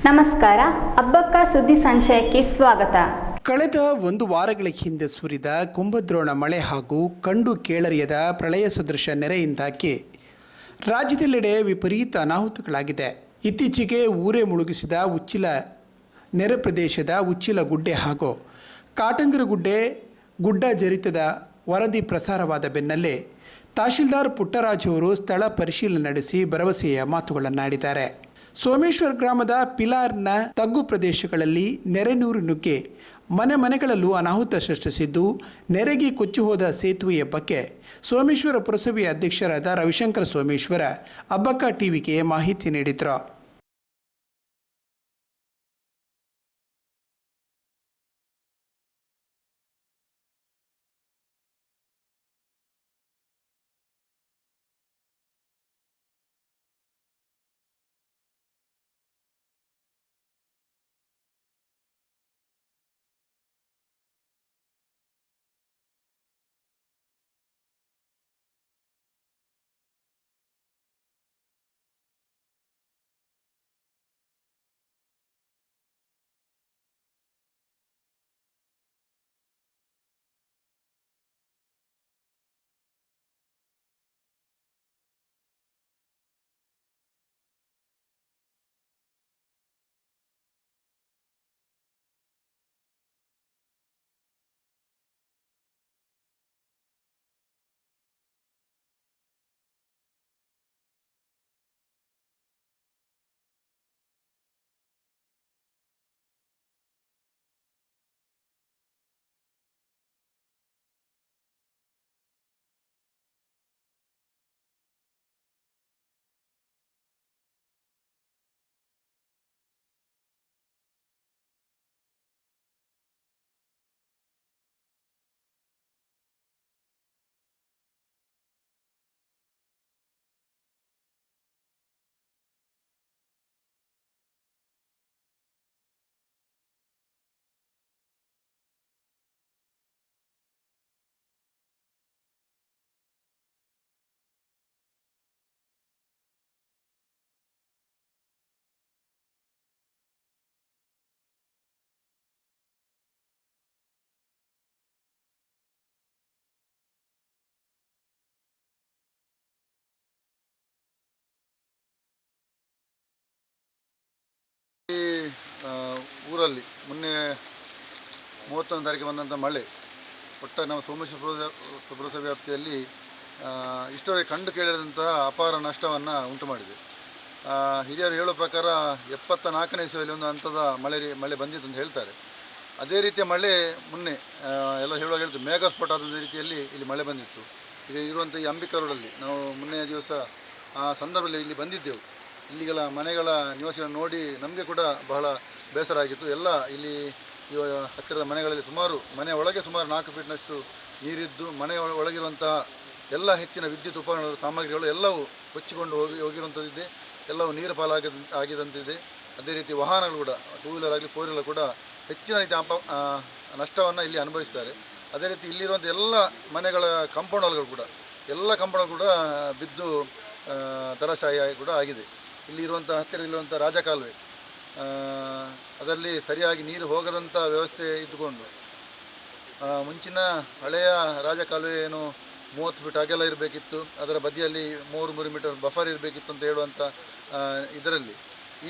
ನಮಸ್ಕಾರ. ಹಬ್ಬಕ್ಕ ಸುದ್ದಿ ಸಂಚಯಕ್ಕೆ ಸ್ವಾಗತ. ಕಳೆದ ಒಂದು ವಾರಗಳ ಹಿಂದೆ ಸುರಿದ ಕುಂಭದ್ರೋಣ ಮಳೆ ಹಾಗೂ ಕಂಡು ಕೇಳರಿಯದ ಪ್ರಳಯ ಸದೃಶ ನೆರೆಯಿಂದಾಗಿ ರಾಜ್ಯದೆಲ್ಲೆಡೆ ವಿಪರೀತ ಅನಾಹುತಗಳಾಗಿದೆ. ಇತ್ತೀಚೆಗೆ ಊರೇ ಮುಳುಗಿಸಿದ ಉಚ್ಚಿಲ ನೆರೆ ಪ್ರದೇಶದ ಉಚ್ಚಿಲ ಗುಡ್ಡೆ ಹಾಗೂ ಕಾಟಂಗರಗುಡ್ಡೆ ಗುಡ್ಡ ಜರಿತದ ವರದಿ ಪ್ರಸಾರವಾದ ಬೆನ್ನಲ್ಲೇ ತಹಶೀಲ್ದಾರ್ ಪುಟ್ಟರಾಜು ಅವರು ಸ್ಥಳ ಪರಿಶೀಲನೆ ನಡೆಸಿ ಭರವಸೆಯ ಮಾತುಗಳನ್ನಾಡಿದ್ದಾರೆ. ಸೋಮೇಶ್ವರ ಗ್ರಾಮದ ಪಿಲಾರ್ನ ತಗ್ಗು ಪ್ರದೇಶಗಳಲ್ಲಿ ನೆರೆ ನೀರು ನುಗ್ಗಿ ಮನೆಗಳಲ್ಲೂ ಅನಾಹುತ ಸೃಷ್ಟಿಸಿದ್ದು, ನೆರೆಗೆ ಕೊಚ್ಚಿ ಹೋದ ಸೇತುವೆಯ ಬಗ್ಗೆ ಸೋಮೇಶ್ವರ ಪುರಸಭೆಯ ಅಧ್ಯಕ್ಷರಾದ ರವಿಶಂಕರ ಸೋಮೇಶ್ವರ ಅಬ್ಬಕ್ಕ ಟಿವಿಗೆ ಮಾಹಿತಿ ನೀಡಿದರು. ಊರಲ್ಲಿ ಮೊನ್ನೆ 31 ತಾರೀಕಿಗೆ ಬಂದಂಥ ಮಳೆ ಒಟ್ಟಾರೆ ನಮ್ಮ ಸೋಮೇಶ್ವರ ಪುರಸಭೆ ವ್ಯಾಪ್ತಿಯಲ್ಲಿ ಇಷ್ಟವರೆಗೆ ಕಂಡು ಕೇಳಿದಂತಹ ಅಪಾರ ನಷ್ಟವನ್ನು ಉಂಟು ಮಾಡಿದೆ. ಹಿರಿಯರು ಹೇಳೋ ಪ್ರಕಾರ 74ನೇ ಇಸವಿಯಲ್ಲಿ ಒಂದು ಹಂತದ ಮಳೆ ಬಂದಿತ್ತು ಅಂತ ಹೇಳ್ತಾರೆ. ಅದೇ ರೀತಿಯ ಮಳೆ ಮೊನ್ನೆ ಎಲ್ಲ ಹೇಳ್ತಾರೆ ಮೇಘಸ್ಫೋಟ ಆದ ರೀತಿಯಲ್ಲಿ ಇಲ್ಲಿ ಮಳೆ ಬಂದಿತ್ತು. ಈಗ ಇರುವಂಥ ಈ ಅಂಬಿಕಾ ರೋಡಲ್ಲಿ ನಾವು ಮೊನ್ನೆ ದಿವಸ ಆ ಸಂದರ್ಭದಲ್ಲಿ ಇಲ್ಲಿ ಬಂದಿದ್ದೆವು. ಇಲ್ಲಿಗಳ ಮನೆಗಳ ನಿವಾಸಿಗಳನ್ನು ನೋಡಿ ನಮಗೆ ಕೂಡ ಬಹಳ ಬೇಸರ ಆಗಿತ್ತು. ಎಲ್ಲ ಇಲ್ಲಿ ಹತ್ತಿರದ ಮನೆಗಳಲ್ಲಿ ಮನೆ ಒಳಗೆ ಸುಮಾರು 4 ಫೀಟ್ನಷ್ಟು ನೀರಿದ್ದು ಮನೆ ಒಳಗಿರುವಂತಹ ಎಲ್ಲ ಹೆಚ್ಚಿನ ವಿದ್ಯುತ್ ಉಪಕರಣಗಳ ಸಾಮಗ್ರಿಗಳು ಎಲ್ಲವೂ ಕೊಚ್ಚಿಕೊಂಡು ಹೋಗಿರುವಂಥದ್ದಿದೆ. ಎಲ್ಲವೂ ನೀರು ಆಗಿದಂತಿದೆ. ಅದೇ ರೀತಿ ವಾಹನಗಳು ಕೂಡ 2 ವೀಲರ್ ಆಗಲಿ 4 ವೀಲರ್ ಕೂಡ ಹೆಚ್ಚಿನ ರೀತಿಯ ನಷ್ಟವನ್ನು ಇಲ್ಲಿ ಅನುಭವಿಸ್ತಾರೆ. ಅದೇ ರೀತಿ ಇಲ್ಲಿರುವಂಥ ಎಲ್ಲ ಮನೆಗಳ ಕಾಂಪೌಂಡ್ಗಳು ಕೂಡ ಬಿದ್ದು ಧರಾಶಾಯಿ ಕೂಡ ಆಗಿದೆ. ಇಲ್ಲಿರುವಂಥ ಹತ್ತಿರದಲ್ಲಿರುವಂಥ ರಾಜಕಾಲುವೆ ಅದರಲ್ಲಿ ಸರಿಯಾಗಿ ನೀರು ಹೋಗದಂಥ ವ್ಯವಸ್ಥೆ ಇದ್ದುಕೊಂಡು ಮುಂಚಿನ ಹಳೆಯ ರಾಜಕಾಲುವೆ ಏನು 30 ಫೀಟ್ ಅಗಲ ಇರಬೇಕಿತ್ತು, ಅದರ ಬದಿಯಲ್ಲಿ 3 ಮೀಟರ್ ಬಫರ್ ಇರಬೇಕಿತ್ತು ಅಂತ ಹೇಳುವಂಥ ಇದರಲ್ಲಿ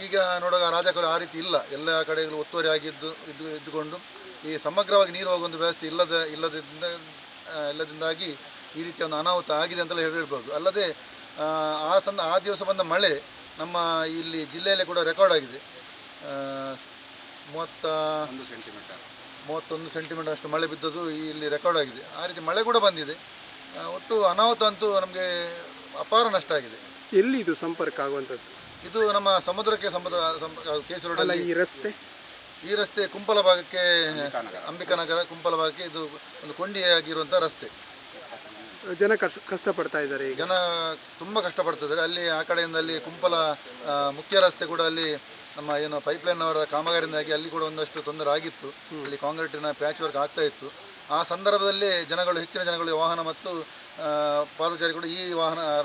ಈಗ ನೋಡುವಾಗ ರಾಜಕಾಲುವೆ ಆ ರೀತಿ ಇಲ್ಲ. ಎಲ್ಲ ಕಡೆಗಳು ಒತ್ತುವರಿ ಇದ್ದುಕೊಂಡು ಈ ಸಮಗ್ರವಾಗಿ ನೀರು ಹೋಗುವಂಥ ವ್ಯವಸ್ಥೆ ಇಲ್ಲದಿಂದಾಗಿ ಈ ರೀತಿಯ ಒಂದು ಅನಾಹುತ ಆಗಿದೆ ಅಂತಲೇ ಹೇಳ್ಬೋದು. ಅಲ್ಲದೆ ಆ ದಿವಸ ಬಂದ ಮಳೆ ನಮ್ಮ ಇಲ್ಲಿ ಜಿಲ್ಲೆಯಲ್ಲೇ ಕೂಡ ರೆಕಾರ್ಡ್ ಆಗಿದೆ. 31 ಸೆಂಟಿಮೀಟರ್ ಅಷ್ಟು ಮಳೆ ಬಿದ್ದದ್ದು ಇಲ್ಲಿ ರೆಕಾರ್ಡ್ ಆಗಿದೆ. ಆ ರೀತಿ ಮಳೆ ಕೂಡ ಬಂದಿದೆ. ಒಟ್ಟು ಅನಾಹುತ ಅಂತೂ ನಮಗೆ ಅಪಾರ ನಷ್ಟ ಆಗಿದೆ. ಎಲ್ಲಿ ಇದು ಸಂಪರ್ಕ ಆಗುವಂಥದ್ದು? ಇದು ನಮ್ಮ ಸಮುದ್ರಕ್ಕೆ ಕೇಸ್ ರೋಡಲ್ಲಿ ಈ ರಸ್ತೆ ಕುಂಪಲ ಭಾಗಕ್ಕೆ ಅಂಬಿಕಾನಗರ ಕುಂಪಲ ಭಾಗಕ್ಕೆ ಇದು ಒಂದು ಕೊಂಡಿಯಾಗಿರುವಂಥ ರಸ್ತೆ. ಜನ ಕಷ್ಟಪಡ್ತಾ ಇದ್ದಾರೆ. ಜನ ತುಂಬ ಕಷ್ಟಪಡ್ತಿದ್ದಾರೆ. ಅಲ್ಲಿ ಆ ಕಡೆಯಿಂದ ಅಲ್ಲಿ ಕುಂಪಲ ಮುಖ್ಯ ರಸ್ತೆ ಕೂಡ ಅಲ್ಲಿ ನಮ್ಮ ಏನು ಪೈಪ್ಲೈನ್ ಅವರ ಕಾಮಗಾರಿಯಿಂದಾಗಿ ಅಲ್ಲಿ ಕೂಡ ಒಂದಷ್ಟು ತೊಂದರೆ ಆಗಿತ್ತು. ಅಲ್ಲಿ ಕಾಂಕ್ರೀಟಿನ ಪ್ಯಾಚ್ ವರ್ಕ್ ಆಗ್ತಾ ಇತ್ತು. ಆ ಸಂದರ್ಭದಲ್ಲಿ ಹೆಚ್ಚಿನ ಜನಗಳು ವಾಹನ ಮತ್ತು ಪಾದಚಾರಿಗಳು ಈ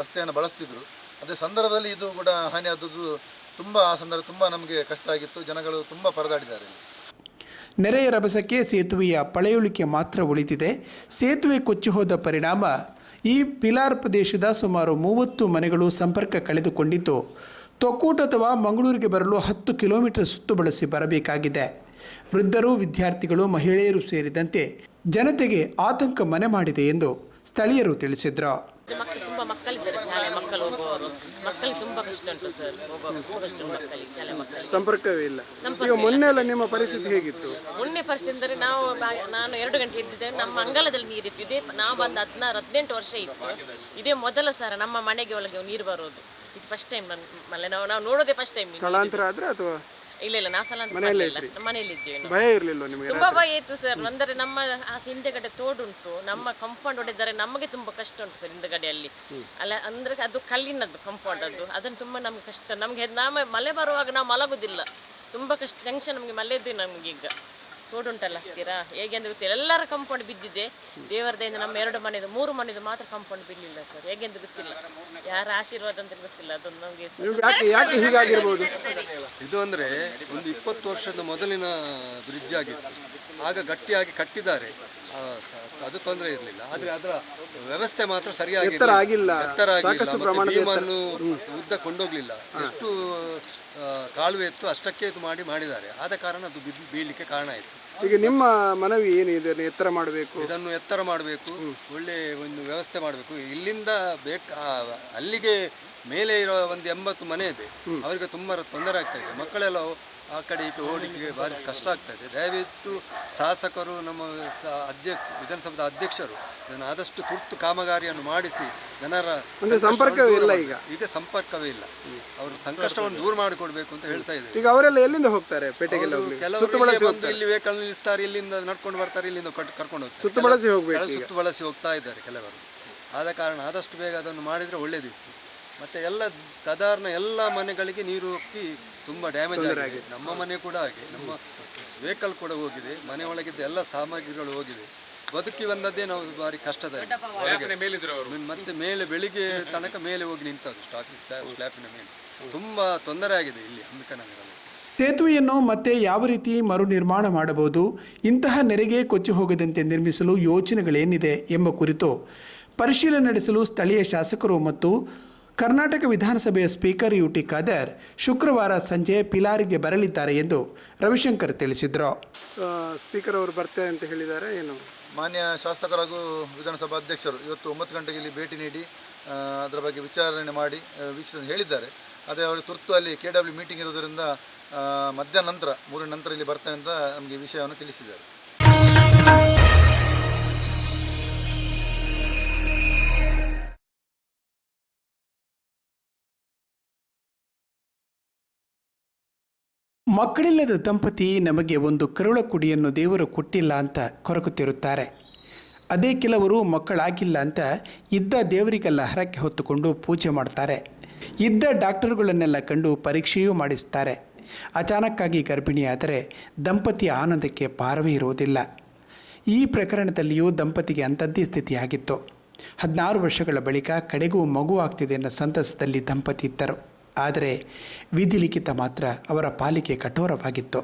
ರಸ್ತೆಯನ್ನು ಬಳಸ್ತಿದ್ರು. ಅದೇ ಸಂದರ್ಭದಲ್ಲಿ ಇದು ಕೂಡ ಹಾನಿಯಾದದ್ದು ತುಂಬ ಆ ಸಂದರ್ಭ ತುಂಬ ನಮಗೆ ಕಷ್ಟ ಆಗಿತ್ತು. ಜನಗಳು ತುಂಬ ಪರದಾಡಿದ್ದಾರೆ. ನೆರೆಯ ರಭಸಕ್ಕೆ ಸೇತುವೆಯ ಪಳೆಯುಳಿಕೆ ಮಾತ್ರ ಉಳಿದಿದೆ. ಸೇತುವೆ ಕೊಚ್ಚಿ ಹೋದ ಪರಿಣಾಮ ಈ ಪಿಲಾರ್ ಪ್ರದೇಶದ ಸುಮಾರು 30 ಮನೆಗಳು ಸಂಪರ್ಕ ಕಳೆದುಕೊಂಡಿದ್ದು, ತೊಕ್ಕೋಟ ಅಥವಾ ಮಂಗಳೂರಿಗೆ ಬರಲು 10 ಕಿಲೋಮೀಟರ್ ಸುತ್ತು ಬಳಸಿ ಬರಬೇಕಾಗಿದೆ. ವೃದ್ಧರು, ವಿದ್ಯಾರ್ಥಿಗಳು, ಮಹಿಳೆಯರು ಸೇರಿದಂತೆ ಜನತೆಗೆ ಆತಂಕ ಮನೆ ಮಾಡಿದೆ ಎಂದು ಸ್ಥಳೀಯರು ತಿಳಿಸಿದರು. ತುಂಬ ಮಕ್ಕಳಿದ್ದಾರೆ, ಶಾಲೆ ಮಕ್ಕಳು ಹೋಗುವವರು ಮಕ್ಕಳಿಗೆ ತುಂಬ ಕಷ್ಟ ಉಂಟು ಸರ್. ತುಂಬ ಕಷ್ಟ ಉಂಟು ಮಕ್ಕಳಿಗೆ, ಶಾಲೆ ಮಕ್ಕಳಿಗೆ ಸಂಪರ್ಕವೇ ಇಲ್ಲ. ಈಗ ಮೊನ್ನೆ ಎಲ್ಲ ನಿಮ್ಮ ಪರಿಸ್ಥಿತಿ ಹೇಗಿತ್ತು? ಮೊನ್ನೆ ಪರಿಸ್ಥಿತಿ ಅಂದರೆ ನಾನು 2 ಗಂಟೆ ಇದ್ದಿದ್ದೆ, ನಮ್ಮ ಅಂಗಳದಲ್ಲಿ ನೀರಿತ್ತು. ಇದೇ ನಾವು ಬಂದು 16-18 ವರ್ಷ ಇತ್ತು. ಇದೇ ಮೊದಲ ಸರ ನಮ್ಮ ಮನೆಗೆ ಒಳಗೆ ನೀರು ಬರೋದು. ಇದು ಫಸ್ಟ್ ಟೈಮ್ ನಾವು ನೋಡೋದೇ ಫಸ್ಟ್ ಟೈಮ್. ಸ್ಥಳಾಂತರ ಆದ್ರೆ ಅಥವಾ ಇಲ್ಲ ನಾವು ಸಲ ಮನೆಯಲ್ಲಿ ಇದ್ದೇವೆ. ಭಯ ಇರಲಿಲ್ಲ ನಿಮಗೆ? ತುಂಬಾ ಭಯ ಇತ್ತು ಸರ್. ಅಂದರೆ ನಮ್ಮ ಆ ಹಿಂದೆಗಡೆ ತೋಡುಂಟು, ನಮ್ಮ ಕಂಪೌಂಡ್ ಹೊಡೆದರೆ ನಮಗೆ ತುಂಬಾ ಕಷ್ಟ ಉಂಟು ಸರ್. ಹಿಂದಗಡೆಯಲ್ಲಿ ಅಲ್ಲ ಅಂದ್ರೆ ಅದು ಕಲ್ಲಿನದ್ದು ಕಂಪೌಂಡ್, ಅದನ್ನು ತುಂಬಾ ನಮ್ಗೆ ಕಷ್ಟ. ನಮ್ಗೆ ಮಳೆ ಬರುವಾಗ ನಾವು ಮಲಗುದಿಲ್ಲ, ತುಂಬಾ ಕಷ್ಟ, ಟೆನ್ಷನ್ ನಮಗೆ. ಮಳೆದ್ದು ನಮ್ಗೆ ಈಗ ತೋಡುಂಟಲ್ಲ ಹತ್ತಿರ, ಹೇಗೆ ಅಂದ್ರೆ ಗೊತ್ತಿಲ್ಲ. ಎಲ್ಲರ ಕಂಪೌಂಡ್ ಬಿದ್ದಿದೆ. ದೇವರದಿಂದ ನಮ್ಮ 2 ಮನೆದು 3 ಮನೆದು ಮಾತ್ರ ಕಂಪೌಂಡ್ ಬಿದ್ದಿಲ್ಲ ಸರ್. ಹೇಗೆಂದು ಗೊತ್ತಿಲ್ಲ, ಯಾರ ಆಶೀರ್ವಾದ ಅಂತ ಗೊತ್ತಿಲ್ಲ. ಅದೊಂದು ನಮಗೆ ಯಾಕೆ ಹೀಗಾಗಿರ್ಬೋದು? ಇದು ಅಂದರೆ ಒಂದು 20 ವರ್ಷದ ಮೊದಲಿನ ಬ್ರಿಡ್ಜ್ ಆಗಿತ್ತು. ಆಗ ಗಟ್ಟಿಯಾಗಿ ಕಟ್ಟಿದ್ದಾರೆ, ಅದು ತೊಂದರೆ ಇರಲಿಲ್ಲ. ಆದರೆ ಅದರ ವ್ಯವಸ್ಥೆ ಮಾತ್ರ ಸರಿಯಾಗಿ ಎತ್ತರ ಆಗಿಲ್ಲ, ಭೀಮನ್ನು ಉದ್ದ ಕೊಂಡೋಗ್ಲಿಲ್ಲ. ಎಷ್ಟು ಕಾಲುವೆ ಇತ್ತು ಅಷ್ಟಕ್ಕೆ ಇದು ಮಾಡಿದ್ದಾರೆ. ಆದ ಕಾರಣ ಅದು ಬೀಳಲಿಕ್ಕೆ ಕಾರಣ ಆಯಿತು. ಈಗ ನಿಮ್ಮ ಮನವಿ ಏನು? ಇದನ್ನು ಎತ್ತರ ಮಾಡಬೇಕು, ಇದನ್ನು ಎತ್ತರ ಮಾಡಬೇಕು, ಒಳ್ಳೆ ಒಂದು ವ್ಯವಸ್ಥೆ ಮಾಡಬೇಕು. ಇಲ್ಲಿಂದ ಅಲ್ಲಿಗೆ ಮೇಲೆ ಇರೋ ಒಂದು 80 ಮನೆ ಇದೆ, ಅವರಿಗೆ ತುಂಬ ತೊಂದರೆ ಆಗ್ತಾ ಇದೆ. ಮಕ್ಕಳೆಲ್ಲ ಆ ಕಡೆ ಈ ಕಡೆ ಓಡಿಕೆ ಭಾರಿ ಕಷ್ಟ ಆಗ್ತಾ ಇದೆ. ದಯವಿಟ್ಟು ಶಾಸಕರು, ನಮ್ಮ ವಿಧಾನಸಭಾದ ಅಧ್ಯಕ್ಷರು ಇದನ್ನು ಆದಷ್ಟು ತುರ್ತು ಕಾಮಗಾರಿಯನ್ನು ಮಾಡಿಸಿ ಜನರ ಸಂಪರ್ಕವೇ ಇಲ್ಲ. ಈಗ ಸಂಪರ್ಕವೇ ಇಲ್ಲ, ಅವರು ಸಂಕಷ್ಟವನ್ನು ದೂರ ಮಾಡಿಕೊಡ್ಬೇಕು ಅಂತ ಹೇಳ್ತಾ ಇದ್ದಾರೆ. ಈಗ ಅವರೆಲ್ಲ ಎಲ್ಲಿಂದ ಹೋಗ್ತಾರೆ? ಪೇಟೆಗೆಲ್ಲ ಕೆಲವರು ಬಂದು ಇಲ್ಲಿ ವೆಹಿಕಲ್ ನಿಲ್ಲಿಸ್ತಾರೆ, ಇಲ್ಲಿಂದ ನಡ್ಕೊಂಡು ಬರ್ತಾರೆ, ಇಲ್ಲಿಂದ ಕರ್ಕೊಂಡು ಹೋಗ್ತಾರೆ. ಸುತ್ತು ಬಳಸಿ ಹೋಗ್ತಾ ಇದ್ದಾರೆ ಕೆಲವರು. ಆದ ಕಾರಣ ಆದಷ್ಟು ಬೇಗ ಅದನ್ನು ಮಾಡಿದರೆ ಒಳ್ಳೇದಿತ್ತು. ಮತ್ತು ಎಲ್ಲ ಸಾಧಾರಣ ಎಲ್ಲ ಮನೆಗಳಿಗೆ ನೀರು ಹೋಗಿ ತುಂಬ ಡ್ಯಾಮೇಜ್ ಆಗಿದೆ. ನಮ್ಮ ಮನೆ ಕೂಡ ಹಾಗೆ, ನಮ್ಮ ವೆಹಿಕಲ್ ಕೂಡ ಹೋಗಿದೆ, ಮನೆ ಒಳಗಿದ್ದ ಎಲ್ಲ ಸಾಮಗ್ರಿಗಳು ಹೋಗಿದೆ. ಬದುಕಿ ಬಂದದ್ದೇ ನಾವು ಭಾರಿ ಕಷ್ಟದಲ್ಲಿ. ಮತ್ತೆ ಮೇಲೆ ಬೆಳಿಗ್ಗೆ ತನಕ ಮೇಲೆ ಹೋಗಿ ನಿಂತದ್ದು ಸ್ಲ್ಯಾಪಿನ ಮೇಲೆ. ತುಂಬ ತೊಂದರೆ ಆಗಿದೆ ಇಲ್ಲಿ ಅಂಬಿಕಾನಗರದಲ್ಲಿ. ಸೇತುವೆಯನ್ನು ಮತ್ತೆ ಯಾವ ರೀತಿ ಮರು ನಿರ್ಮಾಣ ಮಾಡಬಹುದು, ಇಂತಹ ನೆರೆಗೆ ಕೊಚ್ಚಿ ಹೋಗದಂತೆ ನಿರ್ಮಿಸಲು ಯೋಜನೆಗಳೇನಿದೆ ಎಂಬ ಕುರಿತು ಪರಿಶೀಲನೆ ನಡೆಸಲು ಸ್ಥಳೀಯ ಶಾಸಕರು ಮತ್ತು ಕರ್ನಾಟಕ ವಿಧಾನಸಭೆಯ ಸ್ಪೀಕರ್ ಯುಟಿ ಖಾದರ್ ಶುಕ್ರವಾರ ಸಂಜೆ ಪಿಲಾರಿಗೆ ಬರಲಿದ್ದಾರೆ ಎಂದು ರವಿಶಂಕರ್ ತಿಳಿಸಿದರು. ಸ್ಪೀಕರ್ ಅವರು ಬರ್ತಾರೆ ಅಂತ ಹೇಳಿದ್ದಾರೆ. ಏನು ಮಾನ್ಯ ಶಾಸಕರು ಹಾಗೂ ವಿಧಾನಸಭಾ ಅಧ್ಯಕ್ಷರು ಇವತ್ತು 9 ಗಂಟೆಗೆ ಇಲ್ಲಿ ಭೇಟಿ ನೀಡಿ ಅದರ ಬಗ್ಗೆ ವಿಚಾರಣೆ ಮಾಡಿ ವೀಕ್ಷಿಸಿ ಹೇಳಿದ್ದಾರೆ. ಅದೇ ಅವರು ತುರ್ತು ಅಲ್ಲಿ KW ಮೀಟಿಂಗ್ ಇರೋದರಿಂದ ಮಧ್ಯಾಹ್ನ ನಂತರ 3 ನಂತರ ಇಲ್ಲಿ ಬರ್ತಾರೆ ಅಂತ ನಮಗೆ ವಿಷಯವನ್ನು ತಿಳಿಸಿದ್ದಾರೆ. ಮಕ್ಕಳಿಲ್ಲದ ದಂಪತಿ ನಮಗೆ ಒಂದು ಕರುಳ ಕುಡಿಯನ್ನು ದೇವರು ಕೊಟ್ಟಿಲ್ಲ ಅಂತ ಕೊರಗುತ್ತಿರುತ್ತಾರೆ. ಅದೇ ಕೆಲವರು ಮಕ್ಕಳಾಗಿಲ್ಲ ಅಂತ ಇದ್ದ ದೇವರಿಗೆಲ್ಲ ಹರಕೆ ಹೊತ್ತುಕೊಂಡು ಪೂಜೆ ಮಾಡ್ತಾರೆ. ಇದ್ದ ಡಾಕ್ಟರ್ಗಳನ್ನೆಲ್ಲ ಕಂಡು ಪರೀಕ್ಷೆಯೂ ಮಾಡಿಸ್ತಾರೆ. ಅಚಾನಕ್ಕಾಗಿ ಗರ್ಭಿಣಿಯಾದರೆ ದಂಪತಿಯ ಆನಂದಕ್ಕೆ ಪಾರವೇ ಇರುವುದಿಲ್ಲ. ಈ ಪ್ರಕರಣದಲ್ಲಿಯೂ ದಂಪತಿಗೆ ಅಂಥದ್ದೇ ಸ್ಥಿತಿಯಾಗಿತ್ತು. 16 ವರ್ಷಗಳ ಬಳಿಕ ಕಡೆಗೂ ಮಗು ಆಗ್ತಿದೆ ಅನ್ನೋ ಸಂತಸದಲ್ಲಿ ದಂಪತಿ ಇದ್ದರು. ಆದರೆ ವಿಧಿಲಿಖಿತ ಮಾತ್ರ ಅವರ ಪಾಲಿಗೆ ಕಠೋರವಾಗಿತ್ತು.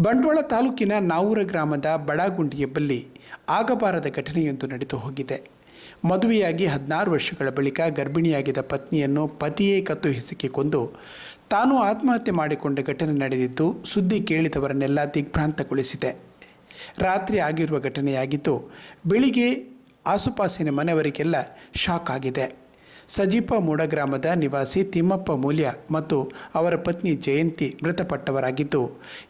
ಬಂಟ್ವಾಳ ತಾಲೂಕಿನ ನಾವೂರ ಗ್ರಾಮದ ಬಡಾಗುಂಡಿಯಬ್ಬಲ್ಲಿ ಆಗಬಾರದ ಘಟನೆಯೊಂದು ನಡೆದು ಹೋಗಿದೆ. ಮದುವೆಯಾಗಿ 16 ವರ್ಷಗಳ ಬಳಿಕ ಗರ್ಭಿಣಿಯಾಗಿದ್ದ ಪತ್ನಿಯನ್ನು ಪತಿಯೇ ಕತ್ತು ಹಿಸುಕಿ ಕೊಂದು ತಾನು ಆತ್ಮಹತ್ಯೆ ಮಾಡಿಕೊಂಡ ಘಟನೆ ನಡೆದಿದ್ದು ಸುದ್ದಿ ಕೇಳಿದವರನ್ನೆಲ್ಲ ದಿಗ್ಭ್ರಾಂತಗೊಳಿಸಿದೆ. ರಾತ್ರಿ ಆಗಿರುವ ಘಟನೆಯಾಗಿದ್ದು ಬೆಳಿಗ್ಗೆ ಆಸುಪಾಸಿನ ಮನೆಯವರಿಗೆಲ್ಲ ಶಾಕ್ ಆಗಿದೆ. ಸಜೀಪ ಮೂಡ ಗ್ರಾಮದ ನಿವಾಸಿ ತಿಮ್ಮಪ್ಪ ಮೂಲ್ಯ ಮತ್ತು ಅವರ ಪತ್ನಿ ಜಯಂತಿ ಮೃತಪಟ್ಟವರಾಗಿದ್ದು,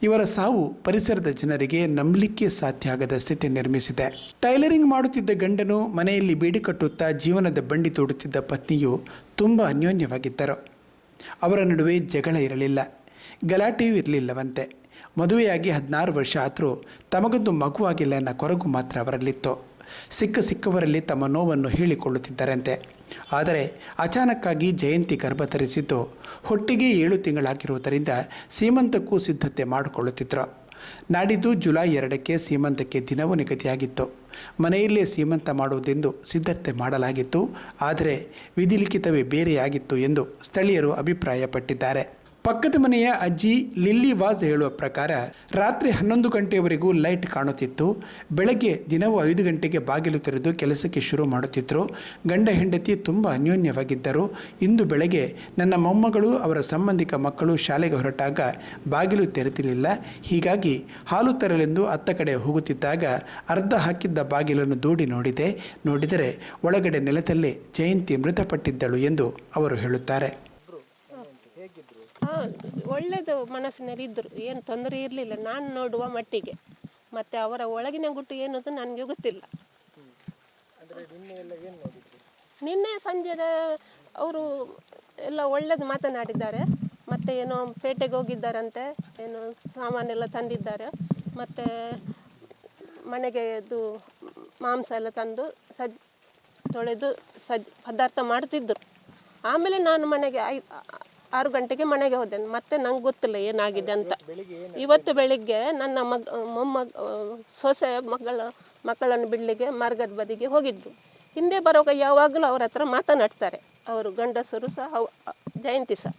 ಇವರ ಸಾವು ಪರಿಸರದ ಜನರಿಗೆ ನಂಬಲಿಕ್ಕೆ ಸಾಧ್ಯ ಆಗದ ಸ್ಥಿತಿ ನಿರ್ಮಿಸಿದೆ. ಟೈಲರಿಂಗ್ ಮಾಡುತ್ತಿದ್ದ ಗಂಡನು ಮನೆಯಲ್ಲಿ ಬೀಡಿ ಕಟ್ಟುತ್ತಾ ಜೀವನದ ಬಂಡಿ ತೋಡುತ್ತಿದ್ದ ಪತ್ನಿಯು ತುಂಬ ಅನ್ಯೋನ್ಯವಾಗಿದ್ದರು. ಅವರ ನಡುವೆ ಜಗಳ ಇರಲಿಲ್ಲ, ಗಲಾಟೆಯೂ ಇರಲಿಲ್ಲವಂತೆ. ಮದುವೆಯಾಗಿ 16 ವರ್ಷ ಆದರೂ ತಮಗೊಂದು ಮಗುವಾಗಿಲ್ಲ ಅನ್ನೋ ಕೊರಗು ಮಾತ್ರ ಅವರಲ್ಲಿತ್ತು. ಸಿಕ್ಕವರಲ್ಲಿ ತಮ್ಮ ನೋವನ್ನು ಹೇಳಿಕೊಳ್ಳುತ್ತಿದ್ದರಂತೆ. ಆದರೆ ಅಚಾನಕ್ಕಾಗಿ ಜಯಂತಿ ಗರ್ಭ ಧರಿಸಿದ್ದು ಹೊಟ್ಟೆಗೆ 7 ತಿಂಗಳಾಗಿರುವುದರಿಂದ ಸೀಮಂತಕ್ಕೂ ಸಿದ್ಧತೆ ಮಾಡಿಕೊಳ್ಳುತ್ತಿದ್ದರು. ನಾಡಿದ್ದು ಜುಲೈ 2ಕ್ಕೆ ಸೀಮಂತಕ್ಕೆ ದಿನವೂ ನಿಗದಿಯಾಗಿತ್ತು. ಮನೆಯಲ್ಲೇ ಸೀಮಂತ ಮಾಡುವುದೆಂದು ಸಿದ್ಧತೆ ಮಾಡಲಾಗಿತ್ತು. ಆದರೆ ವಿಧಿಲಿಖಿತವೇ ಬೇರೆಯಾಗಿತ್ತು ಎಂದು ಸ್ಥಳೀಯರು ಅಭಿಪ್ರಾಯಪಟ್ಟಿದ್ದಾರೆ. ಪಕ್ಕದ ಮನೆಯ ಅಜ್ಜಿ ಲಿಲ್ಲಿ ವಾಜ್ ಹೇಳುವ ಪ್ರಕಾರ ರಾತ್ರಿ 11 ಗಂಟೆಯವರೆಗೂ ಲೈಟ್ ಕಾಣುತ್ತಿತ್ತು. ಬೆಳಗ್ಗೆ ದಿನವೂ 5 ಗಂಟೆಗೆ ಬಾಗಿಲು ತೆರೆದು ಕೆಲಸಕ್ಕೆ ಶುರು ಮಾಡುತ್ತಿದ್ದರು. ಗಂಡ ಹೆಂಡತಿ ತುಂಬ ಅನ್ಯೋನ್ಯವಾಗಿದ್ದರು. ಇಂದು ಬೆಳಗ್ಗೆ ನನ್ನ ಮೊಮ್ಮಗಳು ಅವರ ಸಂಬಂಧಿಕ ಮಕ್ಕಳು ಶಾಲೆಗೆ ಹೊರಟಾಗ ಬಾಗಿಲು ತೆರೆದಿರಲಿಲ್ಲ. ಹೀಗಾಗಿ ಹಾಲು ತರಲೆಂದು ಅತ್ತ ಕಡೆ ಹೋಗುತ್ತಿದ್ದಾಗ ಅರ್ಧ ಹಾಕಿದ್ದ ಬಾಗಿಲನ್ನು ದೂಡಿ ನೋಡಿದರೆ ಒಳಗಡೆ ನೆಲದಲ್ಲೇ ಜಯಂತಿ ಮೃತಪಟ್ಟಿದ್ದಳು ಎಂದು ಅವರು ಹೇಳುತ್ತಾರೆ. ಒಳ್ಳೆಯದು ಮನಸ್ಸಿನಲ್ಲಿ ಇದ್ದರು, ಏನು ತೊಂದರೆ ಇರಲಿಲ್ಲ ನಾನು ನೋಡುವ ಮಟ್ಟಿಗೆ. ಮತ್ತು ಅವರ ಒಳಗಿನ ಗುಟ್ಟು ಏನು ಅಂತ ನನಗೆ ಗೊತ್ತಿಲ್ಲ. ನಿನ್ನೆ ಸಂಜೆ ಅವರು ಎಲ್ಲ ಒಳ್ಳೇದು ಮಾತನಾಡಿದ್ದಾರೆ. ಮತ್ತು ಏನೋ ಪೇಟೆಗೆ ಹೋಗಿದ್ದಾರಂತೆ, ಏನು ಸಾಮಾನೆಲ್ಲ ತಂದಿದ್ದಾರೆ. ಮತ್ತು ಮನೆಗೆ ಇದು ಮಾಂಸ ಎಲ್ಲ ತಂದು ತೊಳೆದು ಪದಾರ್ಥ ಮಾಡ್ತಿದ್ದರು. ಆಮೇಲೆ ನಾನು ಮನೆಗೆ 6 ಗಂಟೆಗೆ ಮನೆಗೆ ಹೋದೆ. ಮತ್ತೆ ನಂಗೆ ಗೊತ್ತಿಲ್ಲ ಏನಾಗಿದೆ ಅಂತ. ಇವತ್ತು ಬೆಳಿಗ್ಗೆ ನನ್ನ ಸೊಸೆ ಮಕ್ಕಳನ್ನು ಬಿಡಲಿಕ್ಕೆ ಮಾರ್ಗದ ಬದಿಗೆ ಹೋಗಿದ್ದು. ಹಿಂದೆ ಬರುವಾಗ ಯಾವಾಗಲೂ ಅವ್ರ ಹತ್ರ ಮಾತನಾಡ್ತಾರೆ, ಅವರು ಗಂಡಸರು ಸಹ ಜಯಂತಿ ಸಹ.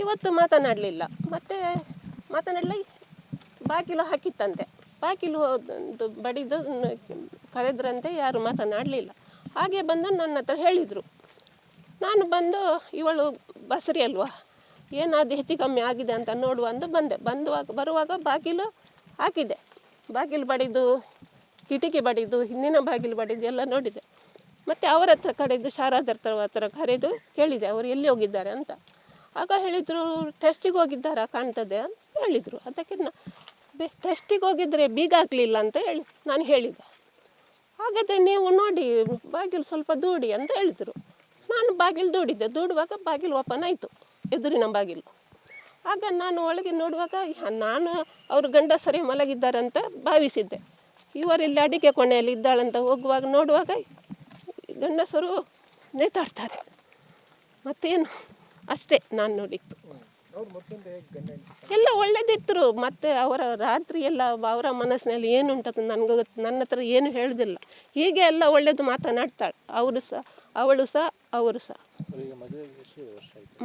ಇವತ್ತು ಮಾತನಾಡಲಿಲ್ಲ. ಮತ್ತು ಮಾತನಾಡಲಿ ಬಾಗಿಲು ಹಾಕಿತ್ತಂತೆ, ಬಾಗಿಲು ಬಡಿದು ಕರೆದ್ರಂತೆ, ಯಾರು ಮಾತನಾಡಲಿಲ್ಲ. ಹಾಗೆ ಬಂದು ನನ್ನ ಹತ್ರ ಹೇಳಿದರು. ನಾನು ಬಂದು ಇವಳು ಬಸರಿ ಅಲ್ವಾ, ಏನಾದರೂ ಹೆಚ್ಚು ಕಮ್ಮಿ ಆಗಿದೆ ಅಂತ ನೋಡುವ ಅಂತ ಬಂದೆ. ಬರುವಾಗ ಬಾಗಿಲು ಹಾಕಿದೆ. ಬಾಗಿಲು ಬಡಿದು, ಕಿಟಕಿ ಬಡಿದು, ಹಿಂದಿನ ಬಾಗಿಲು ಬಡಿದು ಎಲ್ಲ ನೋಡಿದೆ. ಮತ್ತು ಅವರ ಹತ್ರ ಕರೆದು ಶಾರದರ ಹತ್ರ ಕರೆದು ಕೇಳಿದೆ ಅವರು ಎಲ್ಲಿ ಹೋಗಿದ್ದಾರೆ ಅಂತ. ಆಗ ಹೇಳಿದರು ಟೆಸ್ಟಿಗೆ ಹೋಗಿದ್ದಾರಾ ಕಾಣ್ತದೆ ಅಂತ ಹೇಳಿದರು. ಅದಕ್ಕೆ ಟೆಸ್ಟಿಗೆ ಹೋಗಿದ್ದರೆ ಬೀಗ ಹಾಕಲಿಲ್ಲ ಅಂತ ನಾನು ಹೇಳಿದೆ. ಹಾಗಾದರೆ ನೀವು ನೋಡಿ ಬಾಗಿಲು ಸ್ವಲ್ಪ ದೂಡಿ ಅಂತ ಹೇಳಿದರು. ನಾನು ಬಾಗಿಲು ದೂಡುವಾಗ ಬಾಗಿಲು ಓಪನ್ ಆಯಿತು, ಎದುರಿನ ಬಾಗಿಲು. ಆಗ ನಾನು ಒಳಗೆ ನೋಡುವಾಗ ನಾನು ಅವರು ಗಂಡಸರೇ ಮಲಗಿದ್ದಾರಂತ ಭಾವಿಸಿದ್ದೆ. ಇವರಿಲ್ಲಿ ಅಡಿಗೆ ಕೊನೆಯಲ್ಲಿ ಇದ್ದಾಳಂತ ಹೋಗುವಾಗ ನೋಡುವಾಗ ಗಂಡಸರು ನೇತಾಡ್ತಾರೆ. ಮತ್ತೇನು, ಅಷ್ಟೇ ನಾನು ನೋಡಿತ್ತು. ಎಲ್ಲ ಒಳ್ಳೆದಿತ್ತರು. ಮತ್ತು ಅವರ ರಾತ್ರಿ ಎಲ್ಲ ಅವರ ಮನಸ್ಸಿನಲ್ಲಿ ಏನುಂಟದು ನನಗೆ ನನ್ನ ಹತ್ರ ಏನು ಹೇಳೋದಿಲ್ಲ. ಹೀಗೆ ಎಲ್ಲ ಒಳ್ಳೆಯದು ಮಾತನಾಡ್ತಾಳೆ. ಅವಳು ಸಹ ಅವರು ಸಹ.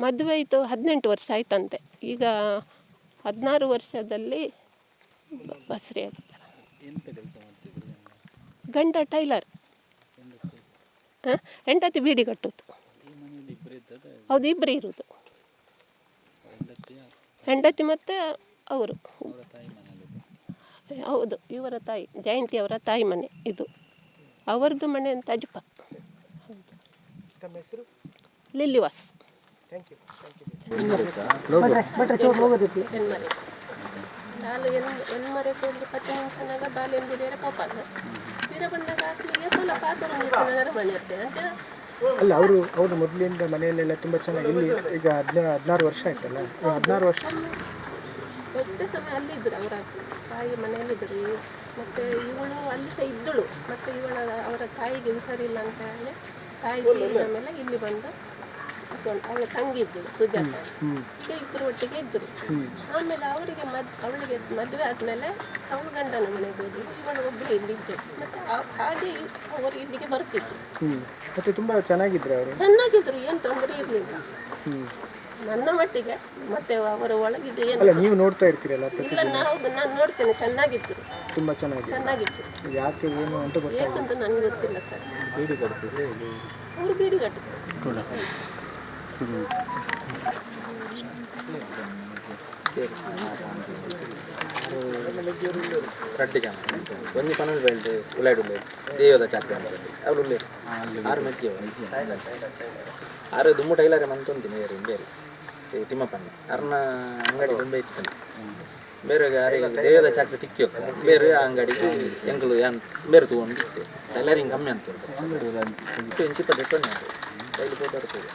ಮದುವೆ ಆಯಿತು 18 ವರ್ಷ ಆಯ್ತಂತೆ. ಈಗ 16 ವರ್ಷದಲ್ಲಿ ಬಸರಿ ಆಗಿದ್ದಾರೆ. ಗಂಡ ಟೈಲರ್, ಹೆಂಡತಿ ಬೀಡಿ ಕಟ್ಟುದು. ಹೌದು, ಇಬ್ಬರು ಇರುವುದು. ಹೆಂಡತಿ ಮತ್ತು ಅವರು. ಹೌದು, ಇವರ ತಾಯಿ ಜಯಂತಿ ಅವರ ತಾಯಿ ಮನೆ ಇದು. ಅವರದ್ದು ಮನೆ ಅಂತ ಅಜ್ಪ. ಲಿಲ್ಲಿವಾಸ್. ಹೆಣ್ಮರೆ ಕೊಡಲಿ 10 ನಿಮಿಷನಾಗ ಬಾಲೆಂಬುದೇರ ಪಾಪ ತೀರ ಬಂದಾಗ ಹಾಕಲಿಗೆ ಸ್ವಲ್ಪ ಪಾತ್ರ ಮನೆ ಇರ್ತೇನೆ ಅಂತ. ಅಲ್ಲ, ಅವರು ಮೊದಲಿಂದ ಮನೆಯಲ್ಲೆಲ್ಲ ತುಂಬ ಚೆನ್ನಾಗಿ. ಇಲ್ಲಿ ಈಗ 16 ವರ್ಷ ಆಯ್ತಲ್ಲ, 16 ವರ್ಷ ದೊಡ್ಡ ಸಮಯ ಅಲ್ಲಿದ್ದರು. ಅವರ ತಾಯಿ ಮನೆಯಲ್ಲಿದ್ದರು. ಮತ್ತು ಇವಳು ಅಲ್ಲಿ ಸಹ ಇದ್ದಳು. ಮತ್ತು ಅವರ ತಾಯಿಗೆ ಹುಷಾರಿಲ್ಲ ಅಂತ ಹೇಳಿ ತಾಯಿ ತೀರಿದ ಮೇಲೆ ಇಲ್ಲಿ ಬಂದು ಅವಳ ತಂಗಿ ಇದ್ದಳು ಸುಜಾತ. ಇಬ್ಬರು ಒಟ್ಟಿಗೆ ಇದ್ದರು. ಆಮೇಲೆ ಅವಳಿಗೆ ಮದುವೆ ಆದಮೇಲೆ ಅವಳು ಗಂಡನ ಮನೆಗೆ ಹೋದ್ರು. ಇವಳು ಒಬ್ಬಳು ಇಲ್ಲಿ ಇದ್ದಳು. ಮತ್ತು ಹಾಗೆ ಅವರು ಇಲ್ಲಿಗೆ ಬರ್ತಿದ್ರು. ಮತ್ತೆ ತುಂಬ ಚೆನ್ನಾಗಿದ್ರು ಅವರು. ಚೆನ್ನಾಗಿದ್ರು, ಏನು ತೊಂದರೆ ಇರಲಿಲ್ಲ ನನ್ನ ಮಟ್ಟಿಗೆ. ಮತ್ತೆ ಅವರ ಒಳಗಿದೆ ಏನು ನೀವು ನೋಡ್ತಾ ಇರ್ತೀರಲ್ಲ? ಇಲ್ಲ, ನಾನು ನೋಡ್ತೇನೆ. ಚೆನ್ನಾಗಿತ್ತು, ತುಂಬ ಚೆನ್ನಾಗಿತ್ತು. ಯಾಕೆ ಏನು ಅಂತ ಯಾಕಂತ ನನಗೆ ಗೊತ್ತಿಲ್ಲ ಸರ್. ಅವರು ಬೀಡಿ ಕಟ್ಟಿದ್ರು. ರಡ್ಡಿಗೆ ಒಂದು 12 ಬೆಲ್ಟ್ ಉಳ್ಳಾಡುಳ್ಳಿ ದೇವದ ಚಾಕ್ರಿ ಅವ್ರು ಉಳ್ಳೇರು 6 ಮೆಚ್ಚಿ 6 ದುಮ್ಮು ಟೈಲರ್ ಮಂತೊಂದು ಬೇರೆ ತಿಮ್ಮಪ್ಪಣ್ಣ ಅರ್ನ ಅಂಗಡಿ ತುಂಬ ಇತ್ತಾನೆ. ಬೇರೆ ಯಾರಿಗೆ ದೇವದ ಚಾಕ್ರಿ ತಿಕ್ಕಿ ಹೋಗ್ತದೆ. ಬೇರೆ ಅಂಗಡಿಗೆ ಎಂಕಲು ಏನು ಬೇರೆ ತೊಗೊಂಡು ಇರ್ತೇವೆ. ಟೈಲರಿಂಗ್ ಕಮ್ಮಿ ಅಂತ ಇಂಚಿಪ್ಪ ಡಿಫ್ರೆಂಟ್ ಡೈಲಿ ಫೋಟೋ ಇರ್ತದೆ.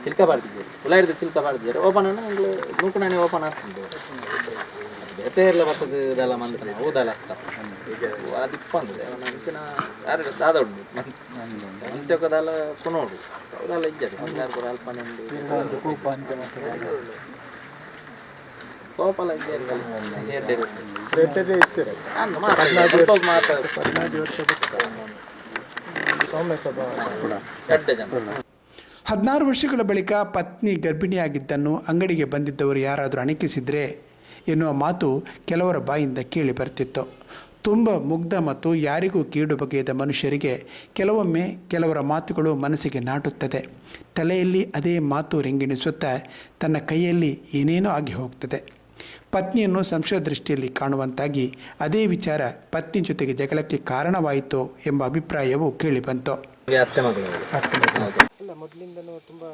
ಚಿಲ್ಕ ಬಾಡ್ತಿದ್ದೀರಿ ಉಳ್ಳಾಡಿದ ಚಿಲ್ಕ ಬಾಡ್ತಿದ್ದಾರೆ. ಓಪನ್ ಅಂದ್ರೆ ನೂಕಣನೆ ಓಪನ್ ಆಗ್ತದೆ. ಬೇತೆ ಎಲ್ಲ ಬರ್ತದೆ ಇದೆಲ್ಲ ಮಂತನ ಹೌದಲ್ಲ ಅದಿಪ್ಪ ಅಂದ್ರೆ ಅಂಚಿನ ಯಾರು ದಾದ ಉಂಟು ಅಂತ್ಯಕದಲ್ಲ ಕುನೋಡು ಹೌದಲ್ಲ ಇಜ್ಜದೆ ಯಾರು ಕೂಡ ಅಲ್ಪ ನಂದು ಕೋಪಲ ಮಾತಾಡ ಸೌಮ್ಯ ಸ್ವಭಾವ. ಕೆಟ್ಟ ಜನ. 16 ವರ್ಷಗಳ ಬಳಿಕ ಪತ್ನಿ ಗರ್ಭಿಣಿಯಾಗಿದ್ದನ್ನು ಅಂಗಡಿಗೆ ಬಂದಿದ್ದವರು ಯಾರಾದರೂ ಅಣಕಿಸಿದರೆ ಎನ್ನುವ ಮಾತು ಕೆಲವರ ಬಾಯಿಂದ ಕೇಳಿ ಬರ್ತಿತ್ತು. ತುಂಬ ಮುಗ್ಧ ಮತ್ತು ಯಾರಿಗೂ ಕೀಡು ಬಗೆಯದ ಮನುಷ್ಯರಿಗೆ ಕೆಲವೊಮ್ಮೆ ಕೆಲವರ ಮಾತುಗಳು ಮನಸ್ಸಿಗೆ ನಾಟುತ್ತದೆ. ತಲೆಯಲ್ಲಿ ಅದೇ ಮಾತು ರೆಂಗಿಣಿಸುತ್ತಾ ತನ್ನ ಕೈಯಲ್ಲಿ ಏನೇನೋ ಆಗಿ ಹೋಗ್ತದೆ. ಪತ್ನಿಯನ್ನು ಸಂಶಯ ದೃಷ್ಟಿಯಲ್ಲಿ ಕಾಣುವಂತಾಗಿ ಅದೇ ವಿಚಾರ ಪತ್ನಿ ಜೊತೆಗೆ ಜಗಳಕ್ಕೆ ಕಾರಣವಾಯಿತು ಎಂಬ ಅಭಿಪ್ರಾಯವು ಕೇಳಿಬಂತು. ಅತ್ತೆ ಮಗಳು. ಅಲ್ಲ, ಮೊದಲಿಂದನೂ ತುಂಬ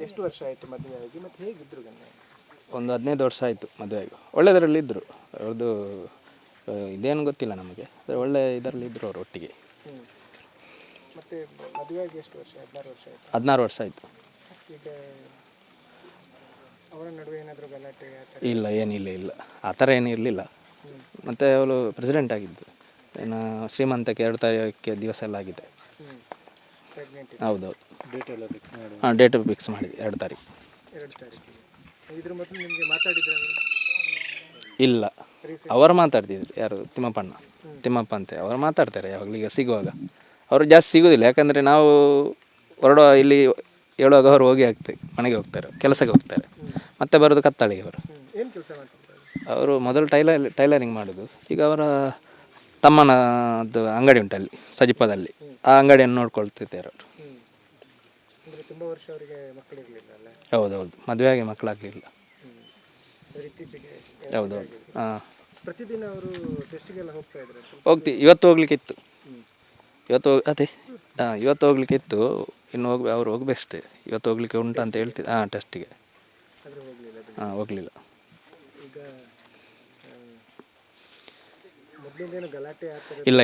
ಎಷ್ಟು ವರ್ಷ ಆಯಿತು ಮದುವೆಯಾಗಿ, ಮತ್ತು ಹೇಗಿದ್ರು ಗಂಡ? ಒಂದು 15 ವರ್ಷ ಆಯಿತು ಮದುವೆಯಾಗಿ. ಒಳ್ಳೆಯದರಲ್ಲಿ ಇದ್ದರು. ಅವ್ರದ್ದು ಇದೇನು ಗೊತ್ತಿಲ್ಲ ನಮಗೆ, ಒಳ್ಳೆ ಇದರಲ್ಲಿ ಇದ್ದರು ಅವರು ಒಟ್ಟಿಗೆ. ಮತ್ತು ಮದುವೆಯಾಗಿ ಎಷ್ಟು ವರ್ಷ? 16 ವರ್ಷ ಆಯಿತು. 16 ವರ್ಷ ಆಯಿತು. ಈಗ ಅವರ ನಡುವೆ ಏನಾದರೂ ಗಲಾಟೆ? ಇಲ್ಲ, ಏನಿಲ್ಲ, ಇಲ್ಲ ಆ ಥರ ಏನು ಇರಲಿಲ್ಲ. ಮತ್ತು ಅವಳು ಪ್ರೆಸಿಡೆಂಟ್ ಆಗಿದ್ದು, ಏನು ಶ್ರೀಮಂತಕ್ಕೆ 2 ತಾರೀಕಿಗೆ ದಿವಸ ಎಲ್ಲ ಆಗಿದೆ. ಹೌದೌದು. ಡೇಟ್ ಫಿಕ್ಸ್ ಮಾಡಿದ್ವಿ 2 ತಾರೀಕು. 2 ತಾರೀಕಿಗೆ. ಇದ್ರ ಮೊದಲು ನಿಮಗೆ ಮಾತಾಡಿದ್ರೆ? ಇಲ್ಲ, ಅವರು ಮಾತಾಡ್ತಿದ್ರು. ಯಾರು? ತಿಮ್ಮಪ್ಪ ಅಂತೆ ಅವರು ಮಾತಾಡ್ತಾರೆ ಯಾವಾಗಲೂ. ಈಗ ಸಿಗುವಾಗ ಅವರು ಜಾಸ್ತಿ ಸಿಗೋದಿಲ್ಲ, ಯಾಕಂದರೆ ನಾವು ಇಲ್ಲಿ ಹೇಳುವಾಗ ಅವರು ಮನೆಗೆ ಹೋಗ್ತಾರೆ, ಕೆಲಸಕ್ಕೆ ಹೋಗ್ತಾರೆ, ಮತ್ತೆ ಬರೋದು ಕತ್ತಾಳಿಗೆ. ಅವರು ಏನು ಕೆಲಸ ಮಾಡ್ತಿದ್ದಾರೆ? ಅವರು ಮೊದಲು ಟೈಲರಿಂಗ್ ಮಾಡೋದು. ಈಗ ಅವರ ತಮ್ಮನದ್ದು ಅಂಗಡಿ ಉಂಟಲ್ಲಿ ಸಜಿಪದಲ್ಲಿ, ಆ ಅಂಗಡಿಯನ್ನು ನೋಡ್ಕೊಳ್ತಿದ್ದಾರೆ ಅವರು. ಅಂದರೆ ತುಂಬ ವರ್ಷ ಅವರಿಗೆ ಮಕ್ಕಳಿರಲಿಲ್ಲ ಅಲ್ಲ? ಹೌದೌದು, ಮದುವೆಯಾಗಿ ಮಕ್ಕಳಾಗಲಿಲ್ಲ. ಇತ್ತೀಚೆಗೆ? ಹೌದೌದು. ಹಾಂ, ಪ್ರತಿದಿನ ಅವರು ಟೆಸ್ಟಿಗೆಲ್ಲ ಹೋಗ್ತಾ ಇದ್ದಾರೆ? ಹೋಗ್ತೀವಿ. ಇವತ್ತು ಹೋಗ್ಲಿಕ್ಕೆ ಇತ್ತು. ಇವತ್ತು ಹೋಗ್ಲಿಕ್ಕೆ ಇತ್ತು. ಇನ್ನು ಅವ್ರು ಹೋಗ್ಬೇಕಷ್ಟೇ. ಇವತ್ತು ಹೋಗ್ಲಿಕ್ಕೆ ಉಂಟು ಅಂತ ಹೇಳ್ತಿದ್ದೆ. ಟೆಸ್ಟಿಗೆ. ಹೋಗಲಿಲ್ಲ. ಈಗ ಮೊದಲಿಂದೇನು ಗಲಾಟೆ ಆ ಥರ? ಇಲ್ಲ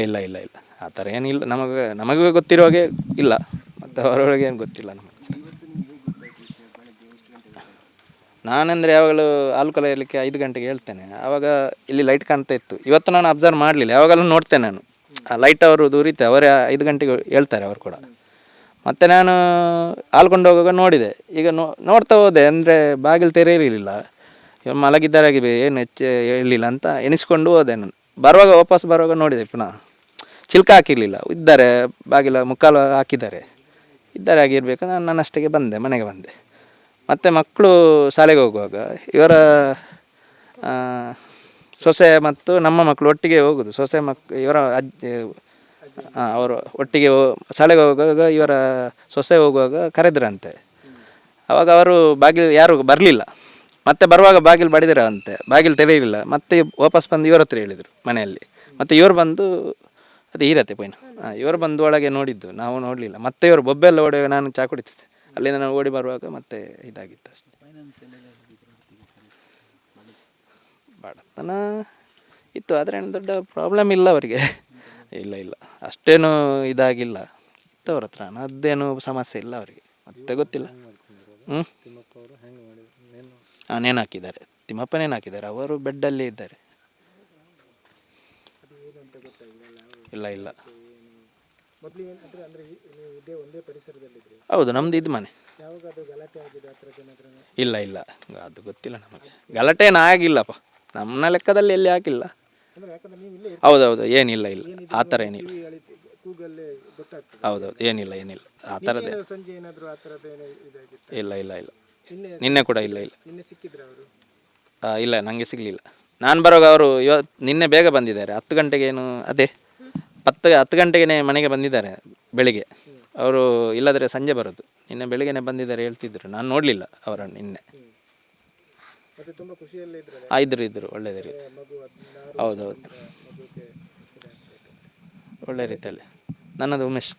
ಆ ಥರ ಏನಿಲ್ಲ. ನಮಗೆ ಗೊತ್ತಿರುವಾಗೆ ಇಲ್ಲ, ಮತ್ತು ಅವರೊಳಗೆ ಏನು ಗೊತ್ತಿಲ್ಲ ನಮಗೆ. ನಾನೆಂದರೆ ಯಾವಾಗಲೂ ಹಾಲು ಕಲೆಯಲಿಕ್ಕೆ 5 ಗಂಟೆಗೆ ಹೇಳ್ತೇನೆ. ಆವಾಗ ಇಲ್ಲಿ ಲೈಟ್ ಕಾಣ್ತಾ ಇತ್ತು. ಇವತ್ತು ನಾನು ಅಬ್ಸರ್ವ್ ಮಾಡಲಿಲ್ಲ, ಯಾವಾಗಲೂ ನೋಡ್ತೇನೆ ನಾನು. ಆ ಲೈಟ್ ಅವರು ದೂರಿತ್ತೆ, ಅವರೇ 5 ಗಂಟೆಗೆ ಹೇಳ್ತಾರೆ ಅವರು ಕೂಡ. ಮತ್ತು ನಾನು ಹಾಲ್ಕೊಂಡು ಹೋಗುವಾಗ ನೋಡಿದೆ. ಈಗ ನೋಡ್ತಾ ಹೋದೆ, ಅಂದರೆ ಬಾಗಿಲು ತೆರೆಯಲಿಲ್ಲ. ಇವಾಗ ಮಲಗಿದ್ದಾರಾಗಿ ಏನು ಹೇಳಲಿಲ್ಲ ಅಂತ ಎಣಿಸ್ಕೊಂಡು ಹೋದೆ ನಾನು. ವಾಪಸ್ ಬರುವಾಗ ನೋಡಿದೆ, ಪುನಃ ಚಿಲ್ಕ ಹಾಕಿರಲಿಲ್ಲ. ಇದ್ದಾರೆ, ಬಾಗಿಲ ಮುಕ್ಕಾಲು ಹಾಕಿದ್ದಾರೆ, ಇದ್ದಾರೆ ಆಗಿರಬೇಕು. ನಾನು ನನ್ನಷ್ಟಕ್ಕೆ ಮನೆಗೆ ಬಂದೆ. ಮತ್ತು ಮಕ್ಕಳು ಶಾಲೆಗೆ ಹೋಗುವಾಗ ಇವರ ಸೊಸೆ ಮತ್ತು ನಮ್ಮ ಮಕ್ಕಳು ಒಟ್ಟಿಗೆ ಹೋಗೋದು. ಸೊಸೆ ಇವರ ಅವರು ಒಟ್ಟಿಗೆ ಶಾಲೆಗೆ ಹೋಗುವಾಗ ಇವರ ಸೊಸೆ ಹೋಗುವಾಗ ಕರೆದ್ರಂತೆ. ಆವಾಗ ಅವರು ಯಾರು ಬರಲಿಲ್ಲ. ಮತ್ತೆ ಬರುವಾಗ ಬಾಗಿಲು ಬಡಿದಿರಂತೆ, ಬಾಗಿಲು ತೆರೆಯಲಿಲ್ಲ. ಮತ್ತೆ ವಾಪಸ್ ಬಂದು ಇವ್ರ ಹತ್ರ ಹೇಳಿದರು ಮನೆಯಲ್ಲಿ. ಮತ್ತು ಇವರು ಬಂದು ಅದೇ ಇರತ್ತೆ ಪೈನ ಇವರು ಬಂದು ಒಳಗೆ ನೋಡಿದ್ದು, ನಾವು ನೋಡಲಿಲ್ಲ. ಮತ್ತೆ ಇವರು ಬೊಬ್ಬೆಲ್ಲ ಓಡುವಾಗ ನಾನು ಚಾ ಕುಡಿತಿದ್ದೆ. ಅಲ್ಲಿಂದ ನಾವು ಓಡಿ ಬರುವಾಗ ಮತ್ತೆ ಇದಾಗಿತ್ತು ಅಷ್ಟೇ. ಬಡತನ ಇತ್ತು, ಆದರೆ ಏನು ದೊಡ್ಡ ಪ್ರಾಬ್ಲಮ್ ಇಲ್ಲ ಅವರಿಗೆ. ಇಲ್ಲ ಅಷ್ಟೇನು ಇದಾಗಿಲ್ಲ. ಇತ್ತು ಅವ್ರ ಹತ್ರ, ಅದೇನು ಸಮಸ್ಯೆ ಇಲ್ಲ ಅವರಿಗೆ. ಮತ್ತೆ ಗೊತ್ತಿಲ್ಲ. ನೇಣು ಹಾಕಿದ್ದಾರೆ, ತಿಮ್ಮಪ್ಪ ನೇಣು ಹಾಕಿದ್ದಾರೆ. ಅವರು ಬೆಡ್ಡಲ್ಲೇ ಇದ್ದಾರೆ. ಇಲ್ಲ ಹೌದು, ನಮ್ದು ಇದು ಮನೆ. ಇಲ್ಲ ಅದು ಗೊತ್ತಿಲ್ಲ ನಮಗೆ. ಗಲಾಟೆ ಏನು ಆಗಿಲ್ಲಪ್ಪ, ನಮ್ಮ ಲೆಕ್ಕದಲ್ಲಿ ಎಲ್ಲಿ ಆಗಿಲ್ಲ. ಹೌದೌದು, ಏನಿಲ್ಲ ಆ ಥರ ಏನಿಲ್ಲ. ಹೌದೌದು, ಏನಿಲ್ಲ ಆ ಥರದ್ದು. ಇಲ್ಲ ನಿನ್ನೆ ಕೂಡ ಇಲ್ಲ. ಇಲ್ಲ, ನನಗೆ ಸಿಗಲಿಲ್ಲ. ನಾನು ಬರುವಾಗ ಅವರು ನಿನ್ನೆ ಬೇಗ ಬಂದಿದ್ದಾರೆ. 10 ಗಂಟೆಗೆ ಏನು ಅದೇ 10 ಗಂಟೆಗೆ ಮನೆಗೆ ಬಂದಿದ್ದಾರೆ ಬೆಳಿಗ್ಗೆ. ಅವರು ಇಲ್ಲದ್ರೆ ಸಂಜೆ ಬರೋದು. ನಿನ್ನೆ ಬೆಳಿಗ್ಗೆನೆ ಬಂದಿದ್ದಾರೆ ಹೇಳ್ತಿದ್ರು, ನಾನು ನೋಡಲಿಲ್ಲ ಅವರನ್ನು ನಿನ್ನೆ. ಇದ್ರು ಒಳ್ಳೆಯದೇ. ಹೌದೌದು, ಒಳ್ಳೆ ರೀತಿಯಲ್ಲಿ. ನನ್ನದು Umesh.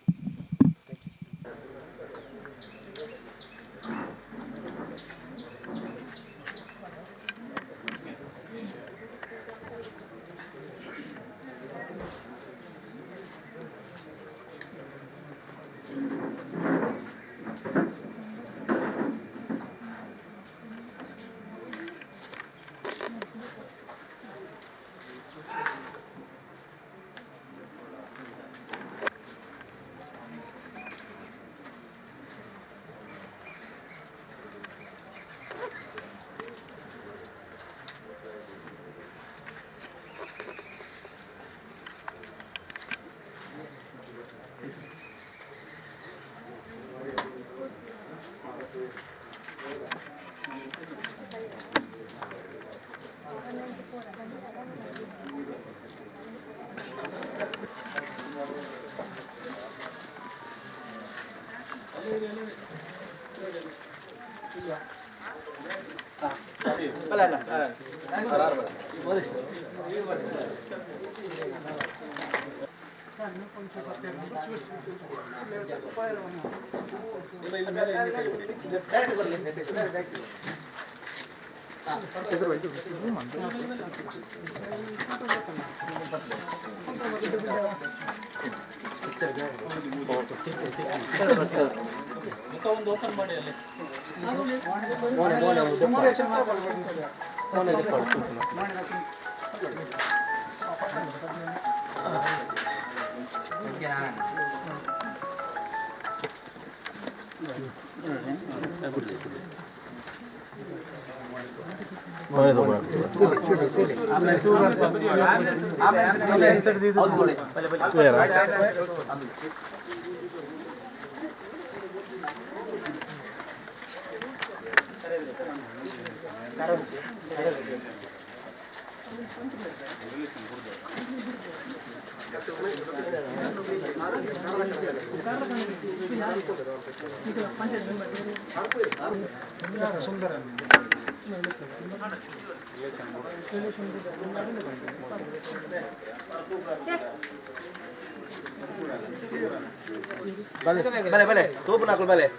Bale, bale, tuupu nakul bale.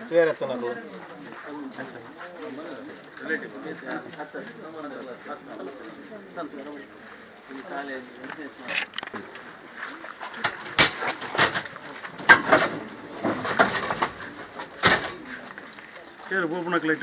Tuerattu nakul. Here, open a plate.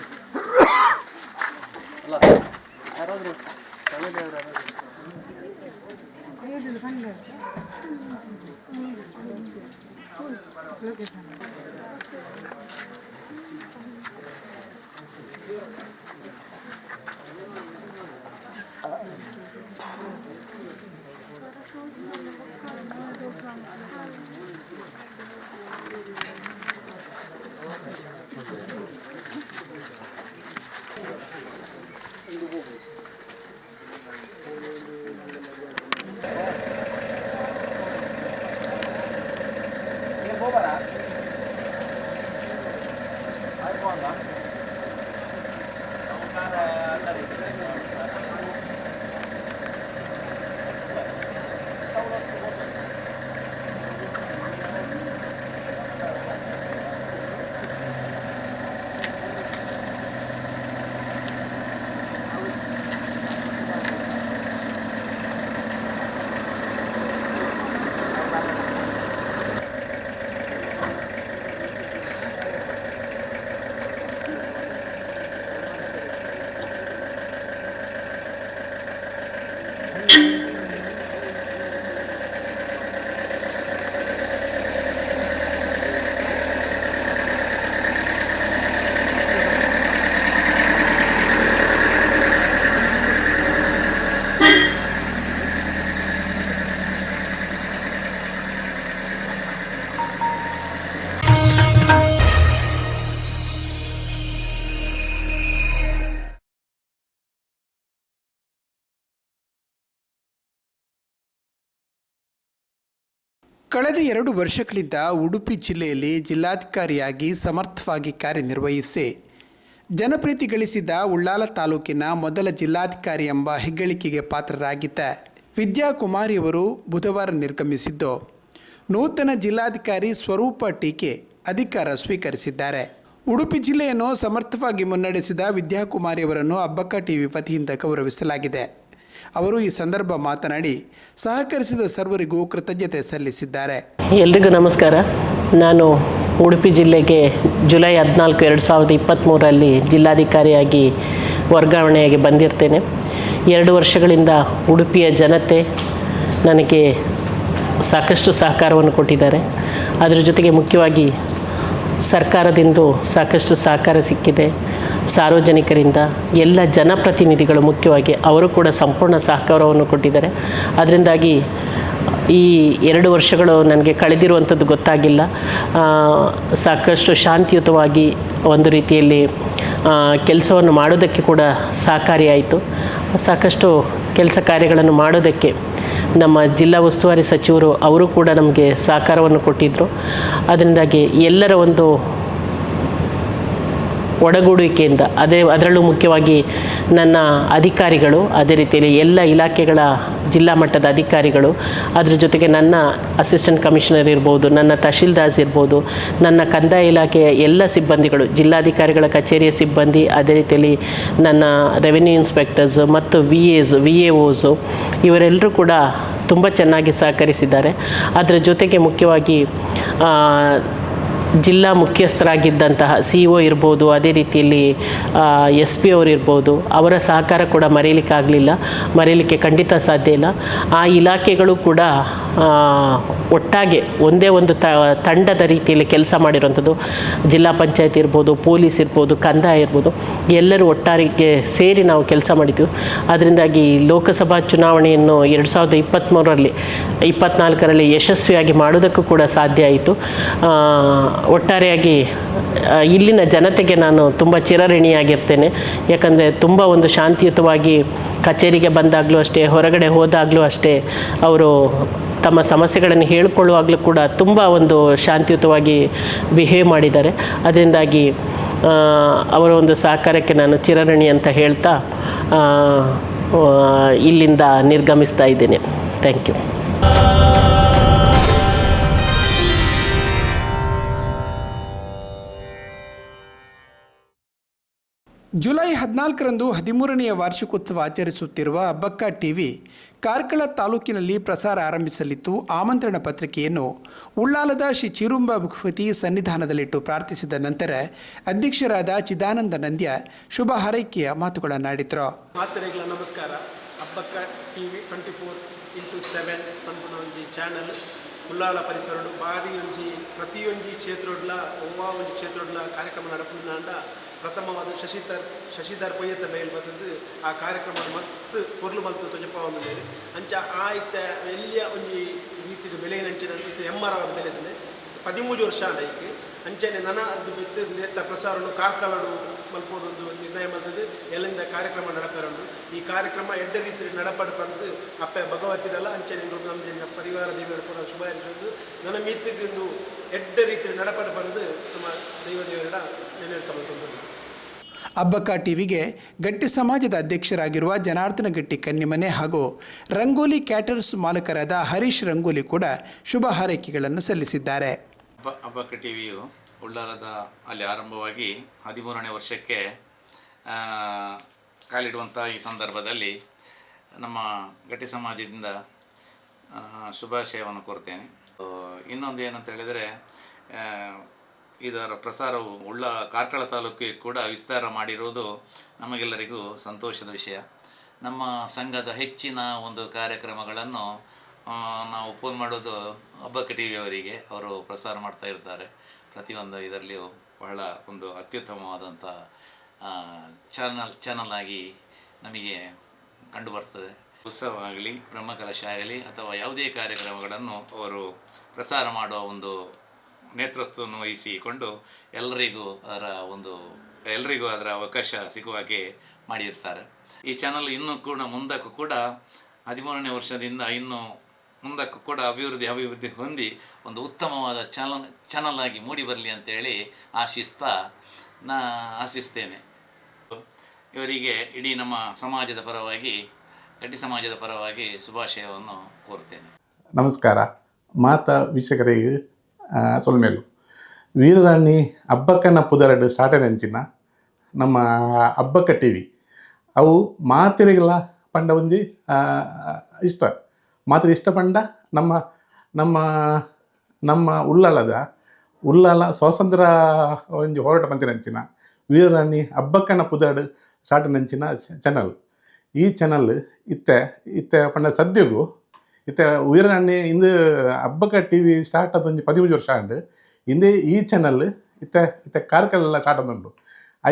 ಕಳೆದ 2 ವರ್ಷಗಳಿಂದ ಉಡುಪಿ ಜಿಲ್ಲೆಯಲ್ಲಿ ಜಿಲ್ಲಾಧಿಕಾರಿಯಾಗಿ ಸಮರ್ಥವಾಗಿ ಕಾರ್ಯನಿರ್ವಹಿಸಿ ಜನಪ್ರೀತಿ ಗಳಿಸಿದ ಉಳ್ಳಾಲ ತಾಲೂಕಿನ ಮೊದಲ ಜಿಲ್ಲಾಧಿಕಾರಿ ಎಂಬ ಹೆಗ್ಗಳಿಕೆಗೆ ಪಾತ್ರರಾಗಿದ್ದ ವಿದ್ಯಾಕುಮಾರಿಯವರು ಬುಧವಾರ ನಿರ್ಗಮಿಸಿದ್ದು ನೂತನ ಜಿಲ್ಲಾಧಿಕಾರಿ ಸ್ವರೂಪ ಟೀಕೆ ಅಧಿಕಾರ ಸ್ವೀಕರಿಸಿದ್ದಾರೆ. ಉಡುಪಿ ಜಿಲ್ಲೆಯನ್ನು ಸಮರ್ಥವಾಗಿ ಮುನ್ನಡೆಸಿದ ವಿದ್ಯಾಕುಮಾರಿಯವರನ್ನು ಅಬ್ಬಕ್ಕ ಟಿವಿ ವತಿಯಿಂದ ಗೌರವಿಸಲಾಗಿದೆ. ಅವರು ಈ ಸಂದರ್ಭ ಮಾತನಾಡಿ ಸಹಕರಿಸಿದ ಸರ್ವರಿಗೂ ಕೃತಜ್ಞತೆ ಸಲ್ಲಿಸಿದ್ದಾರೆ. ಎಲ್ರಿಗೂ ನಮಸ್ಕಾರ. ನಾನು ಉಡುಪಿ ಜಿಲ್ಲೆಗೆ ಜುಲೈ 14, 2023ರಲ್ಲಿ ಜಿಲ್ಲಾಧಿಕಾರಿಯಾಗಿ ವರ್ಗಾವಣೆಯಾಗಿ ಬಂದಿರ್ತೇನೆ. 2 ವರ್ಷಗಳಿಂದ ಉಡುಪಿಯ ಜನತೆ ನನಗೆ ಸಾಕಷ್ಟು ಸಹಕಾರವನ್ನು ಕೊಟ್ಟಿದ್ದಾರೆ. ಅದರ ಜೊತೆಗೆ ಮುಖ್ಯವಾಗಿ ಸರ್ಕಾರದಿಂದ ಸಾಕಷ್ಟು ಸಹಕಾರ ಸಿಕ್ಕಿದೆ. ಸಾರ್ವಜನಿಕರಿಂದ ಎಲ್ಲ ಜನಪ್ರತಿನಿಧಿಗಳು ಮುಖ್ಯವಾಗಿ ಅವರು ಕೂಡ ಸಂಪೂರ್ಣ ಸಹಕಾರವನ್ನು ಕೊಟ್ಟಿದ್ದಾರೆ. ಅದರಿಂದಾಗಿ ಈ 2 ವರ್ಷಗಳು ನನಗೆ ಕಳೆದಿರುವಂಥದ್ದು ಗೊತ್ತಾಗಿಲ್ಲ. ಸಾಕಷ್ಟು ಶಾಂತಿಯುತವಾಗಿ ಒಂದು ರೀತಿಯಲ್ಲಿ ಕೆಲಸವನ್ನು ಮಾಡೋದಕ್ಕೆ ಕೂಡ ಸಹಕಾರಿಯಾಯಿತು. ಸಾಕಷ್ಟು ಕೆಲಸ ಕಾರ್ಯಗಳನ್ನು ಮಾಡೋದಕ್ಕೆ ನಮ್ಮ ಜಿಲ್ಲಾ ಉಸ್ತುವಾರಿ ಸಚಿವರು ಅವರು ಕೂಡ ನಮಗೆ ಸಹಕಾರವನ್ನು ಕೊಟ್ಟಿದ್ದರು. ಅದರಿಂದಾಗಿ ಎಲ್ಲರ ಒಂದು ಒಡಗೂಡುವಿಕೆಯಿಂದ ಅದರಲ್ಲೂ ಮುಖ್ಯವಾಗಿ ನನ್ನ ಅಧಿಕಾರಿಗಳು, ಅದೇ ರೀತಿಯಲ್ಲಿ ಎಲ್ಲ ಇಲಾಖೆಗಳ ಜಿಲ್ಲಾ ಮಟ್ಟದ ಅಧಿಕಾರಿಗಳು, ಅದ್ರ ಜೊತೆಗೆ ನನ್ನ ಅಸಿಸ್ಟೆಂಟ್ ಕಮಿಷನರ್ ಇರ್ಬೋದು, ನನ್ನ ತಹಶೀಲ್ದಾರ್ಸ್ ಇರ್ಬೋದು, ನನ್ನ ಕಂದಾಯ ಇಲಾಖೆಯ ಎಲ್ಲ ಸಿಬ್ಬಂದಿಗಳು, ಜಿಲ್ಲಾಧಿಕಾರಿಗಳ ಕಚೇರಿಯ ಸಿಬ್ಬಂದಿ, ಅದೇ ರೀತಿಯಲ್ಲಿ ನನ್ನ ರೆವಿನ್ಯೂ ಇನ್ಸ್ಪೆಕ್ಟರ್ಸ್ ಮತ್ತು VAOs ಇವರೆಲ್ಲರೂ ಕೂಡ ತುಂಬ ಚೆನ್ನಾಗಿ ಸಹಕರಿಸಿದ್ದಾರೆ. ಅದರ ಜೊತೆಗೆ ಮುಖ್ಯವಾಗಿ ಜಿಲ್ಲಾ ಮುಖ್ಯಸ್ಥರಾಗಿದ್ದಂತಹ CEO ಇರ್ಬೋದು, ಅದೇ ರೀತಿಯಲ್ಲಿ SP ಅವರು ಇರ್ಬೋದು, ಅವರ ಸಹಕಾರ ಕೂಡ ಮರೆಯಲಿಕ್ಕೆ ಖಂಡಿತ ಸಾಧ್ಯ ಇಲ್ಲ. ಆ ಇಲಾಖೆಗಳು ಕೂಡ ಒಟ್ಟಾಗಿ ಒಂದೇ ಒಂದು ತಂಡದ ರೀತಿಯಲ್ಲಿ ಕೆಲಸ ಮಾಡಿರೋಂಥದ್ದು. ಜಿಲ್ಲಾ ಪಂಚಾಯತ್ ಇರ್ಬೋದು, ಪೊಲೀಸ್ ಇರ್ಬೋದು, ಕಂದಾಯ ಇರ್ಬೋದು, ಎಲ್ಲರೂ ಒಟ್ಟಾರಿಗೆ ಸೇರಿ ನಾವು ಕೆಲಸ ಮಾಡಿದ್ವಿ. ಅದರಿಂದಾಗಿ ಲೋಕಸಭಾ ಚುನಾವಣೆಯನ್ನು 2024ರಲ್ಲಿ ಯಶಸ್ವಿಯಾಗಿ ಮಾಡೋದಕ್ಕೂ ಕೂಡ ಸಾಧ್ಯ ಆಯಿತು. ಒಟ್ಟಾರೆಯಾಗಿ ಇಲ್ಲಿನ ಜನತೆಗೆ ನಾನು ತುಂಬ ಚಿರಋಣಿಯಾಗಿರ್ತೇನೆ. ಯಾಕಂದರೆ ತುಂಬ ಒಂದು ಶಾಂತಿಯುತವಾಗಿ ಕಚೇರಿಗೆ ಬಂದಾಗಲೂ ಅಷ್ಟೇ, ಹೊರಗಡೆ ಹೋದಾಗಲೂ ಅಷ್ಟೇ, ಅವರು ತಮ್ಮ ಸಮಸ್ಯೆಗಳನ್ನು ಹೇಳಿಕೊಳ್ಳುವಾಗಲೂ ಕೂಡ ತುಂಬ ಒಂದು ಶಾಂತಿಯುತವಾಗಿ ಬಿಹೇವ್ ಮಾಡಿದ್ದಾರೆ. ಅದರಿಂದಾಗಿ ಅವರ ಒಂದು ಸಹಕಾರಕ್ಕೆ ನಾನು ಚಿರಋಣಿ ಅಂತ ಹೇಳ್ತಾ ಇಲ್ಲಿಂದ ನಿರ್ಗಮಿಸ್ತಾ ಇದ್ದೇನೆ. Thank you. ಜುಲೈ 14ರಂದು 13ನೇ ವಾರ್ಷಿಕೋತ್ಸವ ಆಚರಿಸುತ್ತಿರುವ ಅಬ್ಬಕ್ಕ ಟಿವಿ ಕಾರ್ಕಳ ತಾಲೂಕಿನಲ್ಲಿ ಪ್ರಸಾರ ಆರಂಭಿಸಲಿದ್ದು, ಆಮಂತ್ರಣ ಪತ್ರಿಕೆಯನ್ನು ಉಳ್ಳಾಲದ ಶ್ರೀ ಚಿರುಂಬ ಭಗವತಿ ಸನ್ನಿಧಾನದಲ್ಲಿಟ್ಟು ಪ್ರಾರ್ಥಿಸಿದ ನಂತರ ಅಧ್ಯಕ್ಷರಾದ ಚಿದಾನಂದ ನಂದ್ಯ ಶುಭ ಹಾರೈಕೆಯ ಮಾತುಗಳನ್ನಾಡಿದರು. ಮಾತರೆಗಳ ನಮಸ್ಕಾರ. ಅಬ್ಬಕ್ಕ ಟಿವಿ 24x7 ಪನ್ಪುನ ಚಾನಲ್ ಉಳ್ಳಾಲ ಪರಿಸರಡು ಭಾರಿ ಪ್ರತಿಯೊಂದು ಕ್ಷೇತ್ರಡ್ಲ ಒಂದು ಕ್ಷೇತ್ರಡ್ಲ ಕಾರ್ಯಕ್ರಮ ನಡಪುಂದಾಂಡ ಪ್ರಥಮವಾದ ಶಶಿಧರ್ ಪೊಯ್ಯತ್ತ ಬೇಲ್ ಬರ್ತದ್ದು ಆ ಕಾರ್ಯಕ್ರಮ ಮಸ್ತ್ ಪೊರ್ಲು ಮಲ್ತು ತೊಜಪ ಒಂದು ಅಂಚ ಆಯ್ತ ಎಲ್ಲಿಯ ಒಂದು ರೀತಿಯ ಬೆಲೆ ಅಂಚಿನಂತ ಎಮ್ಮರವಾದ ಬೆಲೆದನೆ 13 ವರ್ಷ ಆಡೈಕೆ ಅಂಚನೆ ನನ್ನ ಅದು ಬಿದ್ದು ನೇತ ಪ್ರಸಾರನು ಕಾರ್ಕಲಡು ಮಲ್ಪೋದೊಂದು ನಿರ್ಣಯ ಮಾಡ್ತದೆ. ಎಲ್ಲಿಂದ ಕಾರ್ಯಕ್ರಮ ನಡಪರಡು ಈ ಕಾರ್ಯಕ್ರಮ ಎಡ್ಡ ರೀತಿ ನಡಪಡು ಬಂದು ಅಪ್ಪ ಭಗವತಿದಲ್ಲ ಅಂಚನೆ ನಮ್ಮ ಪರಿವಾರ ದೇವಿಗಳು ಕೂಡ ಶುಭ ಹರಿಸೋದು. ನನ್ನ ಮಿತ್ತಿಗೊಂದು ಎಡ್ಡ ರೀತಿ ನಡಪಡು ಬಂದು ನಮ್ಮ ದೇವರ ನೆನೆಯಲ್ಕೊಂಡು ಅಬ್ಬಕ್ಕ ಟಿವಿಗೆ ಗಟ್ಟಿ ಸಮಾಜದ ಅಧ್ಯಕ್ಷರಾಗಿರುವ ಜನಾರ್ದನ ಗಟ್ಟಿ ಕನ್ನಿಮನೆ ಹಾಗೂ ರಂಗೋಲಿ ಕ್ಯಾಟರ್ಸ್ ಮಾಲಕರಾದ ಹರೀಶ್ ರಂಗೋಲಿ ಕೂಡ ಶುಭ ಹಾರೈಕೆಗಳನ್ನು ಸಲ್ಲಿಸಿದ್ದಾರೆ. ಅಬ್ಬಕ್ಕ ಟಿವಿಯು ಉಳ್ಳಾಲದ ಅಲ್ಲಿ ಆರಂಭವಾಗಿ 13ನೇ ವರ್ಷಕ್ಕೆ ಕಾಲಿಡುವಂಥ ಈ ಸಂದರ್ಭದಲ್ಲಿ ನಮ್ಮ ಗಟ್ಟಿ ಸಮಾಜದಿಂದ ಶುಭಾಶಯವನ್ನು ಕೋರ್ತೇನೆ. ಇನ್ನೊಂದು ಏನಂತ ಹೇಳಿದರೆ, ಇದರ ಪ್ರಸಾರವು ಕಾರ್ಕಳ ತಾಲೂಕಿಗೆ ಕೂಡ ವಿಸ್ತಾರ ಮಾಡಿರುವುದು ನಮಗೆಲ್ಲರಿಗೂ ಸಂತೋಷದ ವಿಷಯ. ನಮ್ಮ ಸಂಘದ ಹೆಚ್ಚಿನ ಒಂದು ಕಾರ್ಯಕ್ರಮಗಳನ್ನು ನಾವು ಫೋನ್ ಮಾಡೋದು ಅಬ್ಬಕ್ಕ ಟಿವಿಯವರಿಗೆ. ಅವರು ಪ್ರಸಾರ ಮಾಡ್ತಾ ಇರ್ತಾರೆ. ಪ್ರತಿಯೊಂದು ಇದರಲ್ಲಿಯೂ ಬಹಳ ಒಂದು ಅತ್ಯುತ್ತಮವಾದಂಥ ಚಾನಲ್ ಆಗಿ ನಮಗೆ ಕಂಡುಬರ್ತದೆ. ಉತ್ಸವ ಆಗಲಿ, ಬ್ರಹ್ಮಕಲಶ ಆಗಲಿ ಅಥವಾ ಯಾವುದೇ ಕಾರ್ಯಕ್ರಮಗಳನ್ನು ಅವರು ಪ್ರಸಾರ ಮಾಡುವ ಒಂದು ನೇತೃತ್ವವನ್ನು ವಹಿಸಿಕೊಂಡು ಎಲ್ಲರಿಗೂ ಅದರ ಅವಕಾಶ ಸಿಗುವ ಹಾಗೆ ಮಾಡಿರ್ತಾರೆ. ಈ ಚಾನಲ್ ಇನ್ನೂ ಕೂಡ ಮುಂದಕ್ಕೂ ಕೂಡ 13ನೇ ವರ್ಷದಿಂದ ಇನ್ನೂ ಮುಂದಕ್ಕೂ ಕೂಡ ಅಭಿವೃದ್ಧಿ ಹೊಂದಿ ಒಂದು ಉತ್ತಮವಾದ ಚಾನಲ್ ಆಗಿ ಮೂಡಿ ಬರಲಿ ಅಂತೇಳಿ ಆಶಿಸ್ತೇನೆ. ಇವರಿಗೆ ಇಡೀ ನಮ್ಮ ಸಮಾಜದ ಪರವಾಗಿ, ಗಟ್ಟಿ ಸಮಾಜದ ಪರವಾಗಿ ಶುಭಾಶಯವನ್ನು ಕೋರ್ತೇನೆ. ನಮಸ್ಕಾರ. ವೀಕ್ಷಕರಿಗೆ ಸೊಲ್ಮೇಲು ವೀರರಾಣಿ ಅಬ್ಬಕ್ಕನ ಪುದರಡು ಸ್ಟಾರ್ಟೆನಂಚಿನ ನಮ್ಮ ಅಬ್ಬಕ್ಕ ಟಿವಿ ಅವು ಮಾತಿರಿಗೆಲ್ಲ ಪಂಡ ಒಂಜಿ ಇಷ್ಟ ಪಂಡ ನಮ್ಮ ಉಳ್ಳಾಲ ಸ್ವಾತಂತ್ರ್ಯ ಒಂಜಿ ಹೋರಾಟ ಪಂತಿನಂಚಿನ ವೀರರಾಣಿ ಅಬ್ಬಕ್ಕನ ಪುದರಡು ಸ್ಟಾರ್ಟೆನಂಚಿನ ಚಾನಲ್. ಈ ಚಾನಲ್ ಇತ್ತೆ ಪಂಡ ಸದ್ಯಗೂ ವೀರರಾಣಿ ಇಂದು ಅಬ್ಬಕ್ಕ ಟಿವಿ ಸ್ಟಾರ್ಟ್ ಆದೊಂದು 13 ವರ್ಷ ಆಂಡು ಇಂದೇ ಈ ಚಾನಲ್ ಇತ್ತೆ ಕಾರ್ಕಲೆಲ್ಲ ಸ್ಟಾರ್ಟ್ ಆದುಂಡು.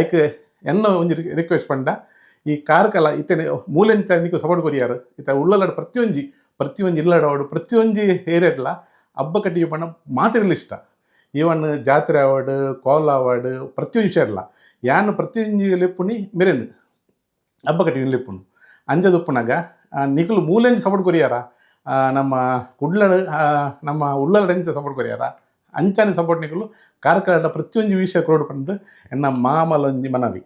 ಐಕ್ ಎನ್ನ ಒಂಜಿ ರಿಕ್ವೆಸ್ಟ್ ಪಂಡ ಈ ಕಾರ್ಕಲ ಮೂಲೆಂಚ ನಿಕ್ಕು ಸಪೋರ್ಟ್ ಕೊರಿಯಾರು. ಉಳ್ಳಾಲ ಪ್ರತಿಯೊಂದು ಇಲ್ಲಡವಾಡು ಪ್ರತಿಯೊಂದು ಏರಿಯಾಡ್ಲ ಅಬ್ಬಕ್ಕ ಟಿವಿ ಪಂಡ ಮಾತಿರಲಿ ಇಷ್ಟ. ಈವನ್ ಜಾತ್ರೆ ಅವಾರ್ಡು, ಕೋಲ ಅವಾರ್ಡು ಪ್ರತಿಯೊಂದು ವಿಷಯ ಇರಲ್ಲ ಯಾನು ಪ್ರತಿಯೊಂದು ಲೆಪ್ಪುನಿ ಮೆರೆನು ಅಬ್ಬಕ್ಕ ಟಿವಿ ಲೆಪ್ಪುನು ಅಂಜದು ಉಪ್ಪುನಾಗ ನಿಖಲು ಮೂಲೆಂಚ ಸಪೋರ್ಟ್ ಕೊರಿಯಾರ ನಮ್ಮ ಉಳ್ಳಾಲ ಸಪೋರ್ಟ್ ಕೊರಿಯಾರ ಅಂಚಾನೆ ಸಪೋರ್ಟ್ ನಿಕಲು ಕಾರ್ಕಳ ಪ್ರತಿಯೊಂದು ವಿಷಯ ಕ್ರೋಡ್ ಪಂದು ಎನ್ನ ಮಾಮಲೊಂಜಿ ಮನವಿ.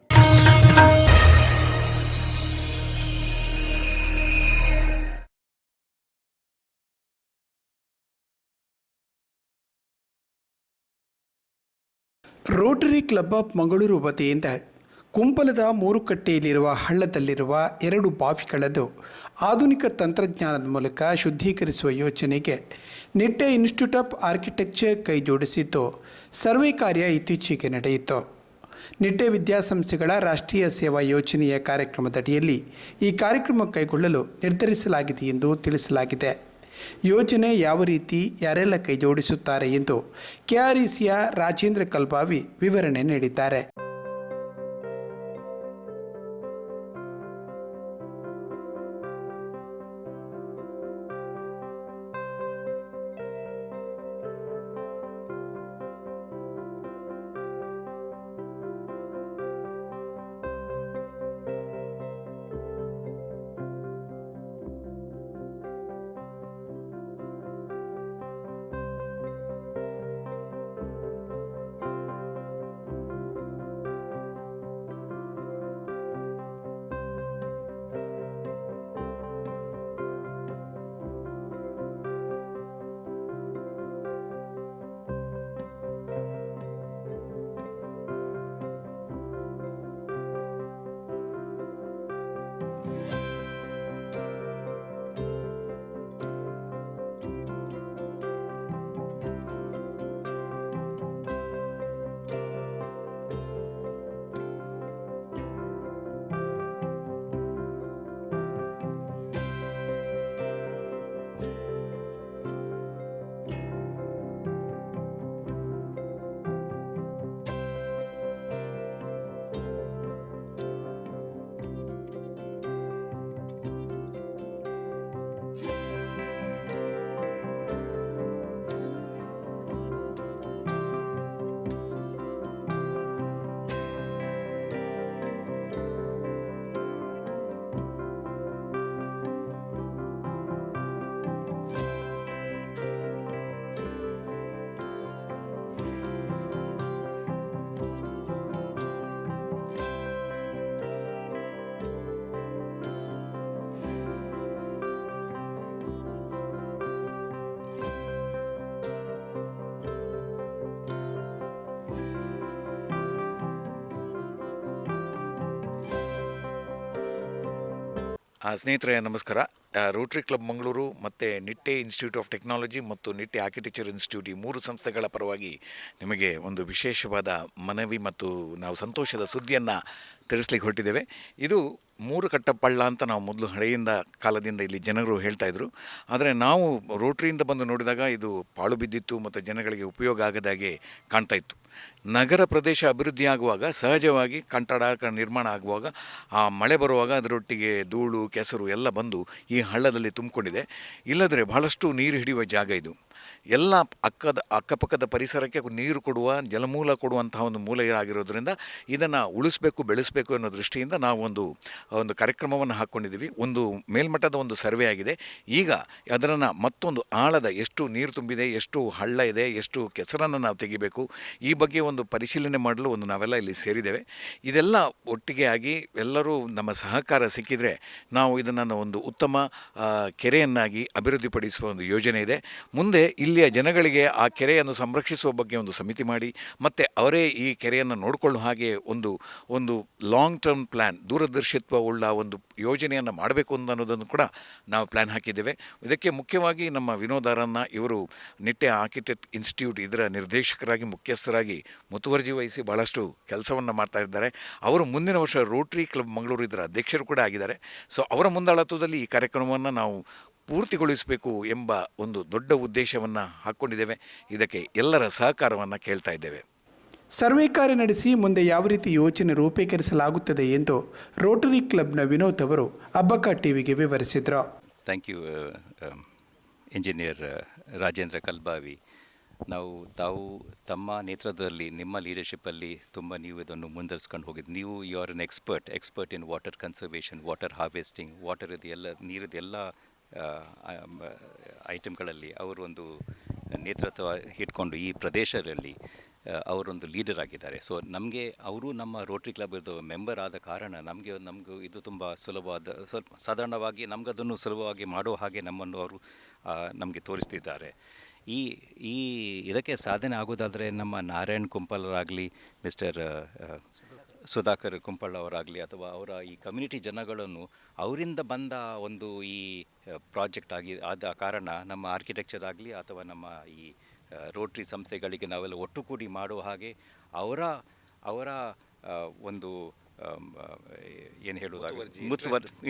ರೋಟರಿ ಕ್ಲಬ್ ಆಫ್ ಮಂಗಳೂರು ವತಿಯಿಂದ ಕುಂಪಲದ ಮೂರುಕಟ್ಟೆಯಲ್ಲಿರುವ ಹಳ್ಳದಲ್ಲಿರುವ 2 ಬಾವಿಗಳನ್ನು ಆಧುನಿಕ ತಂತ್ರಜ್ಞಾನದ ಮೂಲಕ ಶುದ್ಧೀಕರಿಸುವ ಯೋಜನೆಗೆ ನಿಟ್ಟೆ ಇನ್ಸ್ಟಿಟ್ಯೂಟ್ ಆಫ್ ಆರ್ಕಿಟೆಕ್ಚರ್ ಕೈ ಜೋಡಿಸಿದ್ದು ಸರ್ವೆ ಕಾರ್ಯ ಇತ್ತೀಚೆಗೆ ನಡೆಯಿತು. ನಿಟ್ಟೆ ವಿದ್ಯಾಸಂಸ್ಥೆಗಳ ರಾಷ್ಟ್ರೀಯ ಸೇವಾ ಯೋಜನೆಯ ಕಾರ್ಯಕ್ರಮದಡಿಯಲ್ಲಿ ಈ ಕಾರ್ಯಕ್ರಮ ಕೈಗೊಳ್ಳಲು ನಿರ್ಧರಿಸಲಾಗಿದೆ ಎಂದು ತಿಳಿಸಲಾಗಿದೆ. ಯೋಜನೆ ಯಾವ ರೀತಿ ಯಾರೆಲ್ಲ ಕೈ ಜೋಡಿಸುತ್ತಾರೆ ಎಂದು ಕೆಆರ್ಇಸಿಯ ರಾಜೇಂದ್ರ ಕಲ್ಬಾವಿ ವಿವರಣೆ ನೀಡಿದ್ದಾರೆ. ಸ್ನೇಹಿತರೆ ನಮಸ್ಕಾರ. ರೋಟರಿ ಕ್ಲಬ್ ಮಂಗಳೂರು ಮತ್ತು ನಿಟ್ಟೆ ಇನ್ಸ್ಟಿಟ್ಯೂಟ್ ಆಫ್ ಟೆಕ್ನಾಲಜಿ ಮತ್ತು ನಿಟ್ಟೆ ಆರ್ಕಿಟೆಕ್ಚರ್ ಇನ್ಸ್ಟಿಟ್ಯೂಟ್ ಈ 3 ಸಂಸ್ಥೆಗಳ ಪರವಾಗಿ ನಿಮಗೆ ಒಂದು ವಿಶೇಷವಾದ ಮನವಿ ಮತ್ತು ನಾವು ಸಂತೋಷದ ಸುದ್ದಿಯನ್ನು ತಿಳಿಸ್ಲಿಕ್ಕೆ ಹೊರಟಿದ್ದೇವೆ. ಇದು 3 ಕಟ್ಟಪಳ್ಳ ಅಂತ ನಾವು ಮೊದಲು ಹಳೆಯಿಂದ ಕಾಲದಿಂದ ಇಲ್ಲಿ ಜನರು ಹೇಳ್ತಾಯಿದ್ರು. ಆದರೆ ನಾವು ರೋಟ್ರಿಯಿಂದ ಬಂದು ನೋಡಿದಾಗ ಇದು ಪಾಳು ಬಿದ್ದಿತ್ತು ಮತ್ತು ಜನಗಳಿಗೆ ಉಪಯೋಗ ಆಗದಾಗೆ ಕಾಣ್ತಾ ಇತ್ತು. ನಗರ ಪ್ರದೇಶ ಅಭಿವೃದ್ಧಿ ಆಗುವಾಗ ಸಹಜವಾಗಿ ಕಟ್ಟಡ ನಿರ್ಮಾಣ ಆಗುವಾಗ ಆ ಮಳೆ ಬರುವಾಗ ಅದರೊಟ್ಟಿಗೆ ಧೂಳು ಕೆಸರು ಎಲ್ಲ ಬಂದು ಈ ಹಳ್ಳದಲ್ಲಿ ತುಂಬಿಕೊಂಡಿದೆ. ಇಲ್ಲದ್ರೆ ಬಹಳಷ್ಟು ನೀರು ಹಿಡಿಯುವ ಜಾಗ ಇದು. ಎಲ್ಲ ಅಕ್ಕಪಕ್ಕದ ಪರಿಸರಕ್ಕೆ ನೀರು ಕೊಡುವ ಜಲಮೂಲ ಕೊಡುವಂತಹ ಒಂದು ಮೂಲ ಆಗಿರೋದ್ರಿಂದ ಇದನ್ನು ಉಳಿಸಬೇಕು ಬೆಳೆಸಬೇಕು ಅನ್ನೋ ದೃಷ್ಟಿಯಿಂದ ನಾವು ಒಂದು ಕಾರ್ಯಕ್ರಮವನ್ನು ಹಾಕ್ಕೊಂಡಿದ್ದೀವಿ. ಒಂದು ಮೇಲ್ಮಟ್ಟದ ಒಂದು ಸರ್ವೆ ಆಗಿದೆ. ಈಗ ಅದನ್ನು ಮತ್ತೊಂದು ಆಳದ ಎಷ್ಟು ನೀರು ತುಂಬಿದೆ, ಎಷ್ಟು ಹಳ್ಳ ಇದೆ, ಎಷ್ಟು ಕೆಸರನ್ನು ನಾವು ತೆಗಿಬೇಕು, ಈ ಬಗ್ಗೆ ಒಂದು ಪರಿಶೀಲನೆ ಮಾಡಲು ನಾವೆಲ್ಲ ಇಲ್ಲಿ ಸೇರಿದ್ದೇವೆ. ಇದೆಲ್ಲ ಒಟ್ಟಿಗೆ ಆಗಿ ಎಲ್ಲರೂ ನಮ್ಮ ಸಹಕಾರ ಸಿಕ್ಕಿದರೆ ನಾವು ಇದನ್ನು ಒಂದು ಉತ್ತಮ ಕೆರೆಯನ್ನಾಗಿ ಅಭಿವೃದ್ಧಿಪಡಿಸುವ ಒಂದು ಯೋಜನೆ ಇದೆ. ಮುಂದೆ ಇಲ್ಲಿಯ ಜನಗಳಿಗೆ ಆ ಕೆರೆಯನ್ನು ಸಂರಕ್ಷಿಸುವ ಬಗ್ಗೆ ಒಂದು ಸಮಿತಿ ಮಾಡಿ ಮತ್ತು ಅವರೇ ಈ ಕೆರೆಯನ್ನು ನೋಡಿಕೊಳ್ಳುವ ಹಾಗೆ ಒಂದು ಲಾಂಗ್ ಟರ್ಮ್ ಪ್ಲ್ಯಾನ್, ದೂರದರ್ಶಿತ್ವ ಉಳ್ಳ ಒಂದು ಯೋಜನೆಯನ್ನು ಮಾಡಬೇಕು ಅನ್ನೋದನ್ನು ಕೂಡ ನಾವು ಪ್ಲ್ಯಾನ್ ಹಾಕಿದ್ದೇವೆ. ಇದಕ್ಕೆ ಮುಖ್ಯವಾಗಿ ನಮ್ಮ ವಿನೋದಾರನ್ನ ಇವರು ನಿಟ್ಟೆ ಆರ್ಕಿಟೆಕ್ಟ್ ಇನ್ಸ್ಟಿಟ್ಯೂಟ್ ಇದರ ನಿರ್ದೇಶಕರಾಗಿ ಮುಖ್ಯಸ್ಥರಾಗಿ ಮುತುವರ್ಜಿ ವಹಿಸಿ ಭಾಳಷ್ಟು ಕೆಲಸವನ್ನು ಮಾಡ್ತಾ ಇದ್ದಾರೆ. ಅವರು ಮುಂದಿನ ವರ್ಷ ರೋಟರಿ ಕ್ಲಬ್ ಮಂಗಳೂರು ಇದರ ಅಧ್ಯಕ್ಷರು ಕೂಡ ಆಗಿದ್ದಾರೆ. ಸೊ ಅವರ ಮುಂದಾಳತ್ವದಲ್ಲಿ ಈ ಕಾರ್ಯಕ್ರಮವನ್ನು ನಾವು ಪೂರ್ತಿಗೊಳಿಸಬೇಕು ಎಂಬ ಒಂದು ದೊಡ್ಡ ಉದ್ದೇಶವನ್ನು ಹಾಕ್ಕೊಂಡಿದ್ದೇವೆ. ಇದಕ್ಕೆ ಎಲ್ಲರ ಸಹಕಾರವನ್ನು ಕೇಳ್ತಾ ಇದ್ದೇವೆ. ಸರ್ವೆ ಕಾರ್ಯ ನಡೆಸಿ ಮುಂದೆ ಯಾವ ರೀತಿ ಯೋಜನೆ ರೂಪೀಕರಿಸಲಾಗುತ್ತದೆ ಎಂದು ರೋಟರಿ ಕ್ಲಬ್ನ ವಿನೋದ್ ಅವರು ಅಬ್ಬಕ್ಕ ಟಿವಿಗೆ ವಿವರಿಸಿದರು. Thank you engineer Rajendra Kalbavi. ತಾವು ತಮ್ಮ ನೇತೃತ್ವದಲ್ಲಿ ನಿಮ್ಮ ಲೀಡರ್ಶಿಪ್ಪಲ್ಲಿ ತುಂಬ ನೀವು ಇದನ್ನು ಮುಂದುವರಿಸ್ಕೊಂಡು ಹೋಗಿದ್ದು. ನೀವು you are an expert in water conservation, water harvesting, water ನೀರಿದೆಲ್ಲ ಐಟಮ್ಗಳಲ್ಲಿ ಅವರು ಒಂದು ನೇತೃತ್ವ ಇಟ್ಕೊಂಡು ಈ ಪ್ರದೇಶದಲ್ಲಿ ಅವರೊಂದು ಲೀಡರ್ ಆಗಿದ್ದಾರೆ. ಸೊ ನಮಗೆ ಅವರು ನಮ್ಮ ರೋಟ್ರಿ ಕ್ಲಬ್ ಮೆಂಬರ್ ಆದ ಕಾರಣ ನಮಗೂ ಇದು ತುಂಬ ಸುಲಭವಾದ, ಸ್ವಲ್ಪ ಸಾಧಾರಣವಾಗಿ ನಮಗದನ್ನು ಸುಲಭವಾಗಿ ಮಾಡೋ ಹಾಗೆ ನಮ್ಮನ್ನು ಅವರು ನಮಗೆ ತೋರಿಸ್ತಿದ್ದಾರೆ. ಈ ಇದಕ್ಕೆ ಸಾಧನೆ ಆಗೋದಾದರೆ ನಮ್ಮ ನಾರಾಯಣ್ ಕುಂಪಲ್ ಅವರಾಗಲಿ, ಮಿಸ್ಟರ್ ಸುಧಾಕರ್ ಕುಂಪಲ್ ಅವರಾಗಲಿ, ಅಥವಾ ಅವರ ಈ ಕಮ್ಯುನಿಟಿ ಜನಗಳನ್ನು ಅವರಿಂದ ಬಂದ ಒಂದು ಈ ಪ್ರಾಜೆಕ್ಟ್ ಆದ ಕಾರಣ ನಮ್ಮ ಆರ್ಕಿಟೆಕ್ಚರ್ ಆಗಲಿ ಅಥವಾ ನಮ್ಮ ಈ ರೋಟ್ರಿ ಸಂಸ್ಥೆಗಳಿಗೆ ನಾವೆಲ್ಲ ಒಟ್ಟುಗೂಡಿ ಮಾಡುವ ಹಾಗೆ ಅವರ ಒಂದು ಏನು ಹೇಳುವುದಾಗ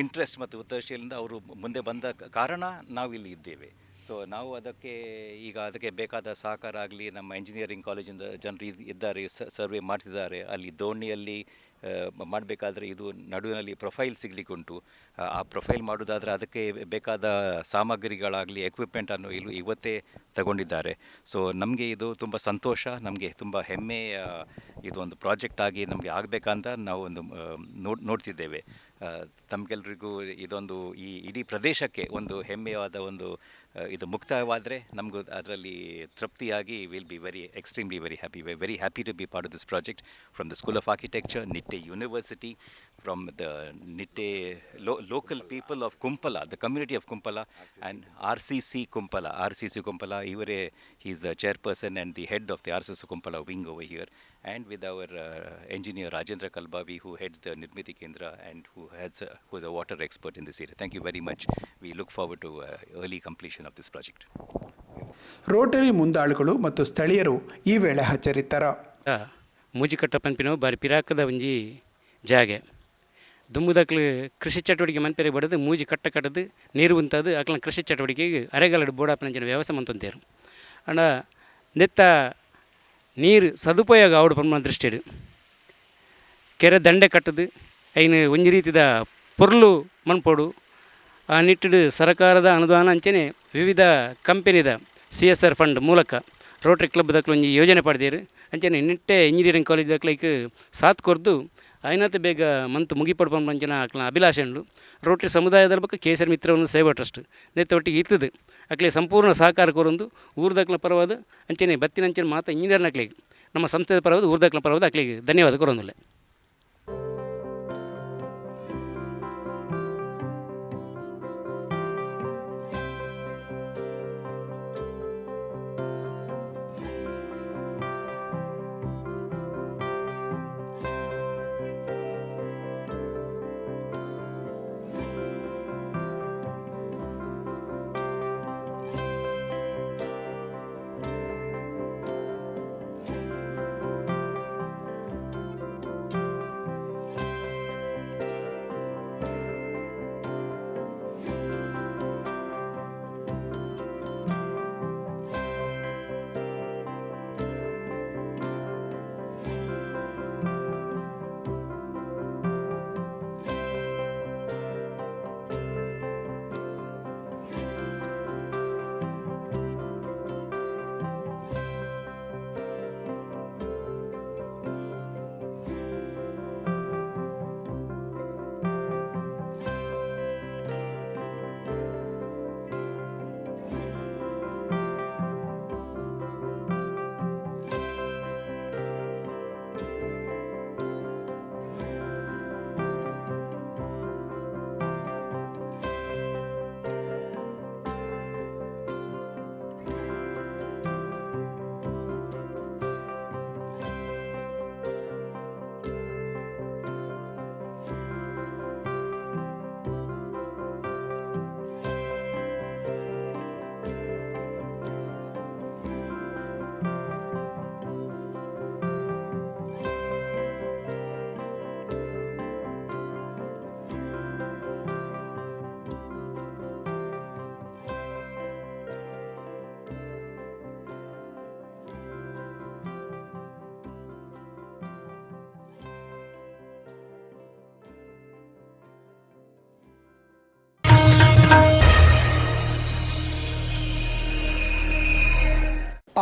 ಇಂಟ್ರೆಸ್ಟ್ ಮತ್ತು ಉದ್ದೇಶದಿಂದ ಅವರು ಮುಂದೆ ಬಂದ ಕಾರಣ ನಾವಿಲ್ಲಿ ಇದ್ದೇವೆ. ಸೊ ನಾವು ಅದಕ್ಕೆ ಬೇಕಾದ ಸಹಕಾರ ಆಗಲಿ, ನಮ್ಮ ಇಂಜಿನಿಯರಿಂಗ್ ಕಾಲೇಜಿಂದ ಜನರು ಇದ್ದಾರೆ, ಸರ್ವೆ ಮಾಡ್ತಿದ್ದಾರೆ. ಅಲ್ಲಿ ದೋಣಿಯಲ್ಲಿ ಮಾಡಬೇಕಾದ್ರೆ ಇದು ನಡುವಿನಲ್ಲಿ ಪ್ರೊಫೈಲ್ ಸಿಗಲಿಕ್ಕುಂಟು. ಆ ಪ್ರೊಫೈಲ್ ಮಾಡೋದಾದರೆ ಅದಕ್ಕೆ ಬೇಕಾದ ಸಾಮಗ್ರಿಗಳಾಗಲಿ, ಎಕ್ವಿಪ್ಮೆಂಟನ್ನು ಇವತ್ತೇ ತಗೊಂಡಿದ್ದಾರೆ. ಸೊ ನಮಗೆ ಇದು ತುಂಬ ಸಂತೋಷ, ನಮಗೆ ತುಂಬ ಹೆಮ್ಮೆಯ ಇದೊಂದು ಪ್ರಾಜೆಕ್ಟ್ ಆಗಿ ನಮಗೆ ಆಗಬೇಕಂತ ನಾವು ಒಂದು ನೋಡ್ತಿದ್ದೇವೆ. ತಮಗೆಲ್ರಿಗೂ ಇದೊಂದು ಈ ಇಡೀ ಪ್ರದೇಶಕ್ಕೆ ಒಂದು ಹೆಮ್ಮೆಯಾದ ಒಂದು ಇದು ಮುಕ್ತಾಯವಾದರೆ ನಮಗೂ ಅದರಲ್ಲಿ ತೃಪ್ತಿಯಾಗಿ will be extremely very happy. We're very happy to be part of this project from the School of Architecture, Nitte University, from the Nitte local people of Kumpala, the community of Kumpala, and RCC Kumpala. He is the chairperson and the head of the RCC Kumpala wing over here, and with our engineer Rajendra Kalbavi, who heads the Nirmiti Kendra and who is a water expert in this area. Thank you very much. We look forward to early completion of this project. Rotary ಮುಂದಾಳುಗಳು ಮತ್ತು ಸ್ಥಳೀಯರು ಈ ವೇಳೆ ಹಾಜರಿದ್ದರು. ಮೂಜಿಕಟ್ಟ ಪಂಪಿನ ಬಾರಿ ಪಿರಾಕದ ಒಂಜಿ ಜಾಗೆ ದುಮ್ಮುದಕ್ಲು ಕೃಷಿ ಚಟುವಟಿಕೆ ಮನ್ಪೆರೆ ಬಡದು ಮೂಜಿ ಕಟ್ಟದು ನೀರು ಉಂತದು ಅಕ್ಲ ಕೃಷಿ ಚಟುವಟಿಕೆಗೆ ಅರೆಗಾಲಡು ಬೋಡಾಪನ ವ್ಯವಸ್ಥೆ ಮಂತೊಂತೇರು ಅಂಡ ನೆತ್ತ ನೀರು ಸದುಪಯೋಗ ಆವಡು ಪನ್ಮ ದೃಷ್ಟಿಡು ಕೆರೆ ದಂಡೆ ಕಟ್ಟದು ಐನು ಒಂಜಿ ರೀತಿದ ಪೊರ್ಲು ಮನ್ಪೋಡು ಆ ನಿಟ್ಟಿಡು ಸರ್ಕಾರದ ಅನುದಾನ ಅಂಚನೆ ವಿವಿಧ ಕಂಪೆನಿದ CSR ಫಂಡ್ ಮೂಲಕ ರೋಟ್ರಿ ಕ್ಲಬ್ ದಕ್ಲು ಒಂಜಿ ಯೋಜನೆ ಪಡೆದೇರು ಅಂಚನೆ ನಿಟ್ಟೆ ಇಂಜಿನಿಯರಿಂಗ್ ಕಾಲೇಜ್ ದಕ್ಲೈಕ್ ಸಾಥ್ ಕೊರ್ದು ಐನತ್ತು ಬೇಗ ಮಂತು ಮುಗಿಪಡ್ಪಂಡು ಅಂಚನ ಅಕ್ಲ ಅಭಿಲಾಷೆ ಉಂಡು. ರೋಟ್ರಿ ಸಮುದಾಯದ ಬಗ್ಗೆ ಕೇಸರಿ ಮಿತ್ರವನ್ನು ಸೇವಾ ಟ್ರಸ್ಟ್ ನೆತ್ತೊಟ್ಟಿಗೆ ಇತ್ತದು ಅಕ್ಲೆ ಸಂಪೂರ್ಣ ಸಹಕಾರ ಕೋರೊಂದು ಊರ್ದಕ್ಲ ಪರವಾದ ಅಂಚನೆ ಬತ್ತಿನಂಚನೆ ಮಾತ ಇಂಜಿನಿಯರ್ನ ಅಕ್ಲಿಗೆ ನಮ್ಮ ಸಂಸ್ಥೆದ ಪರವಾದ ಊರ್ದಕ್ಲ ಪರವಾದ ಅಕ್ಲಿಗೆ ಧನ್ಯವಾದ ಕೋರೊಂದುಲ್ಲೆ.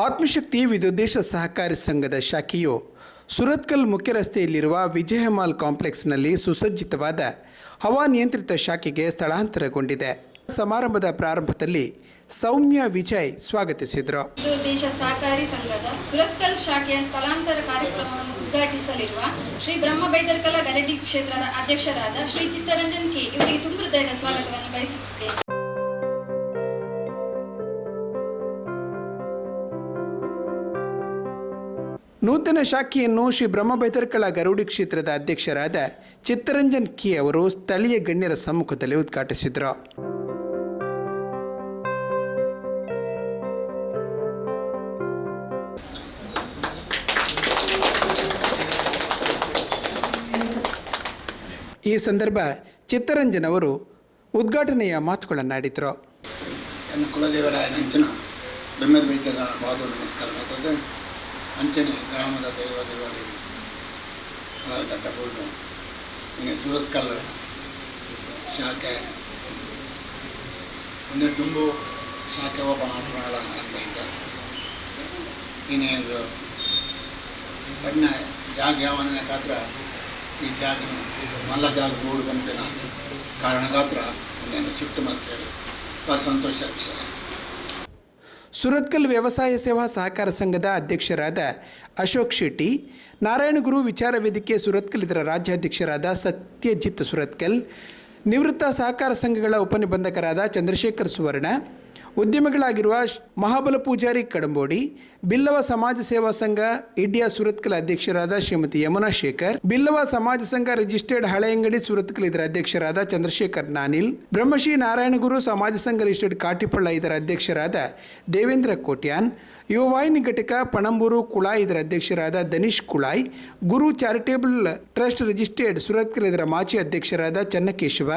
ಆತ್ಮಶಕ್ತಿ ವಿದುದ್ದೇಶ ಸಹಕಾರಿ ಸಂಘದ ಶಾಖೆಯು ಸುರತ್ಕಲ್ ಮುಖ್ಯ ರಸ್ತೆಯಲ್ಲಿರುವ ವಿಜಯಮಾಲ್ ಕಾಂಪ್ಲೆಕ್ಸ್ನಲ್ಲಿ ಸುಸಜ್ಜಿತವಾದ ಹವಾನಿಯಂತ್ರಿತ ಶಾಖೆಗೆ ಸ್ಥಳಾಂತರಗೊಂಡಿದೆ. ಸಮಾರಂಭದ ಪ್ರಾರಂಭದಲ್ಲಿ ಸೌಮ್ಯ ವಿಜಯ್ ಸ್ವಾಗತಿಸಿದರು. ದೇಶ ಸಹಕಾರಿ ಸಂಘದ ಸುರತ್ಕಲ್ ಶಾಖೆಯ ಸ್ಥಳಾಂತರ ಕಾರ್ಯಕ್ರಮವನ್ನು ಉದ್ಘಾಟಿಸಲಿರುವ ಶ್ರೀ ಬ್ರಹ್ಮ ಬೈದರ್ಕಲ ಗರಡಿ ಕ್ಷೇತ್ರದ ಅಧ್ಯಕ್ಷರಾದ ಶ್ರೀ ಚಿತ್ತರಂಜನ್ ಕೆ ಇವರಿಗೆ ತುಂಬ ಹೃದಯದ ಸ್ವಾಗತವನ್ನು ಬಯಸುತ್ತೇನೆ. ನೂತನ ಶಾಖೆಯನ್ನು ಶ್ರೀ ಬ್ರಹ್ಮ ಬೈದರ್ಕಳ ಗರುಡಿ ಕ್ಷೇತ್ರದ ಅಧ್ಯಕ್ಷರಾದ ಚಿತ್ತರಂಜನ್ ಕೆ ಅವರು ಸ್ಥಳೀಯ ಗಣ್ಯರ ಸಮ್ಮುಖದಲ್ಲಿ ಉದ್ಘಾಟಿಸಿದರು. ಈ ಸಂದರ್ಭ ಚಿತ್ತರಂಜನ್ ಅವರು ಉದ್ಘಾಟನೆಯ ಮಾತುಗಳನ್ನಾಡಿದರು. ನನ್ನ ಕುಲದೇವರಾಯ ನಂಚಿನ ಬೆಮ್ಮೆರ್ ವೈದ್ಯರ ಪಾದ ನಮಸ್ಕಾರ ಮಾಡ್ತದೆ. ಅಂಚನೆ ಗ್ರಾಮದ ದೇವದೇವರಿಗೆ ಗಡ್ಡ ಬುಳ್ದು ಇನ್ನು ಸುರತ್ಕಲ್ ಶಾಖೆ ಒಂದು ದುಂಬು ಶಾಖೆ ಓಪನ್ ಮಾಡ್ಕೊಳ್ಳ ಅನ್ಬೈತೆ. ಇನ್ನೇನು ಬಣ್ಣ ಜಾಗ ಯಾವನ ಗಾತ್ರ ಈ ಜಾಗ ಮಲ್ಲ ಜಾಗ ಬೋರ್ಡ್ ಬಂತಿನ ಕಾರಣ ಗಾತ್ರ ಇನ್ನೇನು ಶಿಫ್ಟ್ ಮಾಡ್ತಾರೆ. ಭಾಳ ಸಂತೋಷ ವಿಷಯ. ಸುರತ್ಕಲ್ ವ್ಯವಸಾಯ ಸೇವಾ ಸಹಕಾರ ಸಂಘದ ಅಧ್ಯಕ್ಷರಾದ ಅಶೋಕ್ ಶೆಟ್ಟಿ, ನಾರಾಯಣಗುರು ವಿಚಾರ ವೇದಿಕೆ ಸುರತ್ಕಲ್ ಇದರ ರಾಜ್ಯಾಧ್ಯಕ್ಷರಾದ ಸತ್ಯಜಿತ್ ಸುರತ್ಕಲ್, ನಿವೃತ್ತ ಸಹಕಾರ ಸಂಘಗಳ ಉಪನಿಬಂಧಕರಾದ ಚಂದ್ರಶೇಖರ್ ಸುವರ್ಣ, ಉದ್ಯಮಿಗಳಾಗಿರುವ ಮಹಾಬಲ ಪೂಜಾರಿ ಕಡಂಬೋಡಿ, ಬಿಲ್ಲವ ಸಮಾಜ ಸೇವಾ ಸಂಘ ಇಂಡಿಯಾ ಸುರತ್ಕಲ್ ಅಧ್ಯಕ್ಷರಾದ ಶ್ರೀಮತಿ ಯಮುನಾ ಶೇಖರ್, ಬಿಲ್ಲವ ಸಮಾಜ ಸಂಘ ರಿಜಿಸ್ಟರ್ಡ್ ಹಳೆಯಂಗಡಿ ಸುರತ್ಕಲ್ ಇದರ ಅಧ್ಯಕ್ಷರಾದ ಚಂದ್ರಶೇಖರ್ ನಾನಿಲ್, ಬ್ರಹ್ಮಶ್ರೀ ನಾರಾಯಣಗುರು ಸಮಾಜ ಸಂಘ ರಿಜಿಸ್ಟರ್ಡ್ ಕಾಟಿಪಳ್ಳ ಇದರ ಅಧ್ಯಕ್ಷರಾದ ದೇವೇಂದ್ರ ಕೋಟ್ಯಾನ್, ಯುವವಾಹಿನಿ ಘಟಕ ಪಣಂಬೂರು ಕುಳಾಯ್ ಇದರ ಅಧ್ಯಕ್ಷರಾದ Danish Kulai, Guru charitable trust registered Surathkal ಇದರ ಮಾಜಿ ಅಧ್ಯಕ್ಷರಾದ Channakeshava,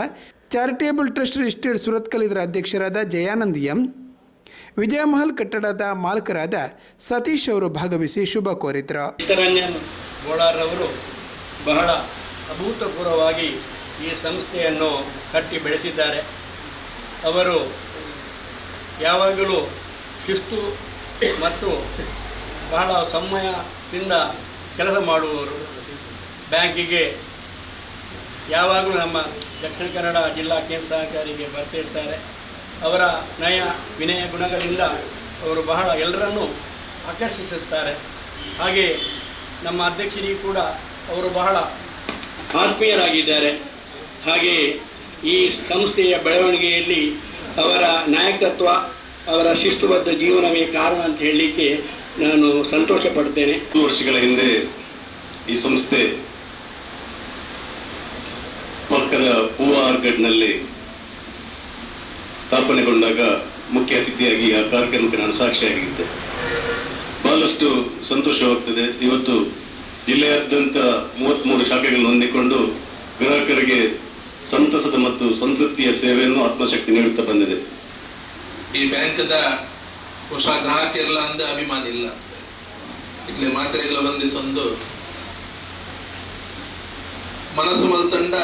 charitable trust registered Surathkal ಇದರ ಅಧ್ಯಕ್ಷರಾದ ಜಯಾನಂದ್ ಎಂ, ವಿಜಯಮಹಲ್ ಕಟ್ಟಡದ ಮಾಲಕರಾದ ಸತೀಶ್ ಅವರು ಭಾಗವಹಿಸಿ ಶುಭ ಕೋರಿದರು. ಚಿತ್ತರಂಜನ್ ಬೋಳಾರವರು ಬಹಳ ಅಭೂತಪೂರ್ವವಾಗಿ ಈ ಸಂಸ್ಥೆಯನ್ನು ಕಟ್ಟಿ ಬೆಳೆಸಿದ್ದಾರೆ. ಅವರು ಯಾವಾಗಲೂ ಶಿಸ್ತು ಮತ್ತು ಬಹಳ ಸಮಯದಿಂದ ಕೆಲಸ ಮಾಡುವವರು. ಬ್ಯಾಂಕಿಗೆ ಯಾವಾಗಲೂ ನಮ್ಮ ದಕ್ಷಿಣ ಕನ್ನಡ ಜಿಲ್ಲಾ ಕೇಂದ್ರ ಸಹಕಾರಿಗೆ ಬರ್ತಿರ್ತಾರೆ. ಅವರ ನಯ ವಿನಯ ಗುಣಗಳಿಂದ ಅವರು ಬಹಳ ಎಲ್ಲರನ್ನೂ ಆಕರ್ಷಿಸುತ್ತಾರೆ. ಹಾಗೆ ನಮ್ಮ ಅಧ್ಯಕ್ಷರಿಗೂ ಕೂಡ ಅವರು ಬಹಳ ಆತ್ಮೀಯರಾಗಿದ್ದಾರೆ. ಹಾಗೆ ಈ ಸಂಸ್ಥೆಯ ಬೆಳವಣಿಗೆಯಲ್ಲಿ ಅವರ ನಾಯಕತ್ವ, ಅವರ ಶಿಸ್ತುಬದ್ಧ ಜೀವನವೇ ಕಾರಣ ಅಂತ ಹೇಳಲಿಕ್ಕೆ ನಾನು ಸಂತೋಷ ಪಡ್ತೇನೆ. 2 ವರ್ಷಗಳ ಹಿಂದೆ ಈ ಸಂಸ್ಥೆ ಪಕ್ಕದ ಹೂವಾರ್ಗಡ್ನಲ್ಲಿ ಸ್ಥಾಪನೆಗೊಂಡಾಗ ಮುಖ್ಯ ಅತಿಥಿಯಾಗಿ ಆ ಕಾರ್ಯಕ್ರಮಕ್ಕೆ ನಾನು ಸಾಕ್ಷಿಯಾಗಿದ್ದೆ. ಬಹಳಷ್ಟು ಸಂತೋಷವಾಗ್ತದೆ. ಇವತ್ತು ಜಿಲ್ಲೆಯಾದ್ಯಂತ 33 ಶಾಖೆಗಳನ್ನು ಹೊಂದಿಕೊಂಡು ಗ್ರಾಹಕರಿಗೆ ಸಂತಸದ ಮತ್ತು ಸಂತೃಪ್ತಿಯ ಸೇವೆಯನ್ನು ಆತ್ಮಶಕ್ತಿ ನೀಡುತ್ತಾ ಬಂದಿದೆ. ಈ ಬ್ಯಾಂಕದ ಹೊಸ ಗ್ರಾಹಕರಿಲ್ಲ ಅಂದ ಅಭಿಮಾನ ಇಲ್ಲ. ಇಟ್ಲೆ ಮಾತ್ರೆಗಳ ಬಂದಿಸೊಂದು ಮನಸ್ಸು ಮಲ್ತಂಡ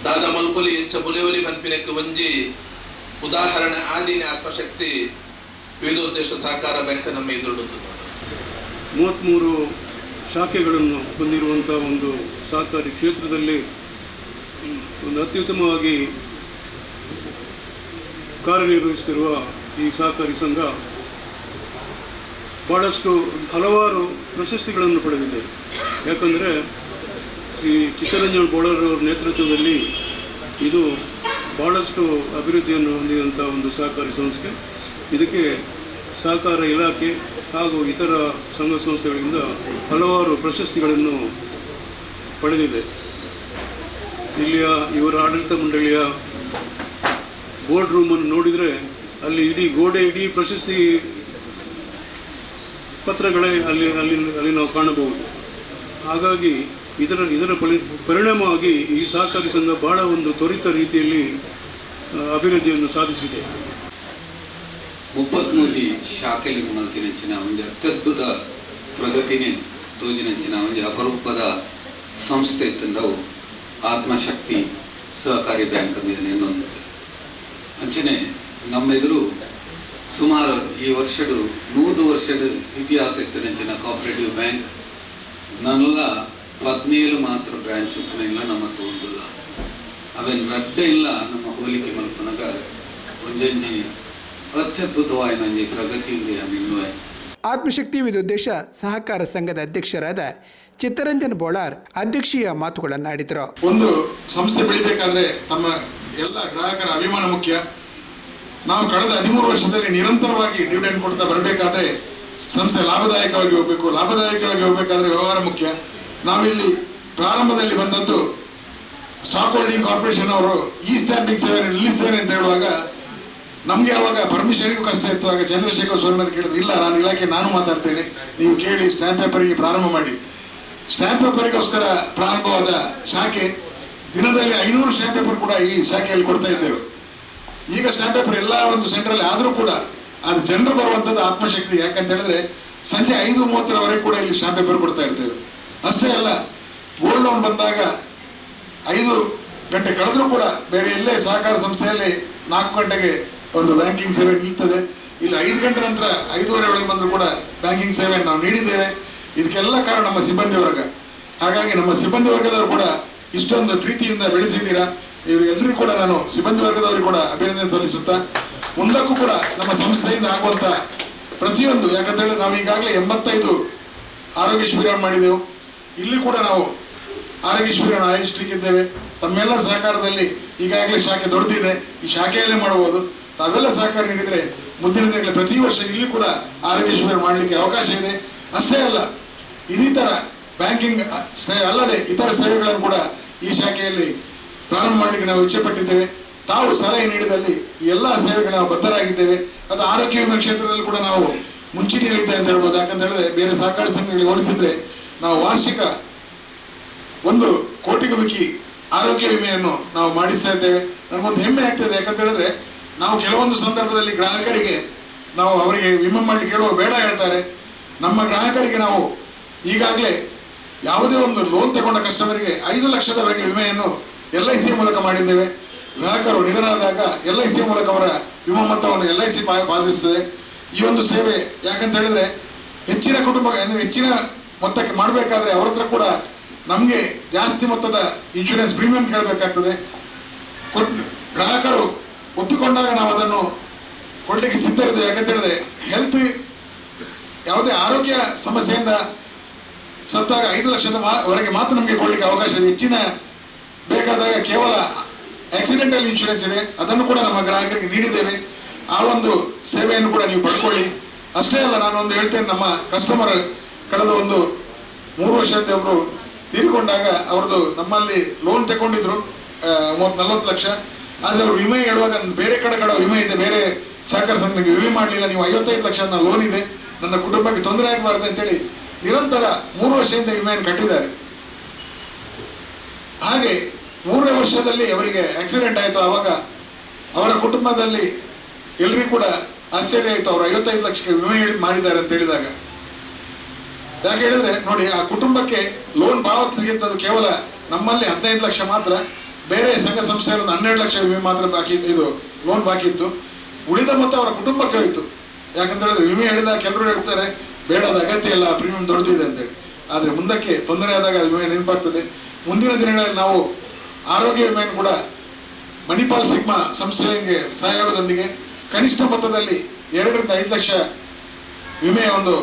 ದಾದ ಮಲ್ಪೊಲಿ ಎಂಚ ಬುಲೆವಲಿ ಪನ್ಪಿನಕ್ಕೆ ಒಂಜಿ ಉದಾಹರಣೆ ಆದಿನ ಆತ್ಮಶಕ್ತಿ ವಿವಿಧೋದ್ದೇಶ ಸಹಕಾರ ಬ್ಯಾಂಕ್ ನಮ್ಮ ಎದುರುಡುತ್ತದೆ. 33 ಶಾಖೆಗಳನ್ನು ಹೊಂದಿರುವಂಥ ಒಂದು ಸಹಕಾರಿ ಕ್ಷೇತ್ರದಲ್ಲಿ ಒಂದು ಅತ್ಯುತ್ತಮವಾಗಿ ಕಾರ್ಯನಿರ್ವಹಿಸುತ್ತಿರುವ ಈ ಸಹಕಾರಿ ಸಂಘ ಭಾಳಷ್ಟು ಹಲವಾರು ಪ್ರಶಸ್ತಿಗಳನ್ನು ಪಡೆದಿದೆ. ಯಾಕಂದರೆ ಶ್ರೀ ಚಿತ್ತರಂಜನ್ ಬೋಳರವರ ನೇತೃತ್ವದಲ್ಲಿ ಇದು ಭಾಳಷ್ಟು ಅಭಿವೃದ್ಧಿಯನ್ನು ಹೊಂದಿದಂಥ ಒಂದು ಸಹಕಾರಿ ಸಂಸ್ಥೆ. ಇದಕ್ಕೆ ಸಹಕಾರ ಇಲಾಖೆ ಹಾಗೂ ಇತರ ಸಂಘ ಸಂಸ್ಥೆಗಳಿಂದ ಹಲವಾರು ಪ್ರಶಸ್ತಿಗಳನ್ನು ಪಡೆದಿದೆ. ಇಲ್ಲಿಯ ಇವರ ಆಡಳಿತ ಮಂಡಳಿಯ ಬೋರ್ಡ್ ರೂಮನ್ನು ನೋಡಿದರೆ ಅಲ್ಲಿ ಇಡೀ ಪ್ರಶಸ್ತಿ ಪತ್ರಗಳೇ ಅಲ್ಲಿ ನಾವು ಕಾಣಬಹುದು. ಹಾಗಾಗಿ ಇದರ ಪರಿಣಾಮವಾಗಿ ಈ ಸಹಕಾರಿ ಸಂಘ ಬಹಳ ಒಂದು ತ್ವರಿತ ರೀತಿಯಲ್ಲಿ ಅಭಿವೃದ್ಧಿಯನ್ನು ಸಾಧಿಸಿದೆ. 33 ಶಾಖೆಲಿ ಮಲ್ತಿನಂಚಿನ ಒಂದು ಅತ್ಯದ್ಭುತ ಪ್ರಗತಿನೇ ತೋಜಿನಂಚಿನ ಒಂದು ಅಪರೂಪದ ಸಂಸ್ಥೆ ತಂಡವು ಆತ್ಮಶಕ್ತಿ ಸಹಕಾರಿ ಬ್ಯಾಂಕ್ ಅಂದರೆ ಇನ್ನೊಂದು ಅಂಚನೆ ನಮ್ಮೆದುರು ಸುಮಾರು ಈ ವರ್ಷಡು 100 ವರ್ಷದ ಇತಿಹಾಸ ಇತ್ತನಂಚಿನ ಕೋಆಪರೇಟಿವ್ ಬ್ಯಾಂಕ್ ನನ್ನೆಲ್ಲ 17 ಮಾತ್ರ ಬ್ರಾಂಚ್ ಉತ್ತನಿಲ್ಲ ನಮ್ಮ ತೋಂದಿಲ್ಲ ಅವೇನು ರಡ್ಡ ಇಲ್ಲ ನಮ್ಮ ಹೋಲಿಕೆ ಮಲ್ಪನಾಗ ಒಂಜೊಂಜಿ ಅತ್ಯದ್ಭುತವಾದ ಒಂಜಿ ಪ್ರಗತಿಯಿಂದ ನಿನ್ನುವೆ. ಆತ್ಮಶಕ್ತಿ ವಿದುದ್ದೇಶ ಸಹಕಾರ ಸಂಘದ ಅಧ್ಯಕ್ಷರಾದ ಚಿತ್ತರಂಜನ್ ಬೋಳಾರ್ ಅಧ್ಯಕ್ಷೀಯ ಮಾತುಗಳನ್ನಾಡಿದರು. ಒಂದು ಸಂಸ್ಥೆ ಬೆಳಿಬೇಕಾದ್ರೆ ತಮ್ಮ ಎಲ್ಲ ಗ್ರಾಹಕರ ಅಭಿಮಾನ ಮುಖ್ಯ. ನಾವು ಕಳೆದ 13 ವರ್ಷದಲ್ಲಿ ನಿರಂತರವಾಗಿ ಡಿವಿಡೆಂಡ್ ಕೊಡ್ತಾ ಬರಬೇಕಾದ್ರೆ ಸಂಸ್ಥೆ ಲಾಭದಾಯಕವಾಗಿ ಹೋಗಬೇಕು. ಲಾಭದಾಯಕವಾಗಿ ಹೋಗಬೇಕಾದ್ರೆ ವ್ಯವಹಾರ ಮುಖ್ಯ. ನಾವಿಲ್ಲಿ ಪ್ರಾರಂಭದಲ್ಲಿ ಬಂದದ್ದು ಸ್ಟಾಕ್ ಹೋಲ್ಡಿಂಗ್ ಕಾರ್ಪೊರೇಷನ್ ಅವರು ಈ ಸ್ಟ್ಯಾಂಪಿಂಗ್ ಸೇವೆಯನ್ನು ನಿಲ್ಲಿಸ್ತೇನೆ ಅಂತ ಹೇಳುವಾಗ ನಮಗೆ ಅವಾಗ ಪರ್ಮಿಷನ್ಗೂ ಕಷ್ಟ ಇತ್ತು. ಆಗ ಚಂದ್ರಶೇಖರ್ ಸ್ವರ್ಣರ್ ಕೇಳಿದ್ರು, ಇಲ್ಲ ನಾನು ಇಲಾಖೆ ನಾನು ಮಾತಾಡ್ತೇನೆ, ನೀವು ಕೇಳಿ ಸ್ಟ್ಯಾಂಪ್ ಪೇಪರಿಗೆ ಪ್ರಾರಂಭ ಮಾಡಿ. ಸ್ಟ್ಯಾಂಪ್ ಪೇಪರಿಗೋಸ್ಕರ ಪ್ರಾರಂಭವಾದ ಶಾಖೆ ದಿನದಲ್ಲಿ 500 ಸ್ಟ್ಯಾಂಪ್ ಪೇಪರ್ ಕೂಡ ಈ ಶಾಖೆಯಲ್ಲಿ ಕೊಡ್ತಾ ಇದ್ದೇವೆ. ಈಗ ಸ್ಟ್ಯಾಂಪ್ ಪೇಪರ್ ಎಲ್ಲ ಒಂದು ಸೆಂಟ್ರಲ್ಲಿ ಆದರೂ ಕೂಡ ಅದು ಜನರು ಬರುವಂಥದ್ದು ಆತ್ಮಶಕ್ತಿ. ಯಾಕಂತ ಹೇಳಿದ್ರೆ ಸಂಜೆ 5:30 ಕೂಡ ಇಲ್ಲಿ ಸ್ಟ್ಯಾಂಪ್ ಪೇಪರ್ ಕೊಡ್ತಾ ಇರ್ತೇವೆ. ಅಷ್ಟೇ ಅಲ್ಲ, ಗೋಲ್ಡ್ ಲೋನ್ ಬಂದಾಗ 5 ಗಂಟೆ ಕಳೆದರೂ ಕೂಡ ಬೇರೆ ಎಲ್ಲೇ ಸಹಕಾರ ಸಂಸ್ಥೆಯಲ್ಲಿ 4 ಗಂಟೆಗೆ ಒಂದು ಬ್ಯಾಂಕಿಂಗ್ ಸೇವೆ ನಿಲ್ತದೆ. ಇಲ್ಲಿ 5 ಗಂಟೆ ನಂತರ 5:30 ಒಳಗೆ ಬಂದರೂ ಕೂಡ ಬ್ಯಾಂಕಿಂಗ್ ಸೇವೆಯನ್ನು ನಾವು ನೀಡಿದ್ದೇವೆ. ಇದಕ್ಕೆಲ್ಲ ಕಾರಣ ನಮ್ಮ ಸಿಬ್ಬಂದಿ ವರ್ಗ. ಹಾಗಾಗಿ ನಮ್ಮ ಸಿಬ್ಬಂದಿ ವರ್ಗದವರು ಕೂಡ ಇಷ್ಟೊಂದು ಪ್ರೀತಿಯಿಂದ ಬೆಳೆಸಿದ್ದೀರಾ. ಇವರಿಗೆಲ್ಲರಿಗೂ ಕೂಡ ನಾನು ಸಿಬ್ಬಂದಿ ವರ್ಗದವರಿಗೆ ಕೂಡ ಅಭಿನಂದನೆ ಸಲ್ಲಿಸುತ್ತಾ, ಮುಂದಕ್ಕೂ ಕೂಡ ನಮ್ಮ ಸಂಸ್ಥೆಯಿಂದ ಆಗುವಂಥ ಪ್ರತಿಯೊಂದು, ಯಾಕಂತ ಹೇಳಿದ್ರೆ ನಾವು ಈಗಾಗಲೇ 85 ಆರೋಗ್ಯ ಶಿಬಿರ ಮಾಡಿದೆವು. ಇಲ್ಲಿ ಕೂಡ ನಾವು ಆರೋಗ್ಯ ಶಿಬಿರವನ್ನು ಆಯೋಜಿಸಲಿಕ್ಕಿದ್ದೇವೆ. ತಮ್ಮೆಲ್ಲರ ಸಹಕಾರದಲ್ಲಿ ಈಗಾಗಲೇ ಶಾಖೆ ದೊಡ್ಡದಿದೆ, ಈ ಶಾಖೆಯಲ್ಲೇ ಮಾಡಬಹುದು. ತಾವೆಲ್ಲ ಸಹಕಾರ ನೀಡಿದರೆ ಮುಂದಿನ ದಿನಗಳಲ್ಲಿ ಪ್ರತಿ ವರ್ಷ ಇಲ್ಲಿ ಕೂಡ ಆರೋಗ್ಯ ಶಿಬಿರ ಮಾಡಲಿಕ್ಕೆ ಅವಕಾಶ ಇದೆ. ಅಷ್ಟೇ ಅಲ್ಲ, ಇನ್ನಿತರ ಬ್ಯಾಂಕಿಂಗ್ ಸೇವೆ ಅಲ್ಲದೆ ಇತರ ಸೇವೆಗಳನ್ನು ಕೂಡ ಈ ಶಾಖೆಯಲ್ಲಿ ಪ್ರಾರಂಭ ಮಾಡಲಿಕ್ಕೆ ನಾವು ಇಚ್ಛೆಪಟ್ಟಿದ್ದೇವೆ. ತಾವು ಸಲಹೆ ನೀಡಿದಲ್ಲಿ ಎಲ್ಲ ಸೇವೆಗೆ ನಾವು ಬದ್ಧರಾಗಿದ್ದೇವೆ. ಅದು ಆರೋಗ್ಯ ವಿಮೆ ಕ್ಷೇತ್ರದಲ್ಲಿ ಕೂಡ ನಾವು ಮುಂಚೂಣಿಯಲ್ಲಿದ್ದೇವೆ ಅಂತ ಹೇಳ್ಬೋದು. ಯಾಕಂತ ಹೇಳಿದ್ರೆ ಬೇರೆ ಸಹಕಾರಿ ಸಂಘಗಳಿಗೆ ಹೋಲಿಸಿದ್ರೆ ನಾವು ವಾರ್ಷಿಕ 1 ಕೋಟಿಗೂ ಮಿಕ್ಕಿ ಆರೋಗ್ಯ ವಿಮೆಯನ್ನು ನಾವು ಮಾಡಿಸ್ತಾ ಇದ್ದೇವೆ. ನನಗೊಂದು ಹೆಮ್ಮೆ ಆಗ್ತದೆ. ಯಾಕಂತ ಹೇಳಿದ್ರೆ ನಾವು ಕೆಲವೊಂದು ಸಂದರ್ಭದಲ್ಲಿ ಗ್ರಾಹಕರಿಗೆ ನಾವು ಅವರಿಗೆ ವಿಮೆ ಮಾಡಲಿಕ್ಕೆ ಹೇಳುವ ಬೇಡ ಹೇಳ್ತಾರೆ. ನಮ್ಮ ಗ್ರಾಹಕರಿಗೆ ನಾವು ಈಗಾಗಲೇ ಯಾವುದೇ ಒಂದು ಲೋನ್ ತಗೊಂಡ ಕಸ್ಟಮರಿಗೆ 5 ಲಕ್ಷದವರೆಗೆ ವಿಮೆಯನ್ನು LIC ಮೂಲಕ ಮಾಡಿದ್ದೇವೆ. ಗ್ರಾಹಕರು ನಿಧನರಾದಾಗ LIC ಮೂಲಕ ಅವರ ವಿಮಾ ಮೊತ್ತವನ್ನು LIC ಪಾವತಿಸುತ್ತದೆ. ಈ ಒಂದು ಸೇವೆ ಯಾಕಂತ ಹೇಳಿದ್ರೆ ಹೆಚ್ಚಿನ ಕುಟುಂಬ ಅಂದರೆ ಹೆಚ್ಚಿನ ಮೊತ್ತಕ್ಕೆ ಮಾಡಬೇಕಾದ್ರೆ ಅವ್ರ ಹತ್ರ ಕೂಡ ನಮಗೆ ಜಾಸ್ತಿ ಮೊತ್ತದ ಇನ್ಶೂರೆನ್ಸ್ ಪ್ರೀಮಿಯಂ ಕೇಳಬೇಕಾಗ್ತದೆ. ಗ್ರಾಹಕರು ಒಪ್ಪಿಕೊಂಡಾಗ ನಾವು ಅದನ್ನು ಕೊಡಲಿಕ್ಕೆ ಸಿದ್ಧರಿದ್ದೇವೆ. ಯಾಕಂತ ಹೇಳಿದ್ರೆ ಹೆಲ್ತ್ ಯಾವುದೇ ಆರೋಗ್ಯ ಸಮಸ್ಯೆಯಿಂದ ಸತ್ತಾಗ 5 ಲಕ್ಷದವರೆಗೆ ಮಾತ್ರ ನಮಗೆ ಕೊಡಲಿಕ್ಕೆ ಅವಕಾಶ ಇದೆ. ಹೆಚ್ಚಿನ ಬೇಕಾದಾಗ ಕೇವಲ ಆಕ್ಸಿಡೆಂಟಲ್ ಇನ್ಶೂರೆನ್ಸ್ ಇದೆ, ಅದನ್ನು ಕೂಡ ನಮ್ಮ ಗ್ರಾಹಕರಿಗೆ ನೀಡಿದ್ದೇವೆ. ಆ ಒಂದು ಸೇವೆಯನ್ನು ಕೂಡ ನೀವು ಪಡ್ಕೊಳ್ಳಿ. ಅಷ್ಟೇ ಅಲ್ಲ, ನಾನು ಒಂದು ಹೇಳ್ತೇನೆ, ನಮ್ಮ ಕಸ್ಟಮರ್ ಕಳೆದ ಒಂದು 3 ವರ್ಷದಿಂದ ಒಬ್ಬರು ತೀರಿಕೊಂಡಾಗ ಅವ್ರದ್ದು ನಮ್ಮಲ್ಲಿ ಲೋನ್ ತಗೊಂಡಿದ್ರು 30-40 ಲಕ್ಷ. ಆದರೆ ಅವರು ವಿಮೆ ಹೇಳುವಾಗ ಬೇರೆ ಕಡೆ ವಿಮೆ ಇದೆ, ಬೇರೆ ಸಹಕಾರ ಸಂಘಕ್ಕೆ ವಿಮೆ ಮಾಡಲಿಲ್ಲ, ನೀವು 55 ಲಕ್ಷ ನನ್ನ ಲೋನ್ ಇದೆ, ನನ್ನ ಕುಟುಂಬಕ್ಕೆ ತೊಂದರೆ ಆಗಬಾರ್ದು ಅಂತೇಳಿ ನಿರಂತರ 3 ವರ್ಷದಿಂದ ವಿಮೆಯನ್ನು ಕಟ್ಟಿದ್ದಾರೆ. ಹಾಗೆ 3ನೇ ವರ್ಷದಲ್ಲಿ ಅವರಿಗೆ ಆಕ್ಸಿಡೆಂಟ್ ಆಯಿತು. ಆವಾಗ ಅವರ ಕುಟುಂಬದಲ್ಲಿ ಎಲ್ಲರಿಗೂ ಕೂಡ ಆಶ್ಚರ್ಯ ಆಯಿತು. ಅವರು 55 ಲಕ್ಷಕ್ಕೆ ವಿಮೆ ಮಾಡಿದ್ದಾರೆ ಅಂತ ಹೇಳಿದಾಗ. ಯಾಕೆ ಹೇಳಿದ್ರೆ ನೋಡಿ, ಆ ಕುಟುಂಬಕ್ಕೆ ಲೋನ್ ಪಾವತಿಸಿದ್ದು ಕೇವಲ ನಮ್ಮಲ್ಲಿ 15 ಲಕ್ಷ ಮಾತ್ರ, ಬೇರೆ ಸಂಘ ಸಂಸ್ಥೆಯಲ್ಲಿ 12 ಲಕ್ಷ ವಿಮೆ ಮಾತ್ರ ಬಾಕಿ, ಇದು ಲೋನ್ ಬಾಕಿ ಇತ್ತು. ಉಳಿದ ಮೊತ್ತ ಅವರ ಕುಟುಂಬಕ್ಕೆ ಹೋಯಿತು. ಯಾಕಂತ ಹೇಳಿದ್ರೆ ವಿಮೆ ಹೇಳಿದಾಗ ಕೆಲವರು ಹೇಳ್ತಾರೆ ಬೇಡದ ಅಗತ್ಯ ಇಲ್ಲ, ಪ್ರೀಮಿಯಂ ದೊಡ್ಡದಿದೆ ಅಂತೇಳಿ. ಆದರೆ ಮುಂದಕ್ಕೆ ತೊಂದರೆ ಆದಾಗ ವಿಮೆ ನೆನಪಾಗ್ತದೆ. ಮುಂದಿನ ದಿನಗಳಲ್ಲಿ ನಾವು ಆರೋಗ್ಯ ವಿಮೆಯನ್ನು ಕೂಡ ಮಣಿಪಾಲ್ ಸಿಗ್ಮಾ ಸಂಸ್ಥೆಗೆ ಸಹಯೋಗದೊಂದಿಗೆ ಕನಿಷ್ಠ ಮೊತ್ತದಲ್ಲಿ 2-5 ಲಕ್ಷ ವಿಮೆಯ ಒಂದು